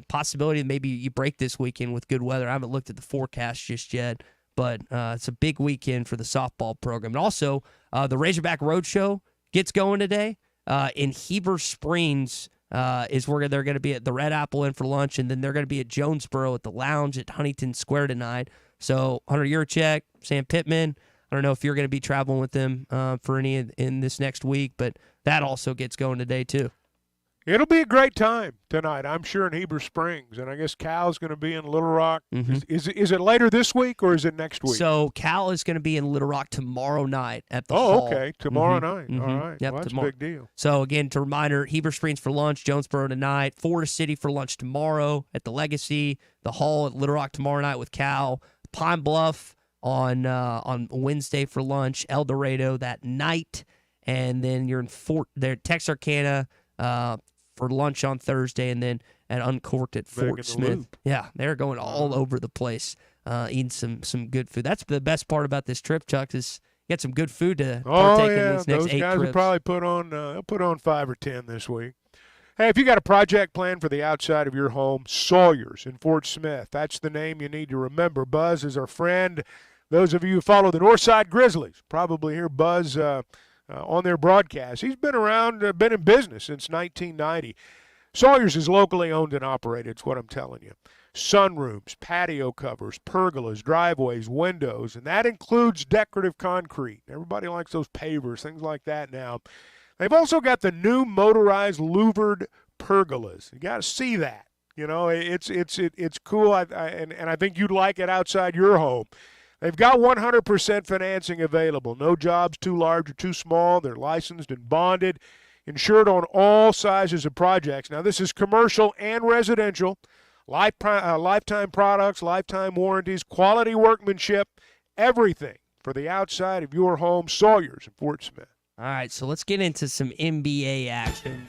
Possibility maybe you break this weekend with good weather. I haven't looked at the forecast just yet, but it's a big weekend for the softball program. And also, the Razorback Roadshow gets going today in Heber Springs. Is where they're going to be at the Red Apple Inn for lunch, and then they're going to be at Jonesboro at the Lounge at Huntington Square tonight. So Hunter Yurchek, Sam Pittman. I don't know if you're going to be traveling with them for any in this next week, but that also gets going today too. It'll be a great time tonight, I'm sure, in Heber Springs, and I guess Cal's going to be in Little Rock. Mm-hmm. Is it later this week or is it next week? So Cal is going to be in Little Rock tomorrow night at the Hall. Okay, tomorrow night. Mm-hmm. All right, Yep, well, that's tomorrow. a big deal. So again, to reminder, Heber Springs for lunch, Jonesboro tonight, Forest City for lunch tomorrow at the Legacy, the Hall at Little Rock tomorrow night with Cal, Pine Bluff on Wednesday for lunch, El Dorado that night, and then you're in Texarkana for lunch on Thursday, and then at Uncorked at Fort Smith. Yeah, they're going all over the place, eating some good food. That's the best part about this trip, Chuck, is you got some good food to partake in these next 8 trips. Those guys will probably put on 5 or 10 this week. Hey, if you got a project plan for the outside of your home, Sawyer's in Fort Smith. That's the name you need to remember. Buzz is our friend. Those of you who follow the Northside Grizzlies probably hear Buzz on their broadcast. He's been around, been in business since 1990. Sawyer's is locally owned and operated, it's what I'm telling you. Sunrooms, patio covers, pergolas, driveways, windows, and that includes decorative concrete. Everybody likes those pavers, things like that now. They've also got the new motorized louvered pergolas. You got to see that. You know, it's cool, and I think you'd like it outside your home. They've got 100% financing available. No jobs too large or too small. They're licensed and bonded, insured on all sizes of projects. Now, this is commercial and residential. Lifetime products, lifetime warranties, quality workmanship, everything for the outside of your home. Sawyer's in Fort Smith. All right, so let's get into some NBA action.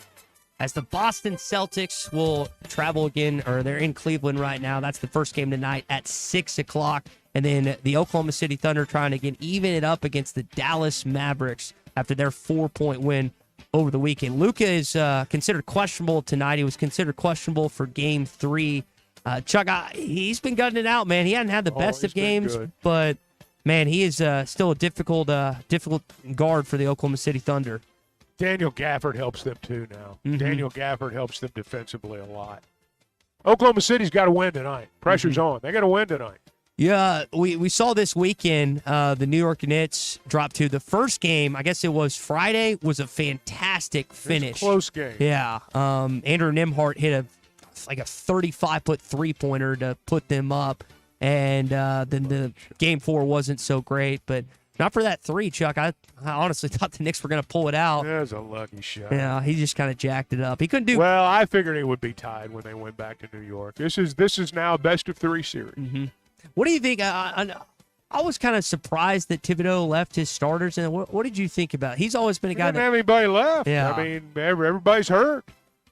As the Boston Celtics will travel again, or they're in Cleveland right now. That's the first game tonight at 6 o'clock. And then the Oklahoma City Thunder trying to get even it up against the Dallas Mavericks after their 4-point win over the weekend. Luka is considered questionable tonight. He was considered questionable for Game 3. Chuck, he's been gutting it out, man. He hasn't had the best of games, but, man, he is still a difficult guard for the Oklahoma City Thunder. Daniel Gafford helps them too now. Mm-hmm. Daniel Gafford helps them defensively a lot. Oklahoma City's got to win tonight. Pressure's on. They got to win tonight. Yeah, we saw this weekend the New York Knicks drop to the first game. I guess it was Friday. Was a fantastic finish. Close game. Yeah. Andrew Nembhard hit a 35-foot three-pointer to put them up, and then the Game 4 wasn't so great, but not for that three, Chuck. I honestly thought the Knicks were going to pull it out. That was a lucky shot. Yeah, he just kind of jacked it up. He couldn't do. Well, I figured it would be tied when they went back to New York. This is now a best-of-3 series. Mm-hmm. What do you think? I was kind of surprised that Thibodeau left his starters. And what did you think about it? He's always been a guy that didn't have anybody left. Yeah. I mean, everybody's hurt.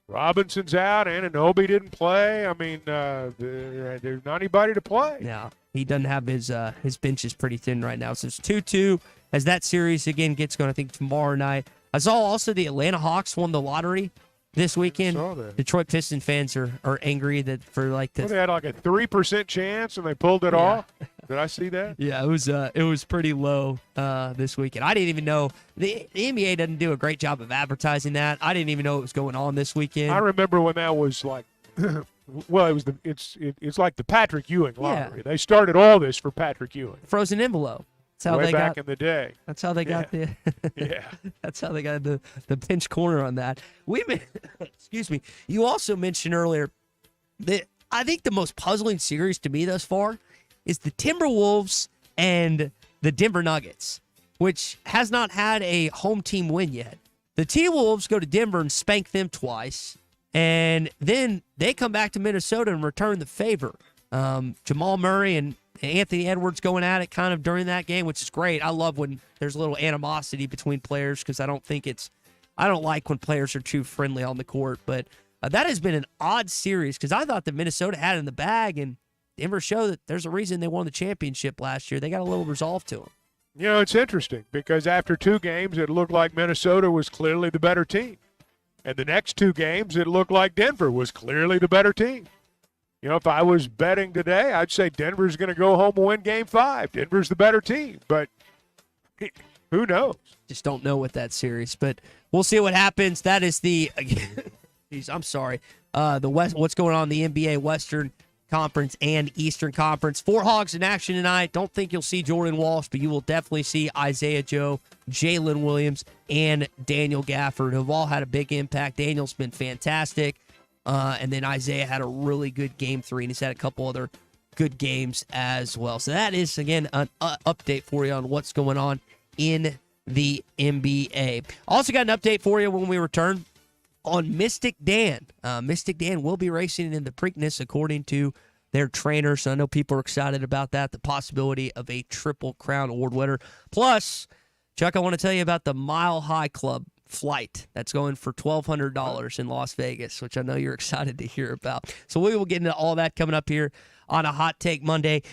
Robinson's out. Anunoby didn't play. I mean, there's not anybody to play. Yeah, he doesn't have his bench is pretty thin right now. So it's 2-2 as that series again gets going. I think tomorrow night. I saw also the Atlanta Hawks won the lottery this weekend. I saw that. Detroit Pistons fans are angry that for like the. Well, they had like a 3% chance and they pulled it off. Did I see that? Yeah, it was pretty low this weekend. I didn't even know the NBA doesn't do a great job of advertising that. I didn't even know it was going on this weekend. I remember when that was like, well, it's like the Patrick Ewing lottery. Yeah. They started all this for Patrick Ewing. Frozen envelope. That's how Way they back got in the day. That's how they got the. Yeah. That's how they got the pinch corner on that. Excuse me. You also mentioned earlier that I think the most puzzling series to me thus far is the Timberwolves and the Denver Nuggets. which has not had a home team win yet. The T-Wolves go to Denver and spank them twice, and then they come back to Minnesota and return the favor. Jamal Murray and Anthony Edwards going at it kind of during that game, which is great. I love when there's a little animosity between players because I don't like when players are too friendly on the court. But that has been an odd series because I thought that Minnesota had it in the bag, and Denver showed that there's a reason they won the championship last year. They got a little resolve to them. You know, it's interesting because after 2 games, it looked like Minnesota was clearly the better team. And the next 2 games, it looked like Denver was clearly the better team. You know, if I was betting today, I'd say Denver's going to go home and win Game 5. Denver's the better team, but who knows? Just don't know with that series, but we'll see what happens. That is the I'm sorry. What's going on in the NBA Western Conference and Eastern Conference. 4 Hogs in action tonight. Don't think you'll see Jordan Walsh, but you will definitely see Isaiah Joe, Jalen Williams, and Daniel Gafford, who have all had a big impact. Daniel's been fantastic. And then Isaiah had a really good Game 3, and he's had a couple other good games as well. So that is, again, an update for you on what's going on in the NBA. Also got an update for you when we return on Mystic Dan. Mystic Dan will be racing in the Preakness according to their trainer, so I know people are excited about that, the possibility of a Triple Crown Award winner. Plus, Chuck, I want to tell you about the Mile High Club flight that's going for $1,200 in Las Vegas, which I know you're excited to hear about. So we will get into all that coming up here on a Hot Take Monday.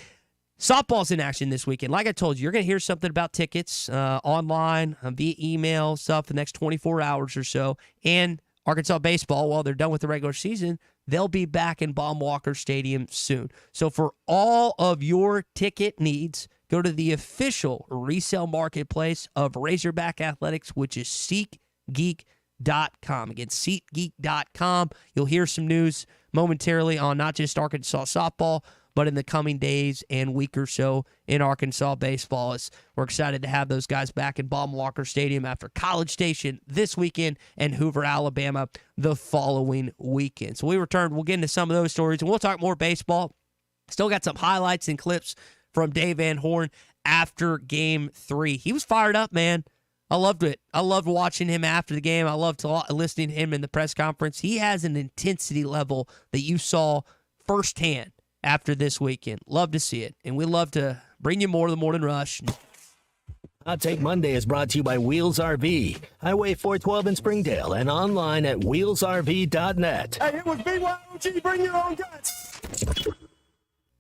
Softball's in action this weekend. Like I told you, you're going to hear something about tickets online, via email, stuff the next 24 hours or so. And Arkansas baseball, while they're done with the regular season, they'll be back in Baum-Walker Stadium soon. So for all of your ticket needs, go to the official resale marketplace of Razorback Athletics, which is SeatGeek.com. Again, SeatGeek.com. You'll hear some news momentarily on not just Arkansas softball, but in the coming days and week or so in Arkansas baseball. We're excited to have those guys back in Baum-Walker Stadium after College Station this weekend and Hoover, Alabama the following weekend. So we return. We'll get into some of those stories, and we'll talk more baseball. Still got some highlights and clips from Dave Van Horn after Game 3. He was fired up, man. I loved it. I loved watching him after the game. I loved listening to him in the press conference. He has an intensity level that you saw firsthand after this weekend. Love to see it. And we love to bring you more of the Morning Rush. Hot Take Monday is brought to you by Wheels RV, Highway 412 in Springdale, and online at wheelsrv.net. Hey, it was BYOG, bring your own guts.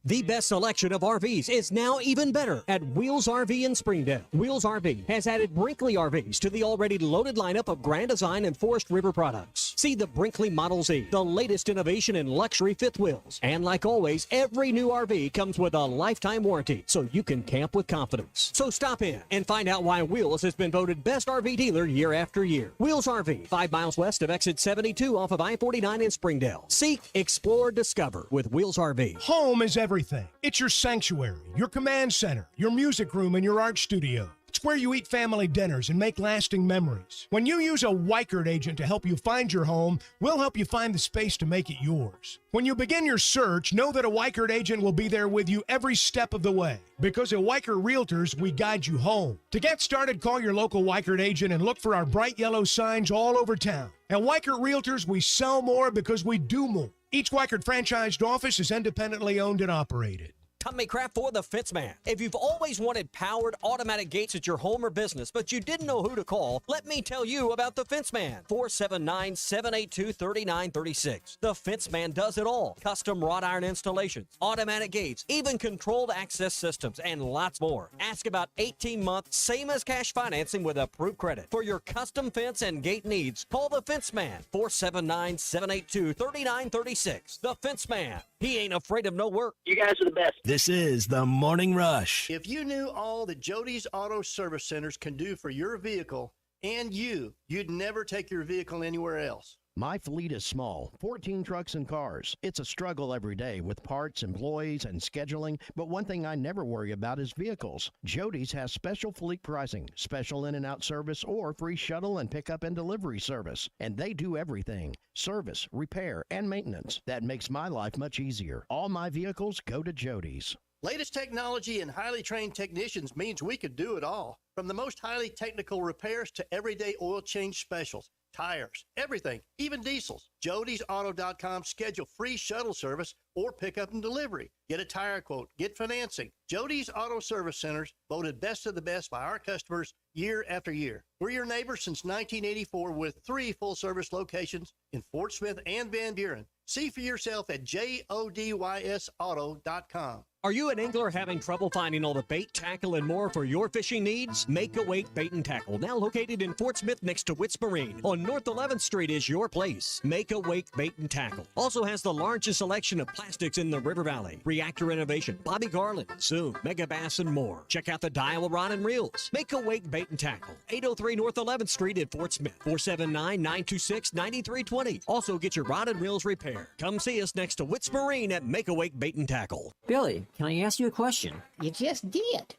The best selection of RVs is now even better at Wheels RV in Springdale. Wheels RV has added Brinkley RVs to the already loaded lineup of Grand Design and Forest River products. See the Brinkley Model Z, the latest innovation in luxury fifth wheels. And like always, every new RV comes with a lifetime warranty, so you can camp with confidence. So stop in and find out why Wheels has been voted best RV dealer year after year. Wheels RV, 5 miles west of exit 72 off of I-49 in Springdale. Seek, explore, discover with Wheels RV. Home is everything. It's your sanctuary, your command center, your music room, and your art studio. It's where you eat family dinners and make lasting memories. When you use a Weichert agent to help you find your home, we'll help you find the space to make it yours. When you begin your search, know that a Weichert agent will be there with you every step of the way. Because at Weichert Realtors, we guide you home. To get started, call your local Weichert agent and look for our bright yellow signs all over town. At Weichert Realtors, we sell more because we do more. Each Weichert franchised office is independently owned and operated. Tommy Kraft for the Fitzman. If you've always wanted powered automatic gates at your home or business, but you didn't know who to call, let me tell you about the Fitzman. 479-782-3936. The Fitzman does it all. Custom wrought iron installations, automatic gates, even controlled access systems, and lots more. Ask about 18-month, same as cash financing with approved credit. For your custom fence and gate needs, call the Fitzman. 479-782-3936. The Fitzman. He ain't afraid of no work. You guys are the best. This is the Morning Rush. If you knew all that Jody's Auto Service Centers can do for your vehicle and you'd never take your vehicle anywhere else. My fleet is small, 14 trucks and cars. It's a struggle every day with parts, employees, and scheduling, but one thing I never worry about is vehicles. Jody's has special fleet pricing, special in and out service, or free shuttle and pickup and delivery service. And they do everything, service, repair, and maintenance. That makes my life much easier. All my vehicles go to Jody's. Latest technology and highly trained technicians means we could do it all. From the most highly technical repairs to everyday oil change specials, tires, everything, even diesels. Jody'sAuto.com schedule free shuttle service or pickup and delivery. Get a tire quote, get financing. Jody's Auto Service Centers, voted best of the best by our customers year after year. We're your neighbors since 1984 with 3 full-service locations in Fort Smith and Van Buren. See for yourself at JODYSauto.com. Are you an angler having trouble finding all the bait, tackle, and more for your fishing needs? Make Awake Bait and Tackle, now located in Fort Smith next to Witts Marine on North 11th Street, is your place. Make Awake Bait and Tackle also has the largest selection of plastics in the River Valley. Reactor Innovation, Bobby Garland, Zoom, Mega Bass, and more. Check out the Daiwa Rod and Reels. Make Awake Bait and Tackle, 803 North 11th Street at Fort Smith, 479-926-9320. Also get your rod and reels repaired. Come see us next to Witts Marine at Make Awake Bait and Tackle. Billy, can I ask you a question? You just did.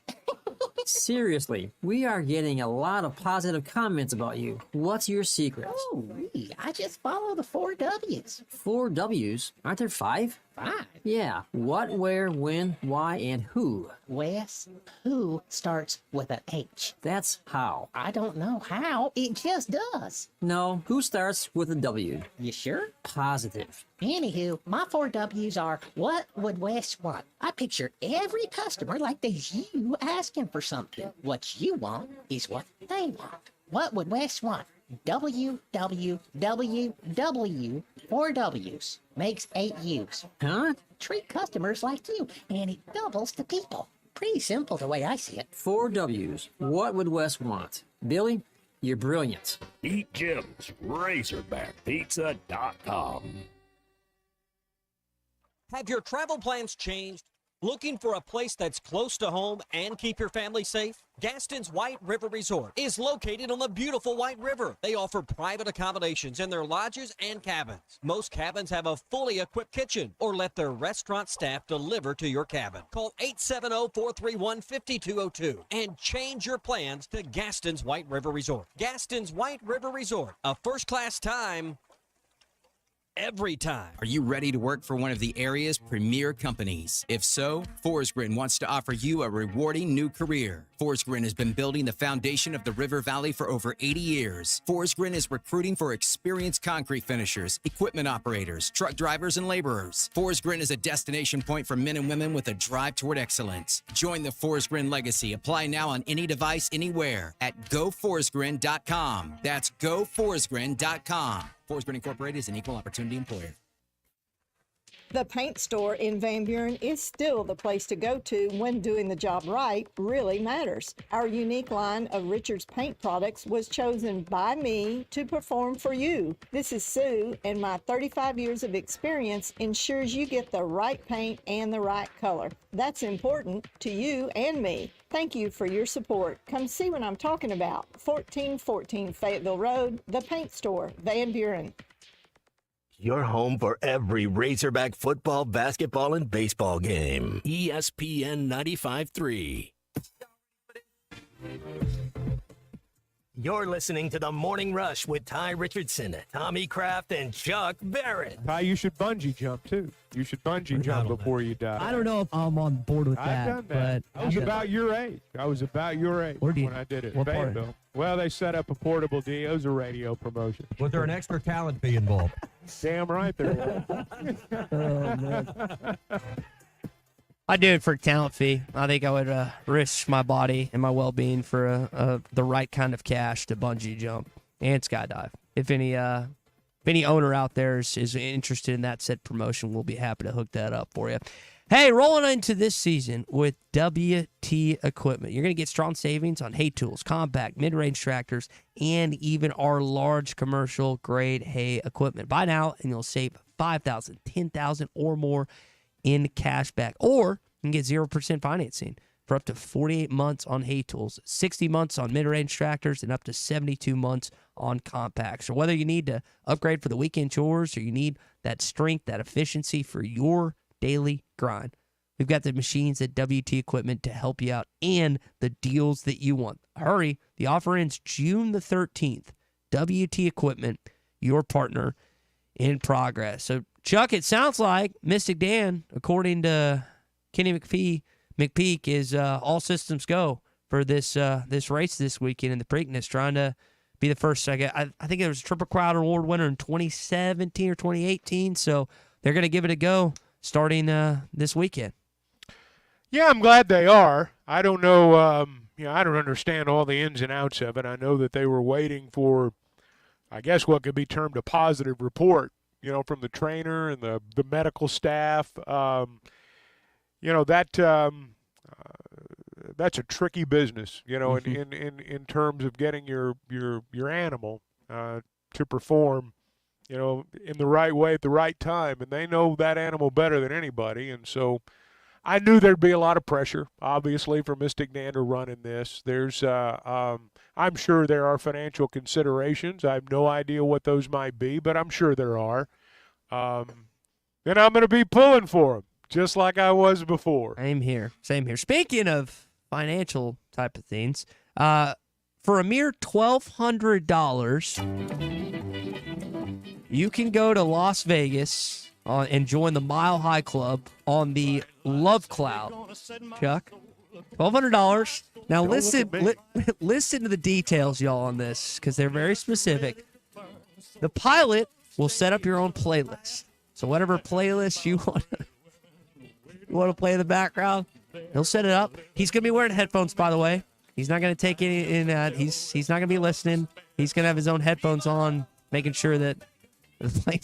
Seriously, we are getting a lot of positive comments about you. What's your secret? Oh, I just follow the 4 W's. 4 W's? Aren't there 5? 5? Yeah. What, where, when, why, and who? Wes, who starts with an H? That's how. I don't know how. It just does. No, who starts with a W? You sure? Positive. Anywho, my 4 W's are, what would Wes want? I picture every customer like there's you asking for something. What you want is what they want. What would Wes want? WWWW, 4 W's, makes 8 U's. Huh? Treat customers like you, and it doubles the people. Pretty simple the way I see it. 4 W's. What would Wes want? Billy, you're brilliant. Eat Jim's, RazorbackPizza.com. Have your travel plans changed? Looking for a place that's close to home and keep your family safe? Gaston's White River Resort is located on the beautiful White River. They offer private accommodations in their lodges and cabins. Most cabins have a fully equipped kitchen, or let their restaurant staff deliver to your cabin. Call 870-431-5202 and change your plans to Gaston's White River Resort. Gaston's White River Resort, a first-class time every time. Are you ready to work for one of the area's premier companies? If so, Forsgren wants to offer you a rewarding new career. Forsgren has been building the foundation of the River Valley for over 80 years. Forsgren is recruiting for experienced concrete finishers, equipment operators, truck drivers, and laborers. Forsgren is a destination point for men and women with a drive toward excellence. Join the Forsgren legacy. Apply now on any device, anywhere at GoForsgren.com. That's GoForsgren.com. Forsgren Incorporated is an equal opportunity employer. The paint store in Van Buren is still the place to go to when doing the job right really matters. Our unique line of Richards paint products was chosen by me to perform for you. This is Sue, and my 35 years of experience ensures you get the right paint and the right color. That's important to you and me. Thank you for your support. Come see what I'm talking about. 1414 Fayetteville Road, the paint store, Van Buren. Your home for every Razorback football, basketball, and baseball game. ESPN 95.3. You're listening to The Morning Rush with Ty Richardson, Tommy Kraft, and Chuck Barrett. Ty, you should bungee jump, too. You should bungee jump before you die. I don't know if I'm on board with that. I've done that. But I was about your age. When I did it. What part? Fayetteville. Well, they set up a portable deal. It was a radio promotion. Was there an extra talent fee involved? Damn right there was. Oh, man. I'd do it for a talent fee. I think I would risk my body and my well-being for the right kind of cash to bungee jump and skydive. If any owner out there is interested in that said promotion, we'll be happy to hook that up for you. Hey, rolling into this season with WT Equipment. You're going to get strong savings on hay tools, compact, mid-range tractors, and even our large commercial grade hay equipment. Buy now and you'll save $5,000, $10,000 or more in cash back. Or you can get 0% financing for up to 48 months on hay tools, 60 months on mid-range tractors, and up to 72 months on compacts. So whether you need to upgrade for the weekend chores or you need that strength, that efficiency for your daily grind, we've got the machines at WT Equipment to help you out and the deals that you want. Hurry, the offer ends June the 13th. WT Equipment, your partner in progress. So, Chuck, it sounds like Mystic Dan, according to Kenny McPeak is all systems go for this race this weekend in the Preakness, trying to be the first. I think it was a Triple Crown Award winner in 2017 or 2018, so they're going to give it a go starting this weekend. Yeah, I'm glad they are. I don't know. I don't understand all the ins and outs of it. I know that they were waiting for, I guess, what could be termed a positive report, from the trainer and the medical staff. That's a tricky business, in terms of getting your animal to perform, in the right way at the right time. And they know that animal better than anybody. And so I knew there'd be a lot of pressure, obviously, for Mystic Nander running this. There's, I'm sure there are financial considerations. I have no idea what those might be, but I'm sure there are. And I'm going to be pulling for them, just like I was before. Same here. Speaking of financial type of things, for a mere $1,200, you can go to Las Vegas and join the Mile High Club on the Love Cloud. Chuck, $1,200. Now listen to the details, y'all, on this, because they're very specific. The pilot will set up your own playlist. So whatever playlist you want to play in the background, he'll set it up. He's going to be wearing headphones, by the way. He's not going to take any in that. He's not going to be listening. He's going to have his own headphones on, making sure that the plane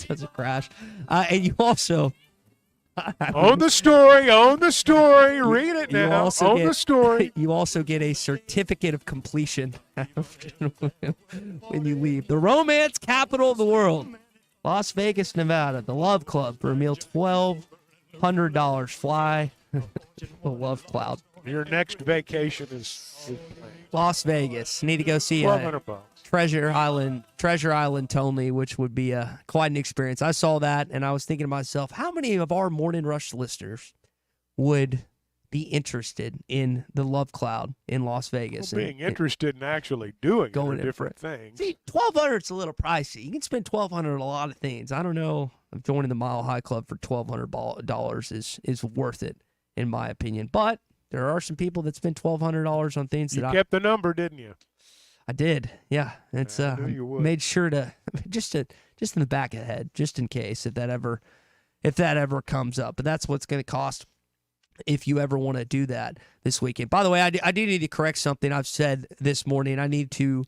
doesn't crash. And you also own the story. Read it now. Own the story. You also get a certificate of completion when you leave. The romance capital of the world, Las Vegas, Nevada. The Love Club for a meal, $1,200. Fly the Love Cloud. Your next vacation is Las Vegas. Need to go see Treasure Island Tony, which would be quite an experience. I saw that, and I was thinking to myself, how many of our Morning Rush listeners would be interested in the Love Cloud in Las Vegas? Well, being interested in actually doing different things. See, $1,200 is a little pricey. You can spend $1,200 on a lot of things. I don't know if joining the Mile High Club for $1,200 is worth it, in my opinion. But there are some people that spend $1,200 on things you kept the number, didn't you? I did, yeah. It's made sure to just in the back of the head, just in case if that ever comes up. But that's what's going to cost if you ever want to do that this weekend. By the way, I do need to correct something I've said this morning. I need to.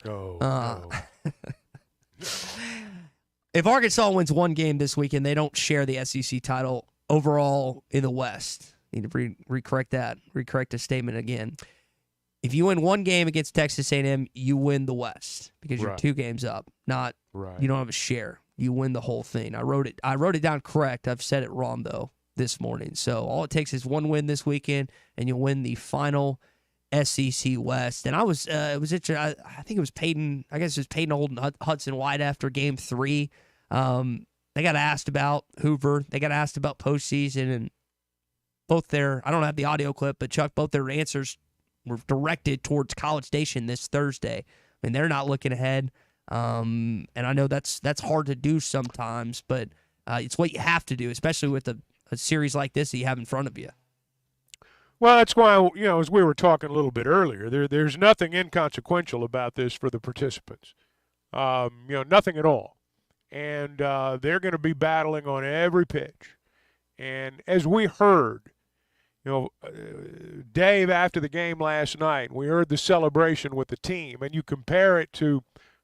If Arkansas wins one game this weekend, they don't share the SEC title overall in the West. Need to recorrect that. Recorrect the statement again. If you win one game against Texas A&M, you win the West because you're 2 games up. Not you don't have a share. You win the whole thing. I wrote it down correct. I've said it wrong though this morning. So all it takes is one win this weekend, and you'll win the final SEC West. And I was it was interesting. I think it was Peyton. I guess it was Peyton Holden Hudson White after Game 3. They got asked about Hoover. They got asked about postseason, and both their I don't have the audio clip, but Chuck, both their answers were directed towards College Station this Thursday. I mean, they're not looking ahead, and I know that's hard to do sometimes, but it's what you have to do, especially with a series like this that you have in front of you. Well, that's why, as we were talking a little bit earlier, there's nothing inconsequential about this for the participants. Nothing at all. And they're going to be battling on every pitch. And as we heard, Dave, after the game last night, we heard the celebration with the team, and you compare it to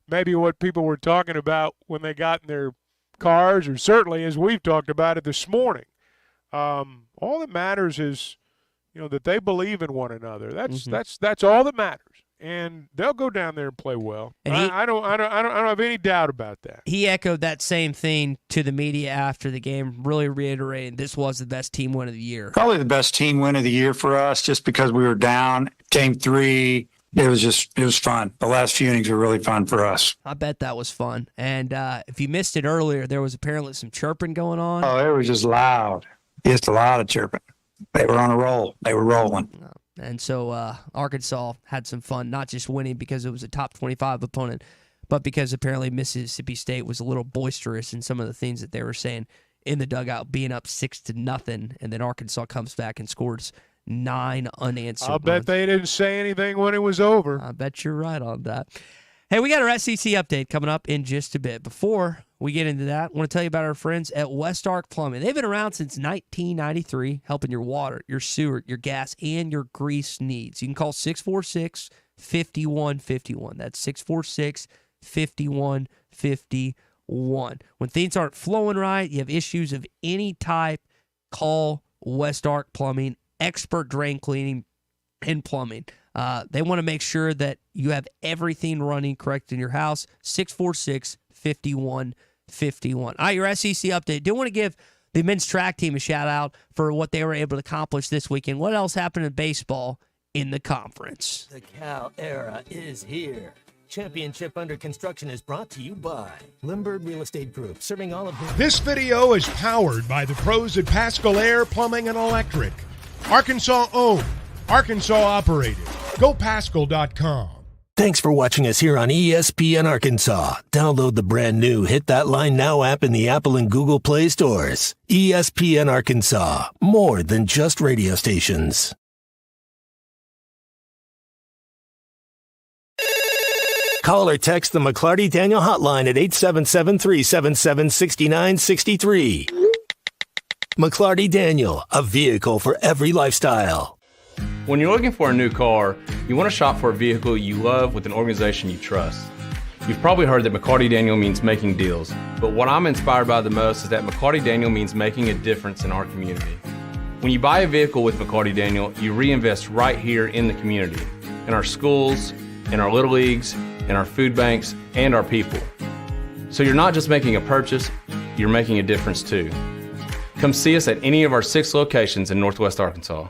maybe what people were talking about when they got in their cars, or certainly as we've talked about it this morning. All that matters is, that they believe in one another. That's all that matters. And they'll go down there and play well. And I don't have any doubt about that. He echoed that same thing to the media after the game, really reiterating this was the best team win of the year. Probably the best team win of the year for us, just because we were down. Game 3, it was fun. The last few innings were really fun for us. I bet that was fun. And if you missed it earlier, there was apparently some chirping going on. Oh, it was just loud. Just a lot of chirping. They were on a roll. They were rolling. And so Arkansas had some fun, not just winning because it was a top 25 opponent, but because apparently Mississippi State was a little boisterous in some of the things that they were saying in the dugout, being up 6-0, and then Arkansas comes back and scores 9 unanswered I'll bet runs. they didn't say anything when it was over. I bet you're right on that. Hey, we got our SEC update coming up in just a bit. Before we get into that, I want to tell you about our friends at West Arc Plumbing. They've been around since 1993, helping your water, your sewer, your gas, and your grease needs. You can call 646-5151. That's 646-5151. When things aren't flowing right, you have issues of any type, call West Arc Plumbing, expert drain cleaning and plumbing. They want to make sure that you have everything running correct in your house. 646-5151. Your SEC update. Do want to give the men's track team a shout out for what they were able to accomplish this weekend. What else happened in baseball in the conference? The Cal era is here. Championship Under Construction is brought to you by Limbird Real Estate Group, serving all of This video is powered by the pros at Pascal Air Plumbing and Electric. Arkansas owned, Arkansas operated. GoPascal.com. Thanks for watching us here on ESPN Arkansas. Download the brand new Hit That Line Now app in the Apple and Google Play stores. ESPN Arkansas, more than just radio stations. Call or text the McLarty Daniel hotline at 877-377-6963. McLarty Daniel, a vehicle for every lifestyle. When you're looking for a new car, you want to shop for a vehicle you love with an organization you trust. You've probably heard that McLarty Daniel means making deals, but what I'm inspired by the most is that McLarty Daniel means making a difference in our community. When you buy a vehicle with McLarty Daniel, you reinvest right here in the community, in our schools, in our little leagues, in our food banks, and our people. So you're not just making a purchase, you're making a difference too. Come see us at any of our 6 locations in Northwest Arkansas.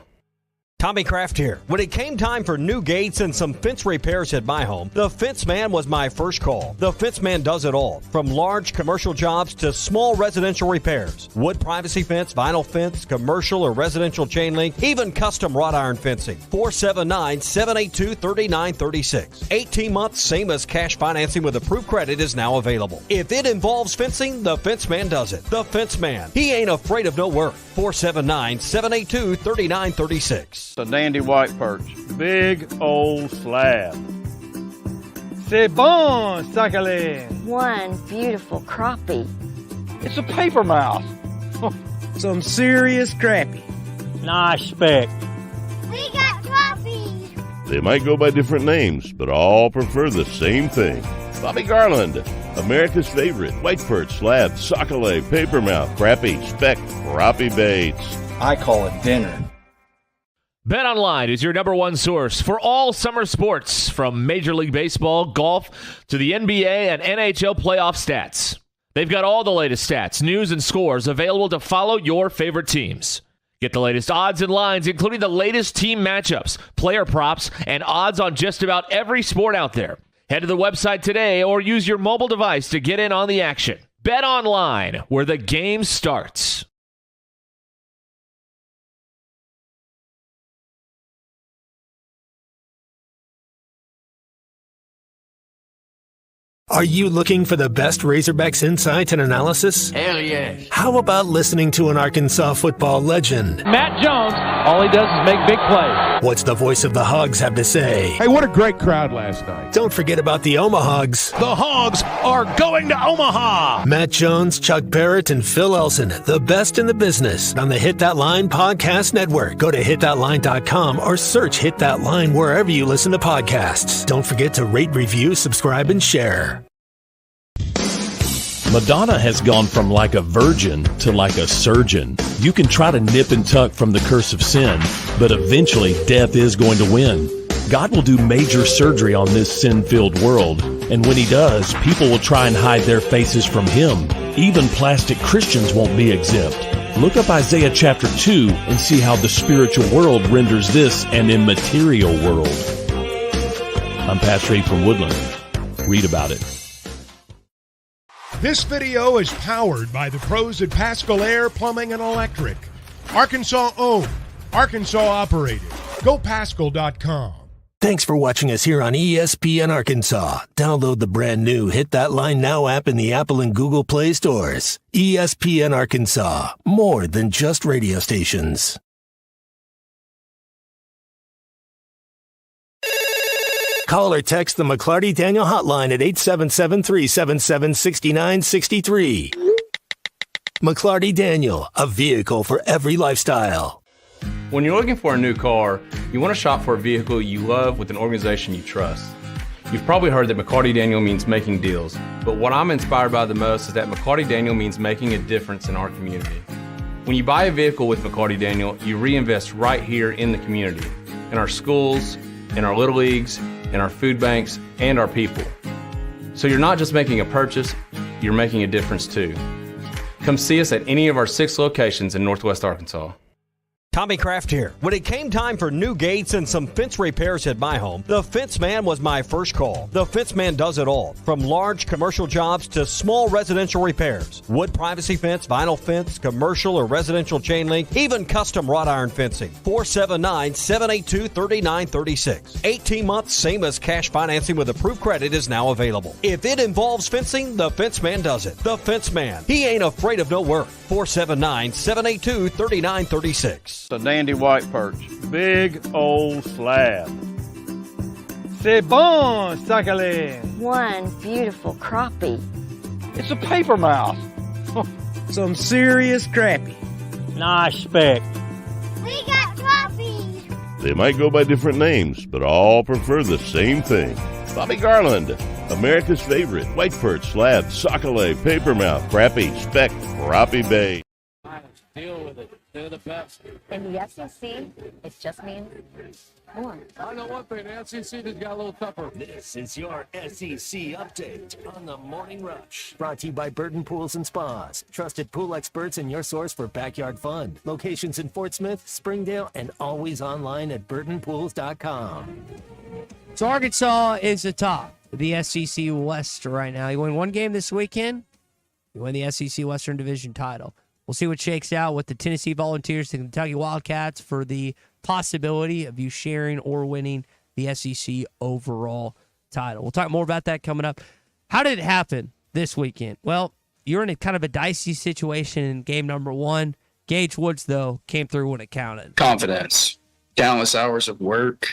Tommy Kraft here. When it came time for new gates and some fence repairs at my home, the Fence Man was my first call. The Fence Man does it all, from large commercial jobs to small residential repairs. Wood privacy fence, vinyl fence, commercial or residential chain link, even custom wrought iron fencing. 479-782-3936. 18 months, same as cash financing with approved credit is now available. If it involves fencing, the Fence Man does it. The Fence Man. He ain't afraid of no work. 479-782-3936. A dandy white perch. Big old slab. C'est bon, sacalé. One beautiful crappie. It's a paper mouse. Some serious crappie. Nice speck. We got crappies. They might go by different names, but all prefer the same thing. Bobby Garland, America's favorite white perch, slab, sockeye, papermouth, crappie, speck, crappie baits. I call it dinner. BetOnline is your #1 source for all summer sports, from Major League Baseball, golf, to the NBA and NHL playoff stats. They've got all the latest stats, news, and scores available to follow your favorite teams. Get the latest odds and lines, including the latest team matchups, player props, and odds on just about every sport out there. Head to the website today or use your mobile device to get in on the action. BetOnline, where the game starts. Are you looking for the best Razorbacks insight and analysis? Hell yes. How about listening to an Arkansas football legend? Matt Jones, all he does is make big plays. What's the voice of the Hogs have to say? Hey, what a great crowd last night. Don't forget about the Omahogs. The Hogs are going to Omaha. Matt Jones, Chuck Barrett, and Phil Elson, the best in the business, on the Hit That Line Podcast Network. Go to hitthatline.com or search Hit That Line wherever you listen to podcasts. Don't forget to rate, review, subscribe, and share. Madonna has gone from like a virgin to like a surgeon. You can try to nip and tuck from the curse of sin, but eventually death is going to win. God will do major surgery on this sin-filled world, and when he does, people will try and hide their faces from him. Even plastic Christians won't be exempt. Look up Isaiah chapter 2 and see how the spiritual world renders this an immaterial world. I'm Pastor A from Woodland. Read about it. This video is powered by the pros at Pascal Air Plumbing and Electric. Arkansas owned, Arkansas operated. GoPascal.com. Thanks for watching us here on ESPN Arkansas. Download the brand new Hit That Line Now app in the Apple and Google Play stores. ESPN Arkansas, more than just radio stations. Call or text the McLarty Daniel hotline at 877-377-6963. McLarty Daniel, a vehicle for every lifestyle. When you're looking for a new car, you want to shop for a vehicle you love with an organization you trust. You've probably heard that McLarty Daniel means making deals, but what I'm inspired by the most is that McLarty Daniel means making a difference in our community. When you buy a vehicle with McLarty Daniel, you reinvest right here in the community, in our schools, in our little leagues, in our food banks, and our people. So you're not just making a purchase, you're making a difference too. Come see us at any of our 6 locations in Northwest Arkansas. Tommy Kraft here. When it came time for new gates and some fence repairs at my home, the Fence Man was my first call. The Fence Man does it all, from large commercial jobs to small residential repairs. Wood privacy fence, vinyl fence, commercial or residential chain link, even custom wrought iron fencing. 479-782-3936. 18 months, same as cash financing with approved credit is now available. If it involves fencing, the Fence Man does it. The Fence Man. He ain't afraid of no work. 479-782-3936. A dandy white perch. Big old slab. C'est bon, sacalé. One beautiful crappie. It's a paper mouse. Some serious crappie. Nice speck. We got crappies. They might go by different names, but all prefer the same thing. Bobby Garland, America's favorite white perch, slab, sockeye, papermouth, crappie, speck, crappie bay. Deal with it. They're the best. In the SEC, it's just me and more. I know one thing. The SEC has got a little tougher. This is your SEC update on the Morning Rush. Brought to you by Burton Pools and Spas. Trusted pool experts and your source for backyard fun. Locations in Fort Smith, Springdale, and always online at burtonpools.com. So Arkansas is atop the SEC West right now. You win one game this weekend, you win the SEC Western Division title. We'll see what shakes out with the Tennessee Volunteers and Kentucky Wildcats for the possibility of you sharing or winning the SEC overall title. We'll talk more about that coming up. How did it happen this weekend? Well, you're in a kind of a dicey situation in game number 1. Gage Woods, though, came through when it counted. Confidence, countless hours of work,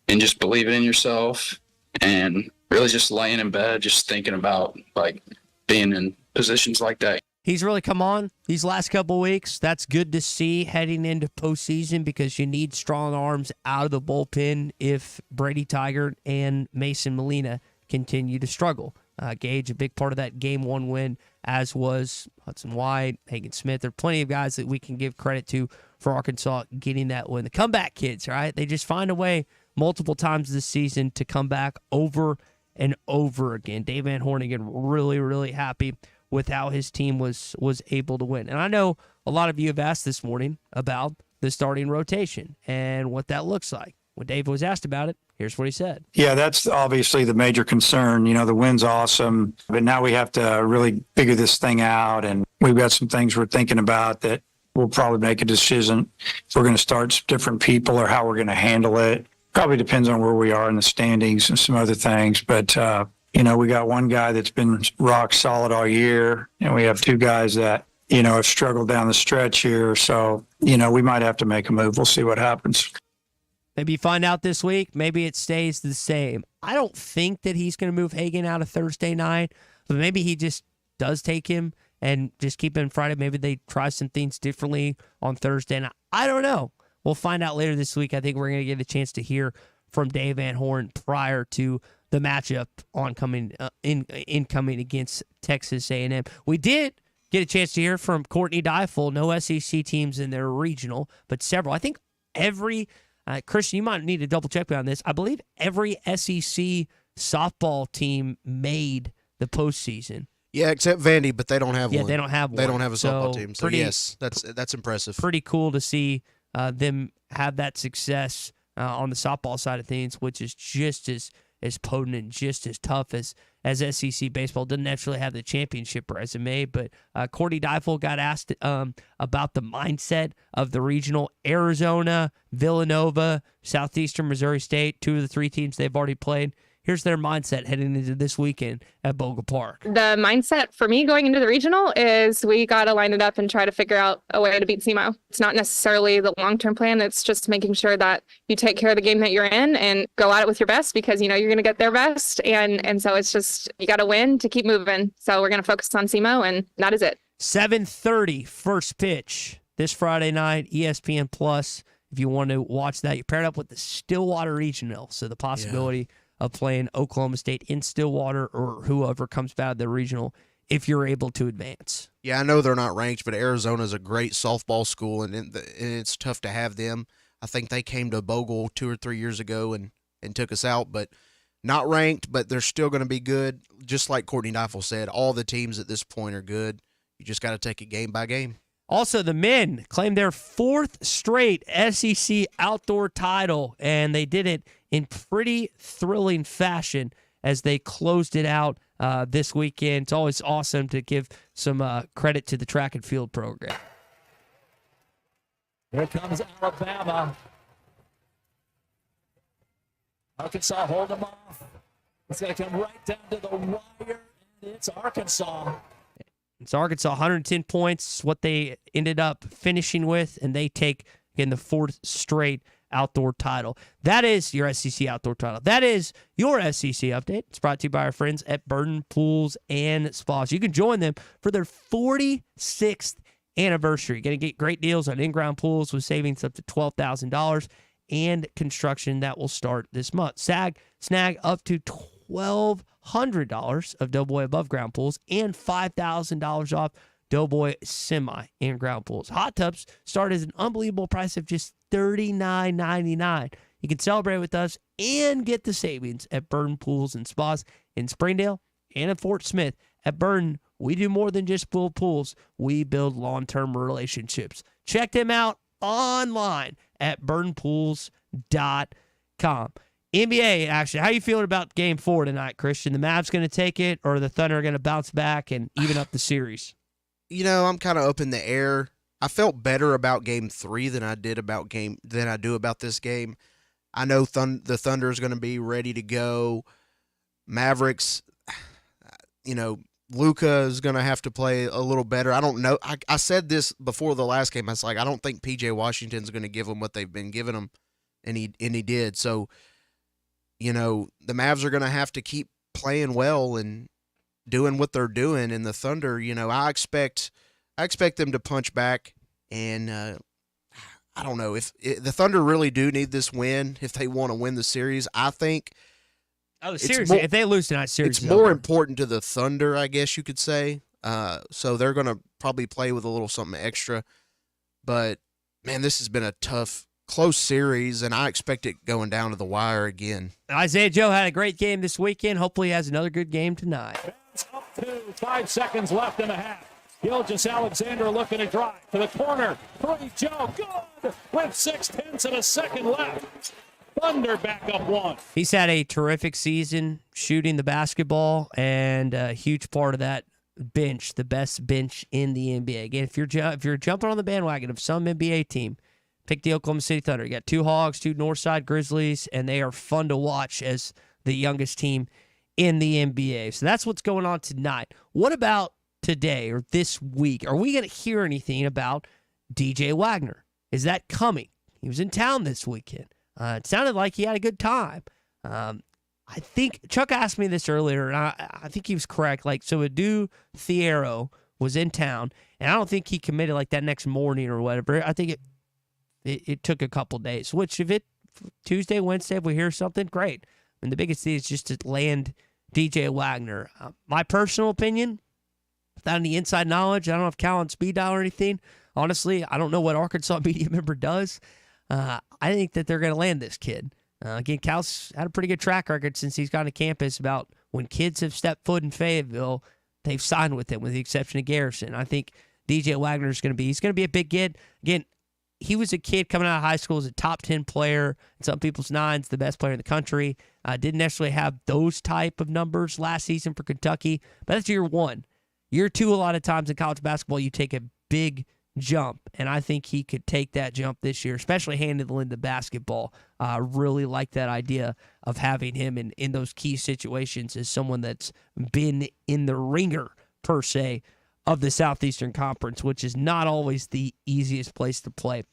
and just believing in yourself, and really just laying in bed, just thinking about like being in positions like that. He's really come on these last couple weeks. That's good to see heading into postseason because you need strong arms out of the bullpen if Brady Tigert and Mason Molina continue to struggle. Gage, a big part of that Game 1 win, as was Hudson White, Hagen Smith. There are plenty of guys that we can give credit to for Arkansas getting that win. The comeback kids, right? They just find a way multiple times this season to come back over and over again. Dave Van Horn, again, really, really happy with how his team was able to win. And I know a lot of you have asked this morning about the starting rotation and what that looks like. When Dave was asked about it, here's what he said. Yeah, that's obviously the major concern. You know, the win's awesome, but now we have to really figure this thing out. And we've got some things we're thinking about that we'll probably make a decision if we're going to start some different people or how we're going to handle it. Probably depends on where we are in the standings and some other things. But, you know, we got one guy that's been rock solid all year, and we have 2 guys that, you know, have struggled down the stretch here. So, you know, we might have to make a move. We'll see what happens. Maybe you find out this week. Maybe it stays the same. I don't think that he's going to move Hagen out of Thursday night, but maybe he just does take him and just keep him Friday. Maybe they try some things differently on Thursday night. I don't know. We'll find out later this week. I think we're going to get a chance to hear from Dave Van Horn prior to the matchup incoming against Texas A&M. We did get a chance to hear from Courtney Deifel. No SEC teams in their regional, but several. I think every Christian, you might need to double check me on this. I believe every SEC softball team made the postseason. Yeah, except Vandy, but they don't have one. Yeah, they don't have one. They don't have a softball So team. So yes, that's impressive. Pretty cool to see them have that success on the softball side of things, which is just as potent and just as tough as SEC baseball. Doesn't necessarily have the championship resume, but Courtney Deifel got asked about the mindset of the regional. Arizona, Villanova, Southeastern Missouri State, 2 of the 3 teams they've already played. Here's their mindset heading into this weekend at Bogle Park. The mindset for me going into the regional is we got to line it up and try to figure out a way to beat SEMO. It's not necessarily the long-term plan. It's just making sure that you take care of the game that you're in and go at it with your best, because you're going to get their best. And so it's just, you got to win to keep moving. So we're going to focus on SEMO, and that is it. 7:30 first pitch this Friday night, ESPN Plus. If you want to watch that, you're paired up with the Stillwater Regional. So the possibility of playing Oklahoma State in Stillwater or whoever comes out of the regional if you're able to advance. Yeah, I know they're not ranked, but Arizona's a great softball school, and it's tough to have them. I think they came to Bogle 2 or 3 years ago and took us out, but not ranked, but they're still going to be good. Just like Courtney Deifel said, all the teams at this point are good. You just got to take it game by game. Also, the men claimed their 4th straight SEC outdoor title, and they did it in pretty thrilling fashion as they closed it out this weekend. It's always awesome to give some credit to the track and field program. Here comes Alabama. Arkansas hold them off. It's going to come right down to the wire, and it's Arkansas. It's Arkansas, 110 points, what they ended up finishing with, and they take, again, the 4th straight outdoor title. That is your SEC outdoor title. That is your SEC update. It's brought to you by our friends at Burton Pools and Spas. You can join them for their 46th anniversary. You're going to get great deals on in-ground pools with savings up to $12,000 and construction that will start this month. Snag up to $1,200 of Doughboy above ground pools and $5,000 off Doughboy semi and ground pools. Hot tubs start at an unbelievable price of just $39.99. You can celebrate with us and get the savings at Burton Pools and Spas in Springdale and in Fort Smith. At Burton, we do more than just build pools. We build long-term relationships. Check them out online at burtonpools.com. NBA action. How are you feeling about Game 4 tonight, Christian? The Mavs going to take it, or the Thunder are going to bounce back and even up the series? I'm kind of up in the air. I felt better about Game 3 than I do about this game. I know the Thunder is going to be ready to go. Mavericks, Luka is going to have to play a little better. I don't know. I said this before the last game. I was like, I don't think P.J. Washington's going to give them what they've been giving them, and he did. So, the Mavs are going to have to keep playing well and doing what they're doing. And the Thunder, I expect them to punch back. And I don't know if the Thunder really do need this win if they want to win the series. I think. Oh, seriously, if they lose tonight, series it's more important to the Thunder, I guess you could say. So they're going to probably play with a little something extra. But man, this has been a tough, close series, and I expect it going down to the wire again. Isaiah Joe had a great game this weekend. Hopefully he has another good game tonight. Up to 5 seconds left in the half. Gilgeous Alexander looking to drive to the corner. Three, Joe, good with 6/10 of a second left. Thunder back up 1. He's had a terrific season shooting the basketball, and a huge part of that bench, the best bench in the NBA. Again, if you're jumping on the bandwagon of some NBA team, pick the Oklahoma City Thunder. You got 2 Hogs, 2 Northside Grizzlies, and they are fun to watch as the youngest team in the NBA. So that's what's going on tonight. What about today or this week? Are we going to hear anything about DJ Wagner? Is that coming? He was in town this weekend. It sounded like he had a good time. I think Chuck asked me this earlier, and I think he was correct. So Adu Thiero was in town, and I don't think he committed that next morning or whatever. I think it took a couple days, which if Tuesday, Wednesday, if we hear something, great. And the biggest thing is just to land DJ Wagner. My personal opinion, without any inside knowledge, I don't know if Cal on speed dial or anything. Honestly, I don't know what Arkansas media member does. I think that they're going to land this kid. Again, Cal's had a pretty good track record since he's gone to campus about when kids have stepped foot in Fayetteville, they've signed with him, with the exception of Garrison. I think DJ Wagner is going to be a big kid. Again, he was a kid coming out of high school as a top 10 player. In some people's nines, the best player in the country. Didn't necessarily have those type of numbers last season for Kentucky, but that's year one. Year two, a lot of times in college basketball, you take a big jump, and I think he could take that jump this year, especially handling the basketball. Really like that idea of having him in those key situations as someone that's been in the ringer, per se, of the Southeastern Conference, which is not always the easiest place to play.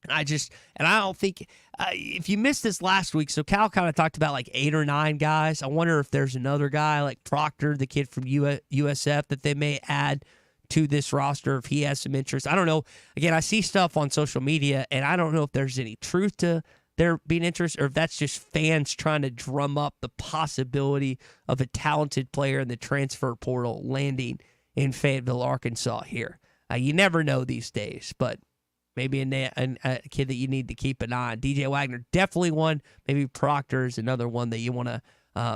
And I don't think, if you missed this last week, so Cal kind of talked about like 8 or 9 guys. I wonder if there's another guy like Proctor, the kid from USF, that they may add to this roster if he has some interest. I don't know. Again, I see stuff on social media, and I don't know if there's any truth to there being interest or if that's just fans trying to drum up the possibility of a talented player in the transfer portal landing in Fayetteville, Arkansas here. You never know these days, but maybe a kid that you need to keep an eye on. DJ Wagner, definitely one. Maybe Proctor is another one that you want to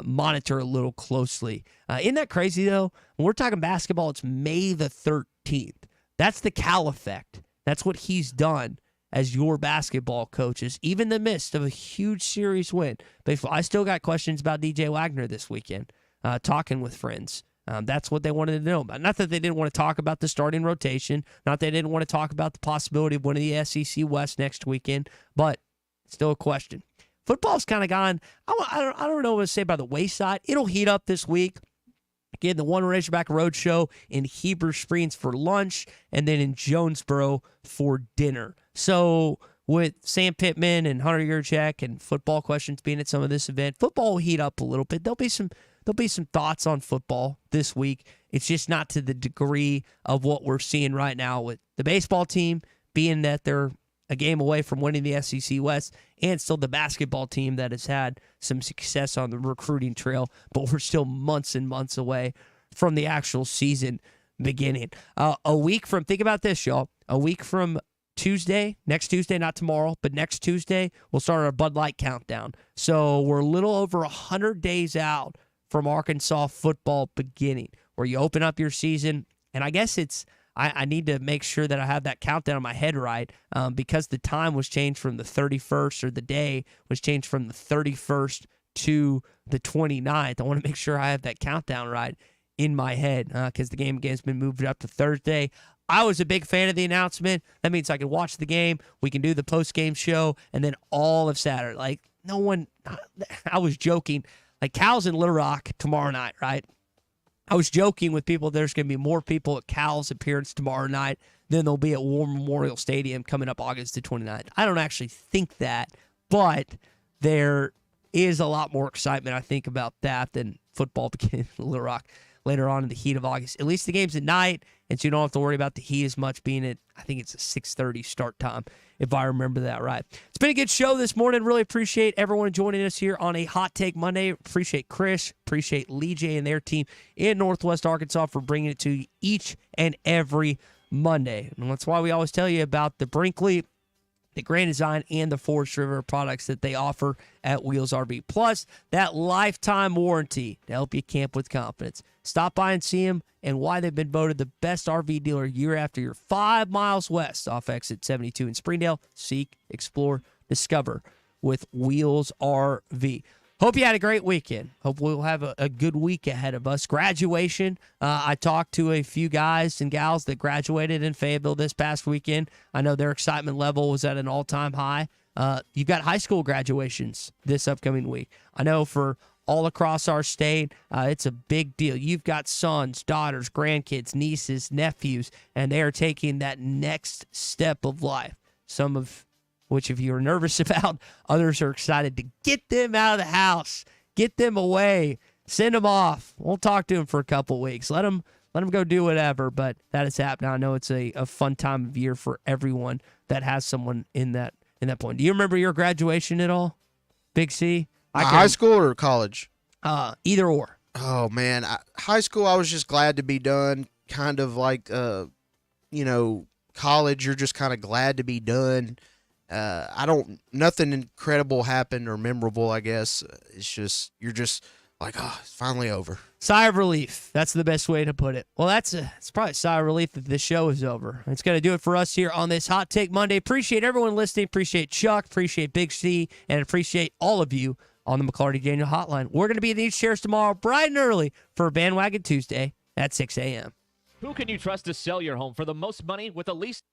monitor a little closely. Isn't that crazy, though? When we're talking basketball, it's May the 13th. That's the Cal effect. That's what he's done as your basketball coaches, even in the midst of a huge series win. But I still got questions about DJ Wagner this weekend, talking with friends. That's what they wanted to know about. Not that they didn't want to talk about the starting rotation, not that they didn't want to talk about the possibility of winning the SEC West next weekend, but still a question. Football's kind of gone, I don't know what to say by the wayside. It'll heat up this week. Again, the One Razorback Road Show in Heber Springs for lunch, and then in Jonesboro for dinner. So with Sam Pittman and Hunter Yurchek and football questions being at some of this event, football will heat up a little bit. There'll be some thoughts on football this week. It's just not to the degree of what we're seeing right now with the baseball team, being that they're a game away from winning the SEC West, and still the basketball team that has had some success on the recruiting trail, but we're still months and months away from the actual season beginning. A week from, think about this, y'all, a week from Tuesday, next Tuesday, not tomorrow, but next Tuesday, we'll start our Bud Light countdown. So we're a little over 100 days out from Arkansas football beginning, where you open up your season, and I guess I need to make sure that I have that countdown in my head right, because the time was changed from the 31st, or the day was changed from the 31st to the 29th. I want to make sure I have that countdown right in my head, because the game again has been moved up to Thursday. I was a big fan of the announcement. That means I can watch the game, we can do the post-game show, and then all of Saturday. Like, no one, I was joking. Like, Cal's in Little Rock tomorrow night, right? I was joking with people, there's going to be more people at Cal's appearance tomorrow night than there'll be at War Memorial Stadium coming up August the 29th. I don't actually think that, but there is a lot more excitement, I think, about that than football beginning in Little Rock later on in the heat of August. At least the game's at night, and so you don't have to worry about the heat as much, being at, I think it's a 6:30 start time, if I remember that right. It's been a good show this morning. Really appreciate everyone joining us here on a Hot Take Monday. Appreciate Chris, appreciate Lee J and their team in Northwest Arkansas for bringing it to you each and every Monday. And that's why we always tell you about the Brinkley, the Grand Design, and the Forest River products that they offer at Wheels RV. Plus, that lifetime warranty to help you camp with confidence. Stop by and see them, and why they've been voted the best RV dealer year after year. 5 miles west off exit 72 in Springdale. Seek, explore, discover with Wheels RV. Hope you had a great weekend. Hope we'll have a good week ahead of us. Graduation. I talked to a few guys and gals that graduated in Fayetteville this past weekend. I know their excitement level was at an all-time high. You've got high school graduations this upcoming week. I know for all across our state, it's a big deal. You've got sons, daughters, grandkids, nieces, nephews, and they are taking that next step of life. Some of which if you are nervous about, others are excited to get them out of the house, get them away, send them off. We'll talk to them for a couple weeks. Let them go do whatever, but that is happening. I know it's a fun time of year for everyone that has someone in that point. Do you remember your graduation at all, Big C? High school or college? Either or. Oh, man. High school, I was just glad to be done. Kind of like, college, you're just kind of glad to be done. Nothing incredible happened or memorable, I guess. It's just, you're just like, oh, it's finally over. Sigh of relief. That's the best way to put it. Well, it's probably a sigh of relief that this show is over. It's going to do it for us here on this Hot Take Monday. Appreciate everyone listening. Appreciate Chuck. Appreciate Big C. And appreciate all of you on the McLarty Daniel Hotline. We're going to be in these chairs tomorrow bright and early for Bandwagon Tuesday at 6 a.m. Who can you trust to sell your home for the most money with the least?